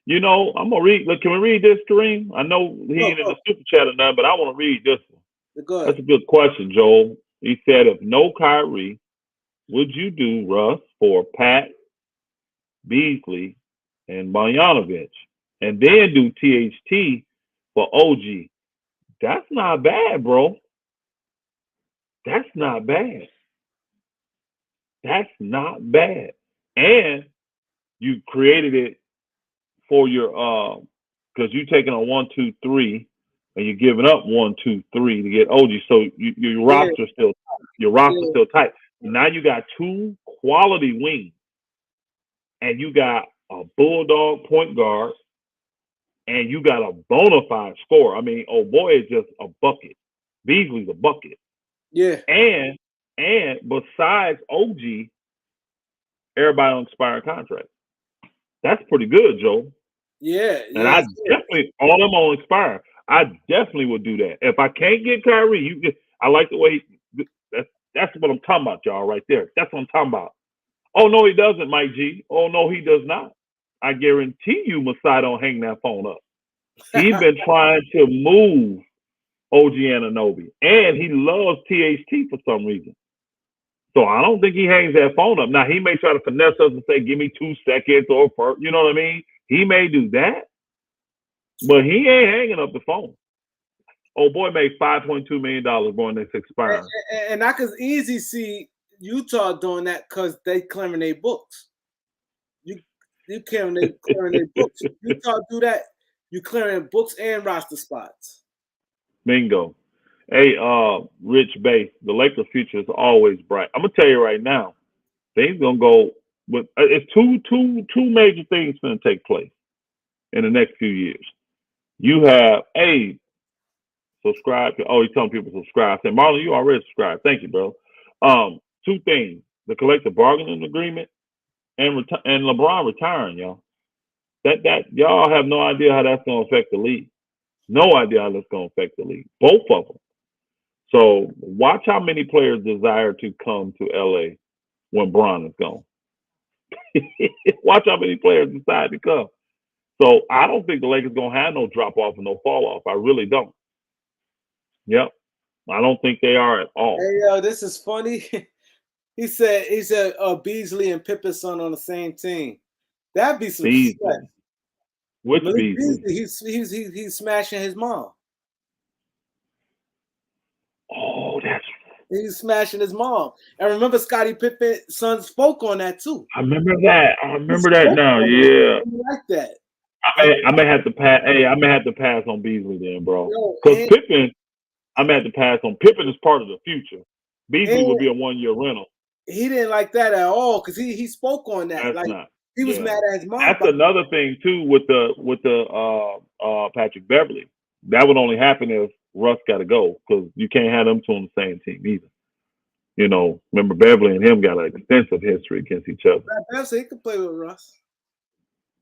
You know, I'm gonna read. Look, can we read this, Kareem? I know he ain't in the super chat or nothing, but I want to read this one. Go ahead. That's a good question, Joel. He said, if no Kyrie, would you do Russ for Pat, Beasley, and Bogdanovich, and then do THT for OG? That's not bad, bro. That's not bad. That's not bad. And you created it for your because you're taking a 1, 2, 3, and you're giving up 1, 2, 3 to get OG. So your roster still tight. Now you got 2 quality wings, and you got a bulldog point guard, and you got a bona fide scorer. I mean, oh boy, is just a bucket. Beasley's a bucket. Yeah. And besides OG, everybody on expired contract. That's pretty good, Joe. Yeah. And I definitely, all them on expire. I definitely would do that. If I can't get Kyrie, I like the way that's what I'm talking about, y'all, right there. That's what I'm talking about. Oh no, he doesn't, Mike G. Oh no, he does not. I guarantee you Masai don't hang that phone up. He's been trying to move OG Anunoby. And he loves THT for some reason. So I don't think he hangs that phone up. Now, he may try to finesse us and say, give me 2 seconds or, you know what I mean? He may do that, but he ain't hanging up the phone. Oh boy, made $5.2 million going this expiring. And I could easily see Utah doing that because they clearing their books. You clearing their books. Utah do that. You clearing books and roster spots. Bingo. Hey, Rich Bay, the Lakers' future is always bright. I'm gonna tell you right now, things gonna go. With it's two major things gonna take place in the next few years. You have subscribe to. Oh, he's telling people to subscribe. I said, Marlon, you already subscribed. Thank you, bro. Two things: the collective bargaining agreement and LeBron retiring, y'all. That y'all have no idea how that's gonna affect the league. No idea how that's gonna affect the league. Both of them. So watch how many players desire to come to LA when Bron is gone. Watch how many players decide to come. So I don't think the Lakers gonna have no drop off and no fall off. I really don't. Yep. I don't think they are at all. Hey yo, this is funny. he said Beasley and Pippen's son on the same team. That'd be some sweat. Which Beasley? He's smashing his mom. Oh, he's smashing his mom. And remember, Scottie Pippen's son spoke on that too. I remember that now. Yeah, like that. I may have to pass. Hey, I may have to pass on Beasley then, bro. Because Pippen, I may have to pass on. Pippen is part of the future. Beasley would be a 1-year rental. He didn't like that at all because he spoke on that. That's not. He was mad at his mom. That's another thing too with the Patrick Beverly. That would only happen if Russ got to go because you can't have them two on the same team either. You know, remember Beverly and him got an extensive history against each other. Beverly, he could play with Russ.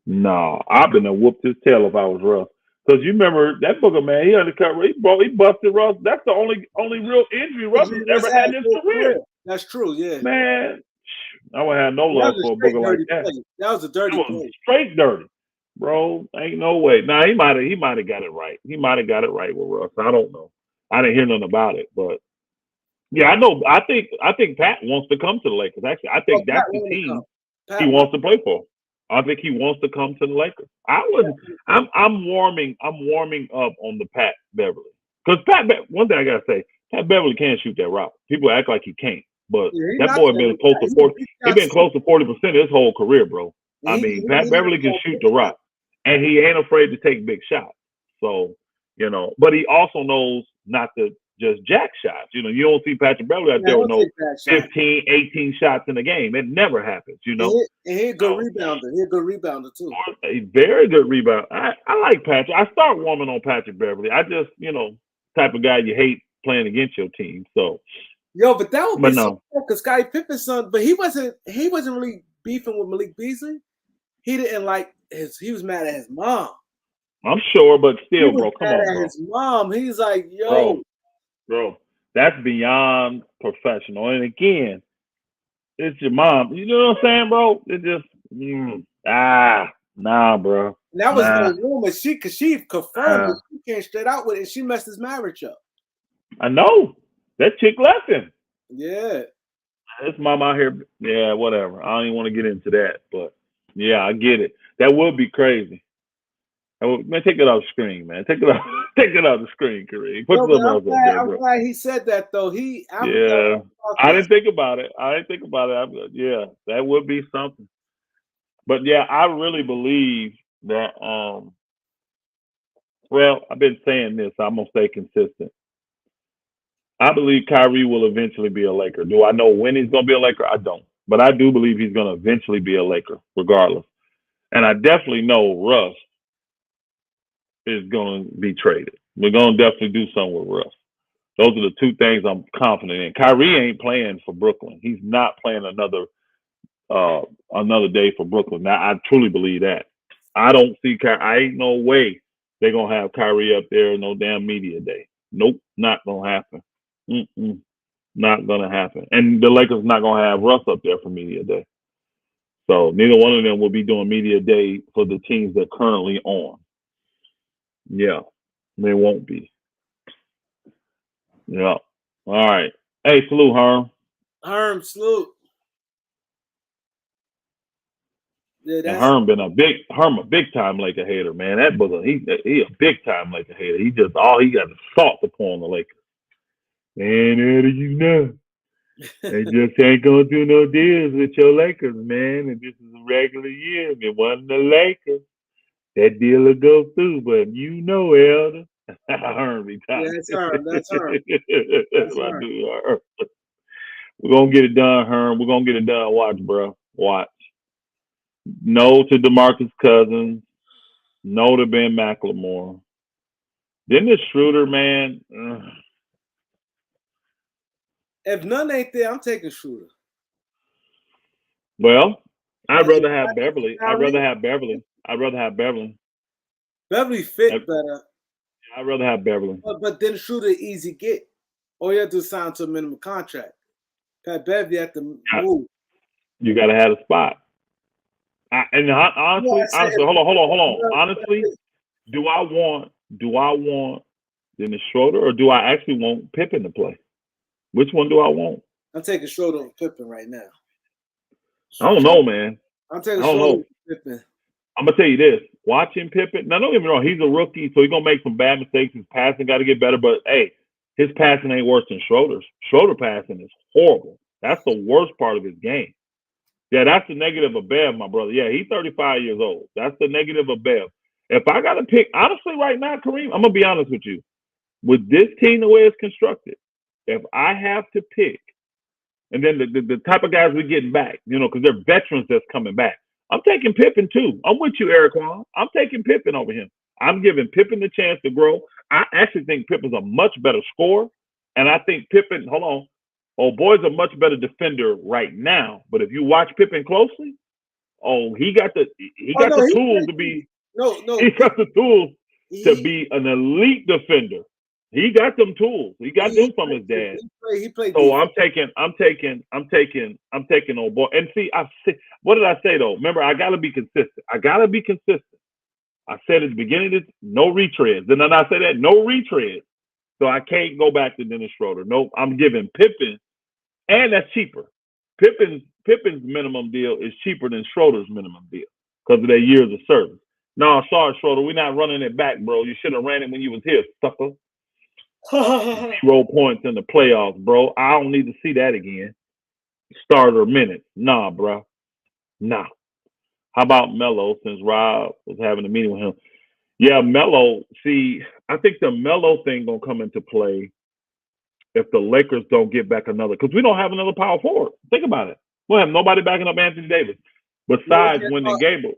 No, I've been to whoop his tail if I was Russ. Because you remember that booker man, he undercut. He busted Russ. That's the only real injury Russ has ever had in his career. That's true. Yeah, man. I would have no love for a booker like that. That was a dirty play. Straight dirty, bro. Ain't no way. Nah, he might have got it right. He might have got it right with Russ. I don't know. I didn't hear nothing about it, but yeah, I know. I think Pat wants to come to the Lakers. Actually, I think that's the team he wants to play for. I think he wants to come to the Lakers. I'm warming up on the Pat Beverly because one thing I gotta say, Pat Beverly can't shoot that rock. People act like he can't. But that boy been close to 40. He been close to 40% his whole career, bro. I mean, Pat Beverly can shoot the rock, and he ain't afraid to take big shots. So, you know, but he also knows not to just jack shots. You know, you don't see Patrick Beverly out there with no 15, 18 shots in a game. It never happens. You know, he's a good rebounder. He's a good rebounder too. A very good rebound. I like Patrick. I start warming on Patrick Beverly. I just, you know, type of guy you hate playing against your team. So. Yo, but that would be so cool because Scottie Pippen's son, but he wasn't really beefing with Malik Beasley. He didn't like he was mad at his mom. I'm sure, but still, bro, come on, bro. His mom, he's like, yo. Bro, that's beyond professional. And again, it's your mom. You know what I'm saying, bro? It just nah, bro. And that was the rumor. Because she confirmed it. She came straight out with it and she messed his marriage up. I know. That chick left him. Yeah. His mom out here. Yeah, whatever. I don't even want to get into that. But yeah, I get it. That would be crazy. Man, take it off the screen, man. Take it off the screen, Kareem. Put something else up there, bro. I'm glad he said that though. I didn't think about it. Yeah, that would be something. But yeah, I really believe that. Well, I've been saying this. I'm gonna stay consistent. I believe Kyrie will eventually be a Laker. Do I know when he's going to be a Laker? I don't. But I do believe he's going to eventually be a Laker, regardless. And I definitely know Russ is going to be traded. We're going to definitely do something with Russ. Those are the two things I'm confident in. Kyrie ain't playing for Brooklyn. He's not playing another day for Brooklyn. Now, I truly believe that. I don't see I ain't no way they're going to have Kyrie up there no damn media day. Nope, not going to happen. Not gonna happen, and the Lakers not gonna have Russ up there for media day. So neither one of them will be doing media day for the teams they're currently on. Yeah, they won't be. Yeah. All right. Hey, salute, Herm. Salute. Yeah, And that's Herm a big time Laker hater, man. That brother, he a big time Laker hater. He just all he got is salt to pour on the Lakers. Man, how do you know? They just ain't gonna do no deals with your Lakers, man. And this is a regular year. If it wasn't the Lakers, that deal will go through. But you know, Elder. Herm be yeah, talking. that's Herm. That's Herm. That's my dude, Herm. We're gonna get it done, Herm. We're gonna get it done. Watch, bro. Watch. No to DeMarcus Cousins. No to Ben McLemore. Then this Schroeder, man. If none ain't there, I'm taking Schroeder. Well, I'd Like, rather have Beverly. I'd rather have Beverly. I'd rather have Beverly. Beverly fit better. I'd rather have Beverly. But then Schroeder easy get. All you have to do is sign to a minimum contract. Pat Beverly have to move. You got to have a spot. And honestly, hold on. Honestly, do I want Dennis Schroeder or do I actually want Pippen to play? Which one do I want? I'm taking Schroeder over Pippen right now. I don't know, man. I'm taking Schroeder over Pippen. I'm gonna tell you this: watching Pippen. Now, don't get me wrong. He's a rookie, so he's gonna make some bad mistakes. His passing got to get better. But hey, his passing ain't worse than Schroeder's. Schroeder passing is horrible. That's the worst part of his game. Yeah, that's the negative of Bev, my brother. Yeah, he's 35 years old. That's the negative of Bev. If I got to pick, honestly, right now, Kareem, I'm going to be honest with you. With this team, the way it's constructed, if I have to pick, and then the type of guys we're getting back, because they're veterans that's coming back, I'm taking Pippen too. I'm with you, Eric Wong. I'm taking Pippen over him. I'm giving Pippen the chance to grow. I actually think Pippen's a much better scorer. And I think Pippen, boy's a much better defender right now. But if you watch Pippen closely, he got the tools to be. He got the tools to be an elite defender. He got them tools. He got them from his dad. He played. So I'm taking old boy. And see, what did I say though? Remember, I gotta be consistent. I said at the beginning of this, no retreads. Then I say that, no retreads. So I can't go back to Dennis Schroeder. Nope, I'm giving Pippen, and that's cheaper. Pippen's minimum deal is cheaper than Schroeder's minimum deal because of their years of service. No, sorry, Schroeder, we're not running it back, bro. You should have ran it when you was here, sucker. 0 points in the playoffs, bro. I don't need to see that again. Starter minutes. Nah, bro. Nah. How about Melo, since Rob was having a meeting with him? Yeah, Melo. See, I think the Melo thing gonna come into play if the Lakers don't get back another, because we don't have another power forward. Think about it. We'll have nobody backing up Anthony Davis besides Wyndham Gabriel.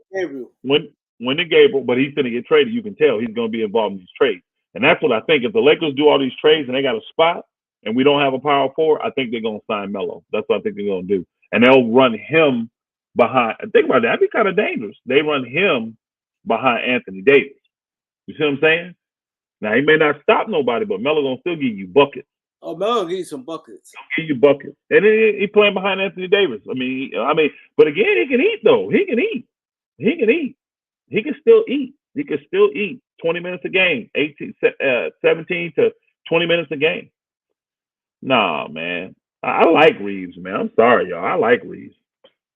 Wyndham Gabriel, but he's gonna get traded. You can tell he's gonna be involved in these trades. And that's what I think. If the Lakers do all these trades and they got a spot and we don't have a power forward, I think they're going to sign Melo. That's what I think they're going to do. And they'll run him behind. Think about that. That'd be kind of dangerous. They run him behind Anthony Davis. You see what I'm saying? Now, he may not stop nobody, but Melo going to still give you buckets. Oh, Melo give you some buckets. He'll give you buckets. And then he playing behind Anthony Davis. I mean, but again, he can eat, though. He can eat. He can still eat. 20 minutes a game, 17 to 20 minutes a game. Nah, man. I like Reeves, man. I'm sorry, y'all. I like Reeves.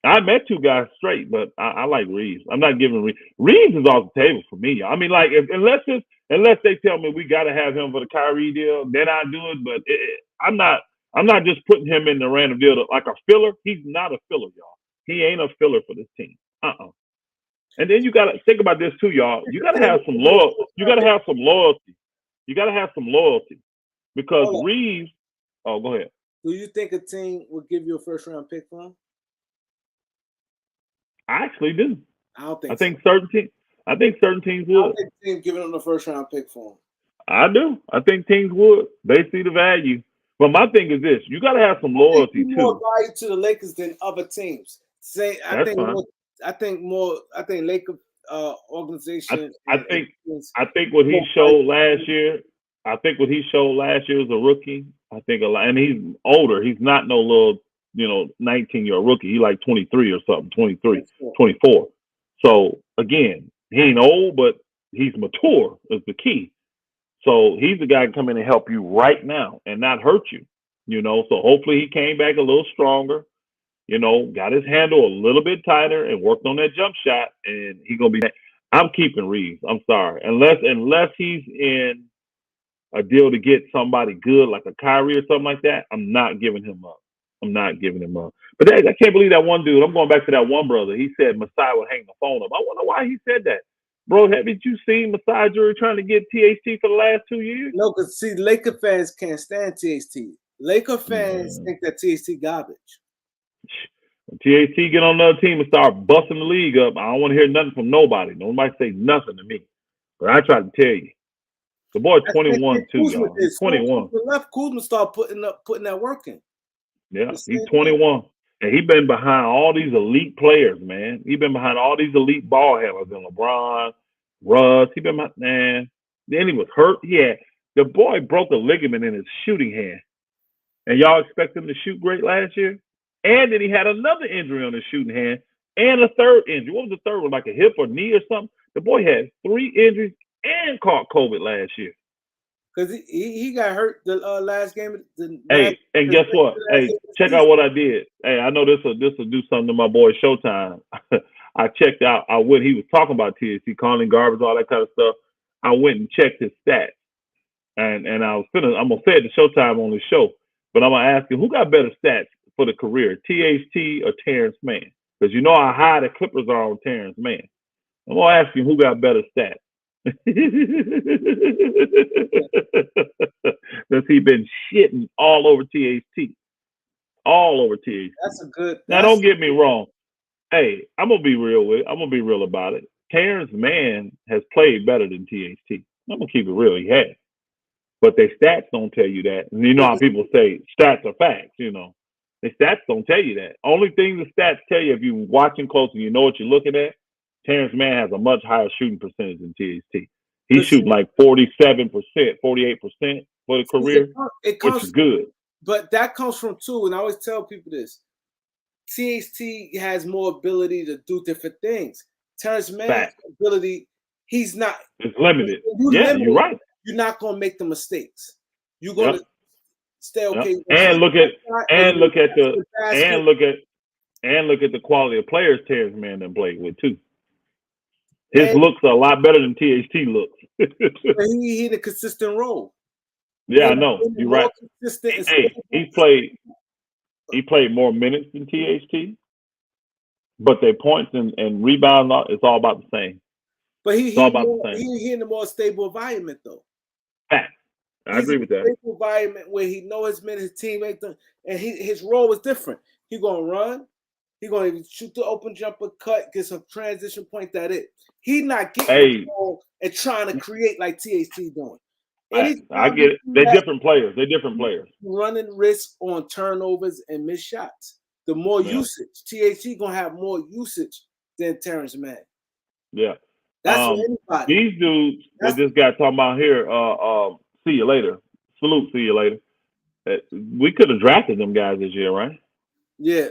I met two guys straight, but I like Reeves. I'm not giving Reeves. Reeves is off the table for me, y'all. I mean, like, unless they tell me we got to have him for the Kyrie deal, then I do it. But I'm not just putting him in the random deal like a filler. He's not a filler, y'all. He ain't a filler for this team. And then you got to think about this too, y'all. You got to have some loyalty. You got to have some loyalty because Reeves. Oh, go ahead. Do you think a team would give you a first-round pick for him? I actually do. I don't think. I think certain teams would. I don't think teams giving him the first-round pick for him. I do. I think teams would. They see the value. But my thing is this: you got to have some loyalty too. More value to the Lakers than other teams. I think Lakers organization. I think what he showed last year. I think what he showed last year as a rookie. I think a lot, and he's older. He's not no little, 19-year-old rookie. He's like 23 or something, 23, 24. So again, he ain't old, but he's mature is the key. So he's the guy to come in and help you right now and not hurt you. So hopefully he came back a little stronger. got his handle a little bit tighter and worked on that jump shot, and he's gonna be. I'm keeping Reeves. I'm sorry, unless he's in a deal to get somebody good like a Kyrie or something like that. I'm not giving him up. But I can't believe that one dude. I'm going back to that one brother. He said Masai would hang the phone up. I wonder why he said that. Bro, haven't you seen Masai Jury trying to get THT for the last 2 years? No, because see, Laker fans can't stand THT. Laker fans think that THT garbage. When THT get on another team and start busting the league up, I don't want to hear nothing from nobody. Nobody say nothing to me. But I try to tell you. The boy's 21 too, y'all. He's 21. Kuzma started putting that work in. Yeah, he's 21. And he's been behind all these elite players, man. He's been behind all these elite ball handlers and LeBron, Russ. He been behind, man. Then he was hurt. The boy broke a ligament in his shooting hand. And y'all expect him to shoot great last year? And then he had another injury on his shooting hand and a third injury. What was the third one? Like a hip or knee or something? The boy had 3 injuries and caught COVID last year. Because he got hurt the last game. And guess what? Hey, check out what I did. Hey, I know this will do something to my boy Showtime. I checked out when he was talking about THC, calling garbage, all that kind of stuff. I went and checked his stats. And I'm gonna say it to Showtime on the show, but I'm gonna ask him who got better stats for the career, THT or Terrence Mann? Because you know how high the Clippers are on Terrence Mann. I'm gonna ask him who got better stats. Because he been shitting all over THT. That's a good. Now don't get me wrong. Hey, I'm gonna be real about it. Terrence Mann has played better than THT. I'm gonna keep it real. He has, but their stats don't tell you that. And you know how people say stats are facts. The stats don't tell you that. Only thing the stats tell you if you're watching close and you know what you're looking at. Terrence Mann has a much higher shooting percentage than THT. He's shooting like 47%, 48% for the career, which is good. But that comes from two, and I always tell people this. THT has more ability to do different things. Terrence Mann's ability, he's not. It's limited. You're right. You're not going to make the mistakes. You're going to stay okay. And look at the quality of players Terrence Mann done played with too. His looks are a lot better than THT looks. He hit a consistent role. Yeah, I know. You're right. Hey, he played more minutes than THT, but their points and rebound, it's all about the same. But he's in a more stable environment, though. Fact. I agree with that. Stable environment where he knows his men, his teammates, and his role is different. He's gonna run. He's gonna shoot the open jumper, cut, get some transition point. That it. He's not getting the ball and trying to create like THT doing. I get it. They're different players. Running risk on turnovers and missed shots. The more usage, THT gonna have more usage than Terrence Mann. Yeah, that's for anybody. These dudes that this guy talking about here. See you later. Salute. See you later. We could have drafted them guys this year, right? Yeah,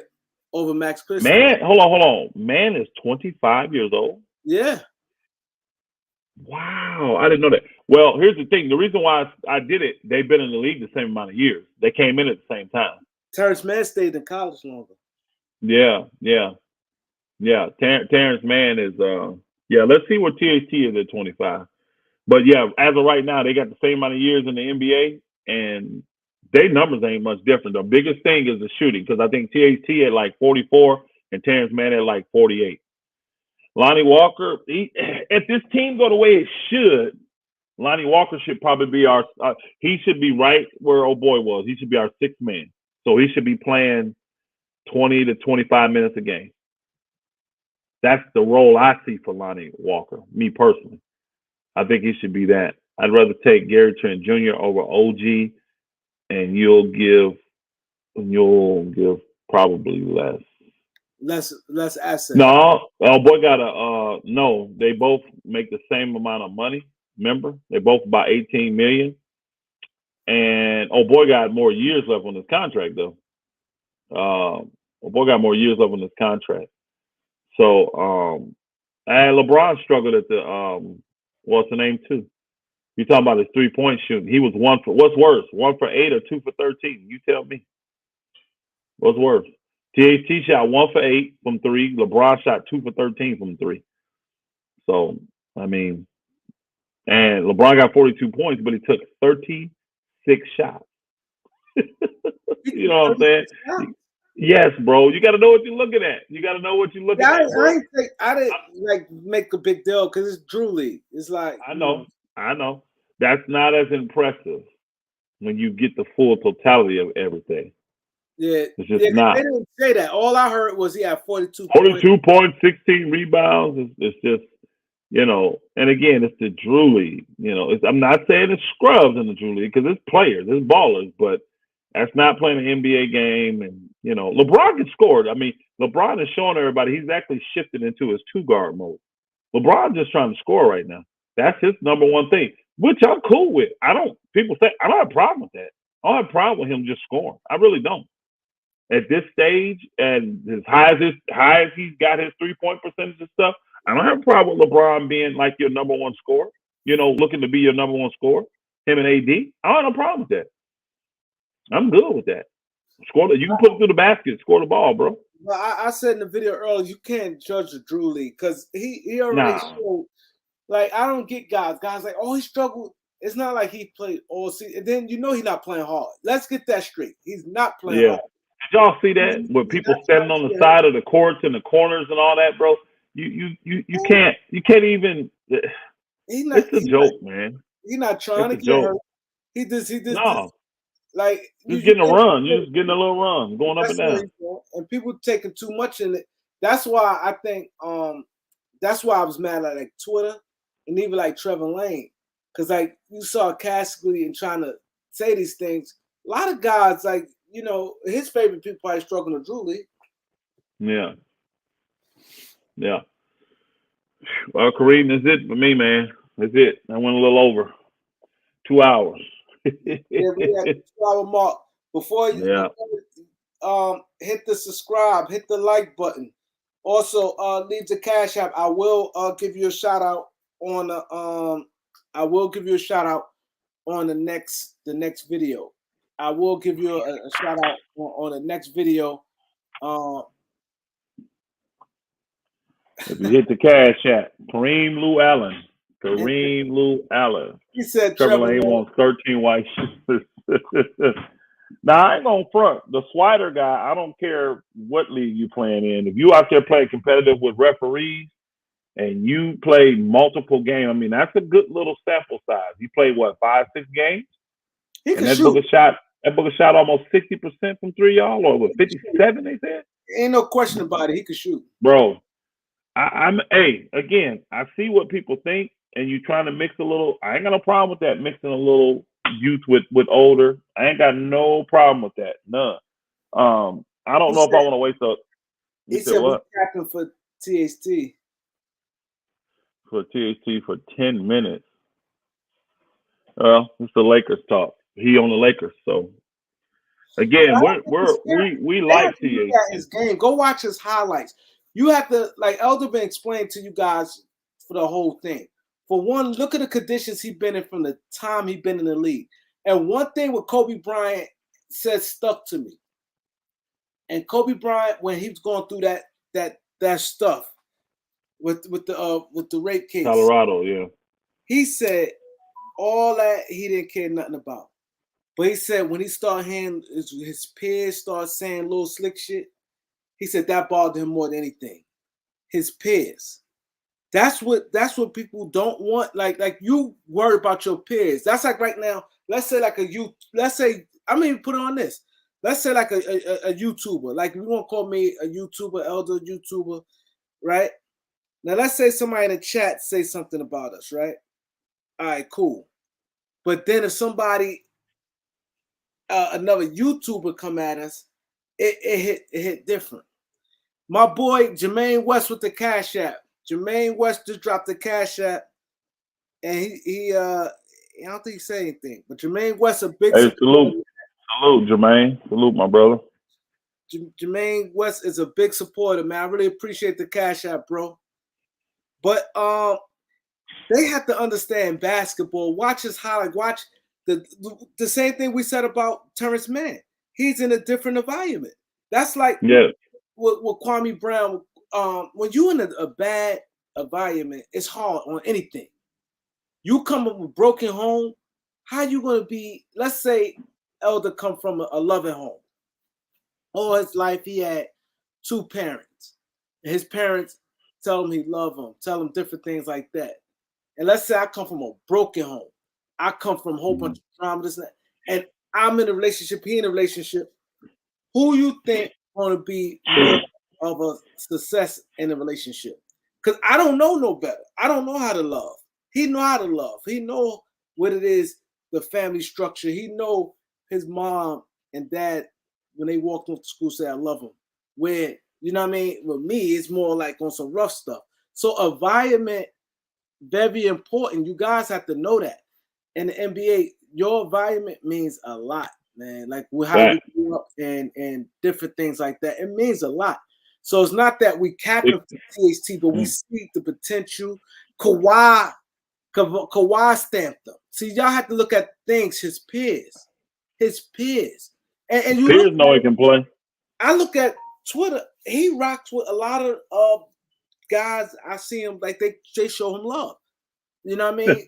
over Max Christie. Man, hold on. Man is 25 years old. Yeah. Wow, I didn't know that. Well, here's the thing. The reason why I did it, they've been in the league the same amount of years. They came in at the same time. Terrence Mann stayed in college longer. Yeah. Terrence Mann is let's see where THT is at 25. But yeah, as of right now, they got the same amount of years in the NBA, and their numbers ain't much different. The biggest thing is the shooting, because I think THT at like 44 and Terrence Mann at like 48. Lonnie Walker, if this team go the way it should, Lonnie Walker should probably be he should be right where old boy was. He should be our sixth man. So he should be playing 20 to 25 minutes a game. That's the role I see for Lonnie Walker, me personally. I think he should be that. I'd rather take Gary Trent Jr. over OG, and you'll give probably less. Less asset. No, boy got no. They both make the same amount of money. Remember, they both about $18 million, and boy got more years left on his contract though. Boy got more years left on his contract. So, and LeBron struggled at the what's the name too? You talking about his 3-point shooting? He was what's worse, 1 for 8 or 2 for 13? You tell me. What's worse? THT shot 1 for 8 from 3. LeBron shot 2 for 13 from 3. So, I mean, and LeBron got 42 points, but he took 36 shots. You know what I'm saying? Yes, bro. You got to know what you're looking at. You got to know what you're looking at, bro. I didn't like make a big deal because it's Drew League. It's like I know. That's not as impressive when you get the full totality of everything. Yeah, it's just not. They didn't say that. All I heard was he had 42 points, 16 rebounds. It's just, you know, and again, it's the Drew League. You know, I'm not saying it's scrubs in the Drew League because it's players, it's ballers, but that's not playing an NBA game. And, you know, LeBron can score. I mean, LeBron is showing everybody he's actually shifted into his 2-guard mode. LeBron's just trying to score right now. That's his number one thing, which I'm cool with. People say, I don't have a problem with that. I don't have a problem with him just scoring. I really don't. At this stage, and as high as he's got his 3-point percentage and stuff, I don't have a problem with LeBron being like your number one scorer, you know, looking to be your number one scorer, him and AD. I don't have a problem with that. I'm good with that. You can put it through the basket, score the ball, bro. Well, I said in the video earlier, you can't judge the Drew League because he already showed. Like, I don't get guys like, oh, he struggled. It's not like he played all season. And then you know he's not playing hard. Let's get that straight. He's not playing hard. Did y'all see that? With people standing on the side of the courts and the corners and all that, bro? You can't even. It's a joke, man. He's not trying to get hurt. He just like he's getting a run. You're just getting a little run, going up and down. And people taking too much in it. That's why I think that's why I was mad at like Twitter and even like Trevor Lane. Because like you saw Cassidy and trying to say these things. A lot of guys, like, you know, his favorite people probably struggling to Drew League. Yeah. Well, Kareem, that's it for me, man. That's it. I went a little over 2 hours. Yeah, we had the 2-hour mark. Before you hit the subscribe, hit the like button. Also, leave the Cash App. I will give you a shout out on the next video. I will give you a shout out on the next video. If you hit the Cash App, Kareem Lou Allen. He said Trevor Lane wants 13 white shoes. Now, I ain't gonna front. The Swider guy, I don't care what league you playing in. If you out there playing competitive with referees and you play multiple games, I mean, that's a good little sample size. You played, 5-6 games? He and that Booker shot almost 60% from 3, y'all, or what, 57, they said? Ain't no question about it. He could shoot. Bro, again, I see what people think, and you trying to mix a little. I ain't got no problem with that, mixing a little youth with older. I ain't got no problem with that. None. I don't know if I want to waste up. He said what happened for THT? For THT for 10 minutes. Well, it's the Lakers talk. He on the Lakers, so again, we like THT. His game. Go watch his highlights. You have to, like Elder been explaining to you guys for the whole thing. For one, look at the conditions he's been in from the time he's been in the league. And one thing with Kobe Bryant said stuck to me. And Kobe Bryant, when he was going through that stuff with the rape case, Colorado, yeah, he said all that he didn't care nothing about. But he said when he started hearing his peers start saying little slick shit, he said that bothered him more than anything. His peers. That's what people don't want. Like you worry about your peers. That's like right now. Let's say like put it on this. Let's say like a YouTuber. Like you won't call me a YouTuber, elder YouTuber, right? Now let's say somebody in the chat say something about us, right? All right, cool. But then if somebody, another YouTuber come at us, it hit different. My boy Jermaine West with the Cash App. Jermaine West just dropped the Cash App, and he I don't think he said anything. But Jermaine West a big salute, Jermaine, salute my brother. Jermaine West is a big supporter, man. I really appreciate the Cash App, bro. But they have to understand basketball. Watch his highlight. Watch the same thing we said about Terrence Mann. He's in a different environment. That's like with Kwame Brown, when you're in a bad environment, it's hard on anything. You come up with broken home, how you gonna be? Let's say Elder come from a loving home. All his life he had 2 parents. And his parents tell him he love him, tell him different things like that. And let's say I come from a broken home. I come from a whole bunch of drama, this and that. And I'm in a relationship, he in a relationship. Who you think gonna be more of a success in a relationship? Because I don't know no better. I don't know how to love. He know how to love. He know what it is, the family structure. He know his mom and dad, when they walked off to school, say I love him. Where, you know what I mean? With me, it's more like on some rough stuff. So environment, very important. You guys have to know that. In the NBA, your environment means a lot, man. Like how you grew up and different things like that. It means a lot. So it's not that we capping THT, but we see the potential. Kawhi stamped them. See, y'all have to look at things, his peers. And you Peers know he can play. I look at Twitter. He rocks with a lot of guys. I see him like they show him love. You know what I mean?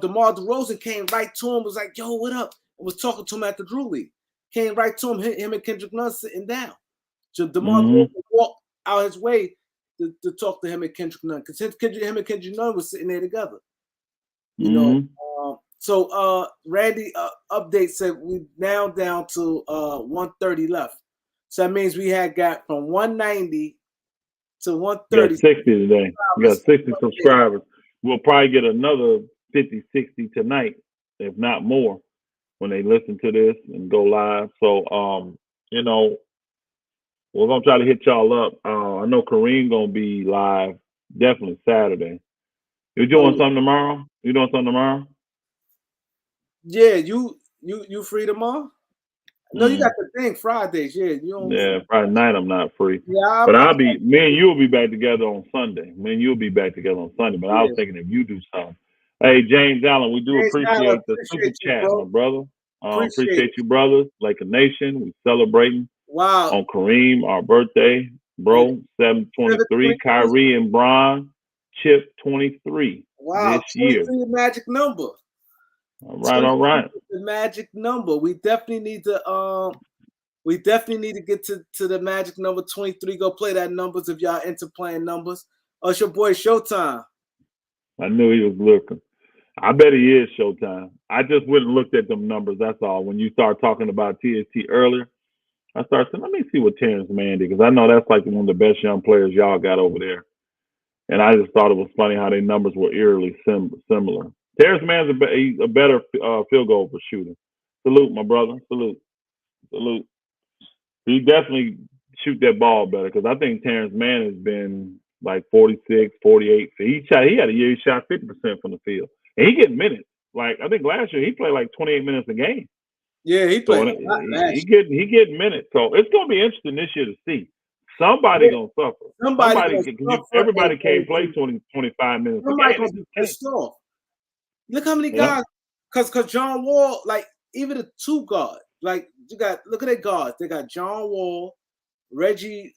DeMar DeRozan came right to him, was like, "Yo, what up?" I was talking to him at the Drew League. Came right to him, him and Kendrick Nunn sitting down. So DeMar DeRozan walked out his way to talk to him and Kendrick Nunn, because him and Kendrick Nunn was sitting there together. You know. So Randy update said we now down to 130 left. So that means we had got from 190 to 130. We got 60 today. We got 60 subscribers. We'll probably get another 50, 60 tonight, if not more, when they listen to this and go live. So, you know, we're going to try to hit y'all up. I know Kareem going to be live definitely Saturday. You doing something tomorrow? Yeah, you free tomorrow? No, you got the thing Fridays. Yeah, you don't. Yeah, Friday night I'm not free. Yeah, but I'll be. Me and you will be back together on Sunday. But I was thinking if you do something. Hey, James Allen, we do appreciate the super chat, my brother. Appreciate you, brothers. Like a nation, we celebrating. Wow. On Kareem, our birthday, bro. 723. Kyrie and Bron, Chip 23. Wow, this year. The magic number. All right. The magic number. We definitely need to get to the magic number 23. Go play that numbers if y'all into playing numbers. Oh, it's your boy Showtime. I knew he was looking. I bet he is Showtime. I just went and looked at them numbers. That's all. When you start talking about TST earlier, I started saying, let me see what Terrence Mann did, because I know that's like one of the best young players y'all got over there. And I just thought it was funny how their numbers were eerily similar. Terrence Mann's a better field goal shooter. Salute, my brother. Salute. He definitely shoot that ball better, because I think Terrence Mann has been like 46, 48. He had a year he shot 50% from the field. And he getting minutes. Like, I think last year he played like 28 minutes a game. Yeah, he played. He getting minutes. So it's gonna be interesting this year to see. Somebody gonna suffer. Everybody can't play 20, 25 minutes. Somebody gonna be pissed off. Look how many guys, because John Wall, like even the 2 guards, like you got, look at their guards. They got John Wall, Reggie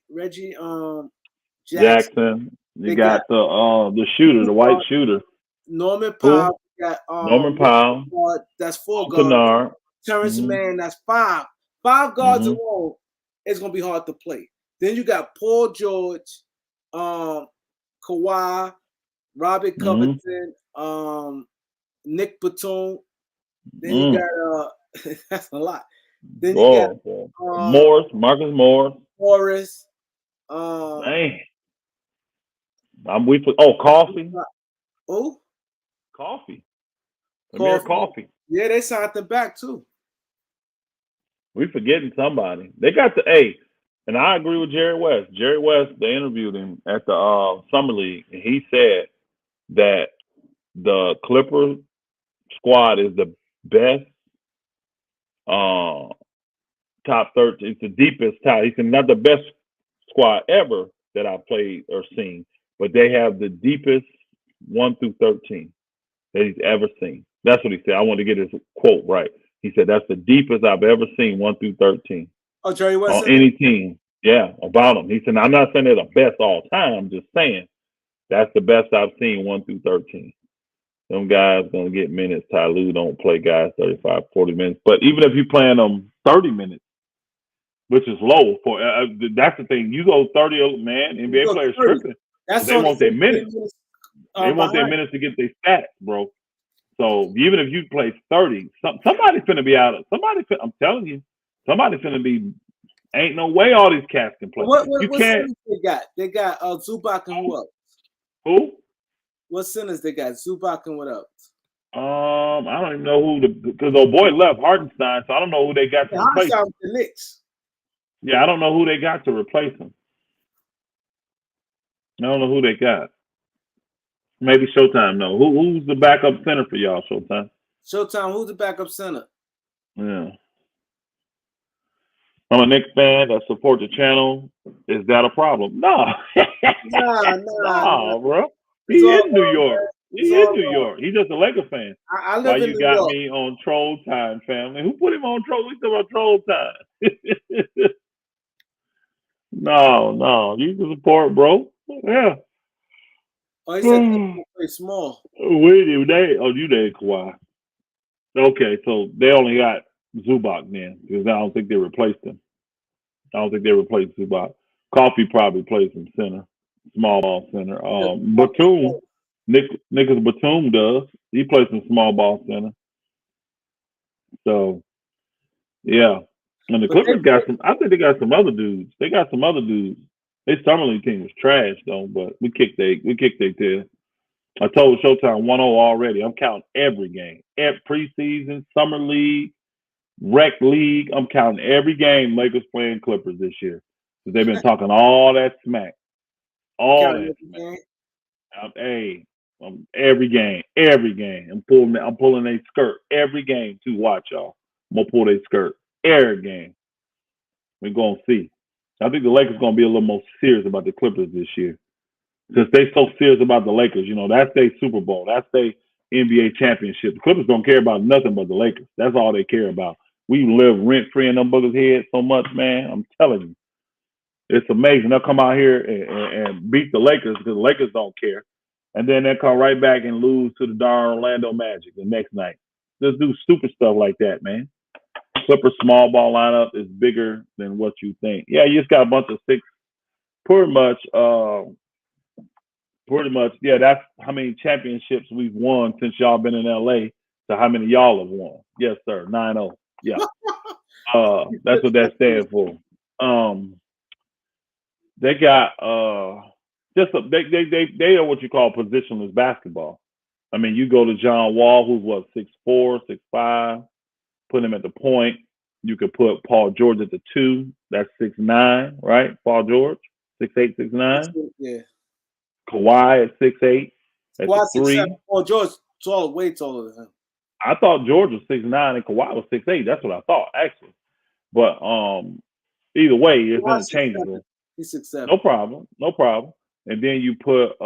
Jackson. You got the shooter, the white shooter. Norman Powell. Got Norman Powell. That's 4 guards. Terrence Mann, that's 5. 5 guards alone is gonna be hard to play. Then you got Paul George, Kawhi, Robert Covington, Nick Batum. Then you got that's a lot. Then you got Marcus Morris. Man. Coffee. Oh? Coffee. Coffee. Yeah, they signed them back too. We forgetting somebody. They got and I agree with Jerry West. Jerry West, they interviewed him at the Summer League, and he said that the Clippers squad is the best top 13. It's the deepest top. He said not the best squad ever that I've played or seen, but they have the deepest 1 through 13 that he's ever seen. That's what he said. I want to get his quote right. He said that's the deepest I've ever seen, 1 through 13. Oh, Jerry West on any team. Yeah, about him. He said, I'm not saying they're the best all time. I'm just saying that's the best I've seen 1 through 13. Them guys going to get minutes. Ty Lue don't play guys 35, 40 minutes. But even if you're playing them 30 minutes, which is low for that's the thing. You go 30, man, NBA players 30. tripping. That's They want their minutes. They want their behind. minutes to get their stats, bro. So even if you play 30, somebody's finna be out of I'm telling you, somebody's finna be. Ain't no way all these cats can play. What you can't. centers they got? They got Zubac and who else? Who? What centers they got? Zubac and what else? I don't even know who because old boy left Hartenstein, so I don't know who they got to replace him. The Knicks. Yeah, I don't know who they got to replace him. I don't know who they got. Maybe Showtime. No, who's the backup center for y'all? Showtime. Showtime. Who's the backup center? Yeah. I'm a Knicks fan that supports the channel. Is that a problem? No. Nah, bro. He in New York. He in New York. He's just a Lakers fan. I live Why in you New got York. me on troll time, family? Who put him on troll? We talking about troll time. No. You can support, bro. Yeah. Oh, he said they play small. You there, Kawhi. Okay, so they only got Zubac then, because I don't think they replaced him. I don't think they replaced Zubac. Coffee probably plays some center, small ball center. Batum, Nicholas Batum does. He plays some small ball center. So, yeah. And the Clippers got some. I think they got some other dudes. They got some other dudes. Their summer league team was trash though, but we kicked their tail. I told Showtime 1-0 already. I'm counting every game. Every preseason, summer league, rec league. I'm counting every game Lakers playing Clippers this year. Because they've been talking all that smack. All that smack. Every game. I'm pulling their skirt. Every game too. Watch y'all. I'm gonna pull their skirt. Every game. We're gonna see. I think the Lakers gonna be a little more serious about the Clippers this year. Because they so serious about the Lakers. You know, that's their Super Bowl. That's their NBA championship. The Clippers don't care about nothing but the Lakers. That's all they care about. We live rent-free in them boogers' heads so much, man. I'm telling you. It's amazing. They'll come out here and beat the Lakers because the Lakers don't care. And then they'll come right back and lose to the darn Orlando Magic the next night. Just do stupid stuff like that, man. Clippers small ball lineup is bigger than what you think. Yeah, you just got a bunch of six, pretty much, yeah, that's how many championships we've won since y'all been in LA to how many y'all have won. Yes, sir. 9-0. Yeah. That's what that stands for. They got they are what you call positionless basketball. I mean, you go to John Wall, who's what, 6'4", 6'5", put him at the point. You could put Paul George at the 2. That's 6'9", right? Paul George, 6'8", 6'9". Yeah. Kawhi at 6'8". At the 3. Paul George way taller than him. I thought George was 6'9" and Kawhi was 6'8". That's what I thought, actually. But either way, it's interchangeable. He's 6'7". No problem. And then you put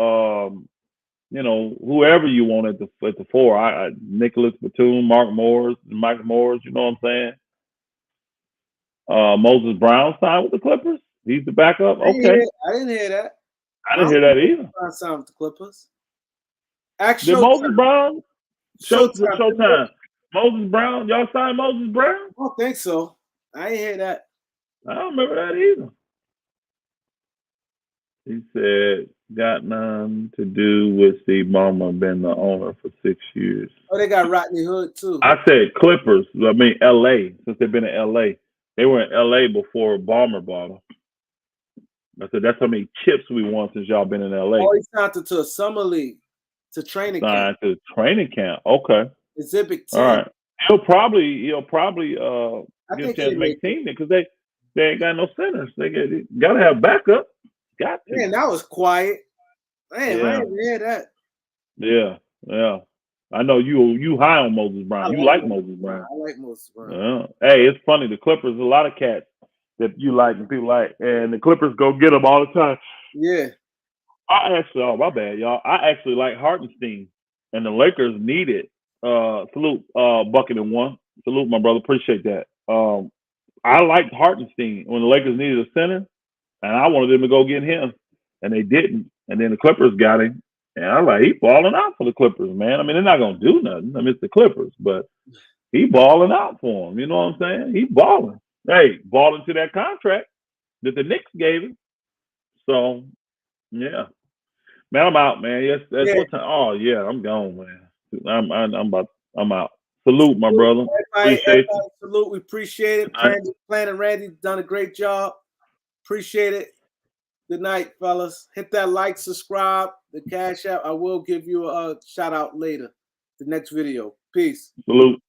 whoever you want at the 4. Nicholas Batum, Mike Morris. You know what I'm saying? Moses Brown signed with the Clippers. He's the backup. Okay. I didn't hear that. I didn't hear that either. Signed with the Clippers. Did Moses Brown? Showtime. Moses Brown. Y'all signed Moses Brown? I don't think so. I didn't hear that. I don't remember that either. He said, got nothing to do with Steve Ballmer being the owner for 6 years. Oh, they got Rodney Hood, too. I said Clippers. I mean, L.A., since they've been in L.A. They were in L.A. before Ballmer bought them. I said, that's how many chips we won since y'all been in L.A. Oh, he signed to a summer league, to training camp. To training camp. Okay. Exhibit 10. All right. He'll probably get a chance to make team because they ain't got no centers. They got to have backup. Got to. Man, that was quiet. Man, yeah. I didn't hear that. Yeah. I know you high on Moses Brown. You like Moses Brown. I like Moses Brown. Yeah. Hey, it's funny. The Clippers, a lot of cats that you like and people like, and the Clippers go get them all the time. Yeah. My bad, y'all. I actually like Hartenstein, and the Lakers need it. Salute Bucket and One. Salute, my brother. Appreciate that. I liked Hartenstein when the Lakers needed a center. And I wanted them to go get him, and they didn't. And then the Clippers got him. And I was like, he balling out for the Clippers, man. I mean, they're not going to do nothing. I mean, it's the Clippers, but he balling out for him. You know what I'm saying? He balling. Hey, balling to that contract that the Knicks gave him. So, yeah. Man, I'm out, man. Yes, that's what time. Oh, yeah, I'm gone, man. I'm out. Salute, my brother. Appreciate you. Salute. We appreciate it. Planet Randy done a great job. Appreciate it. Good night, fellas. Hit that like, subscribe, the Cash App. I will give you a shout out later. The next video. Peace. Salute.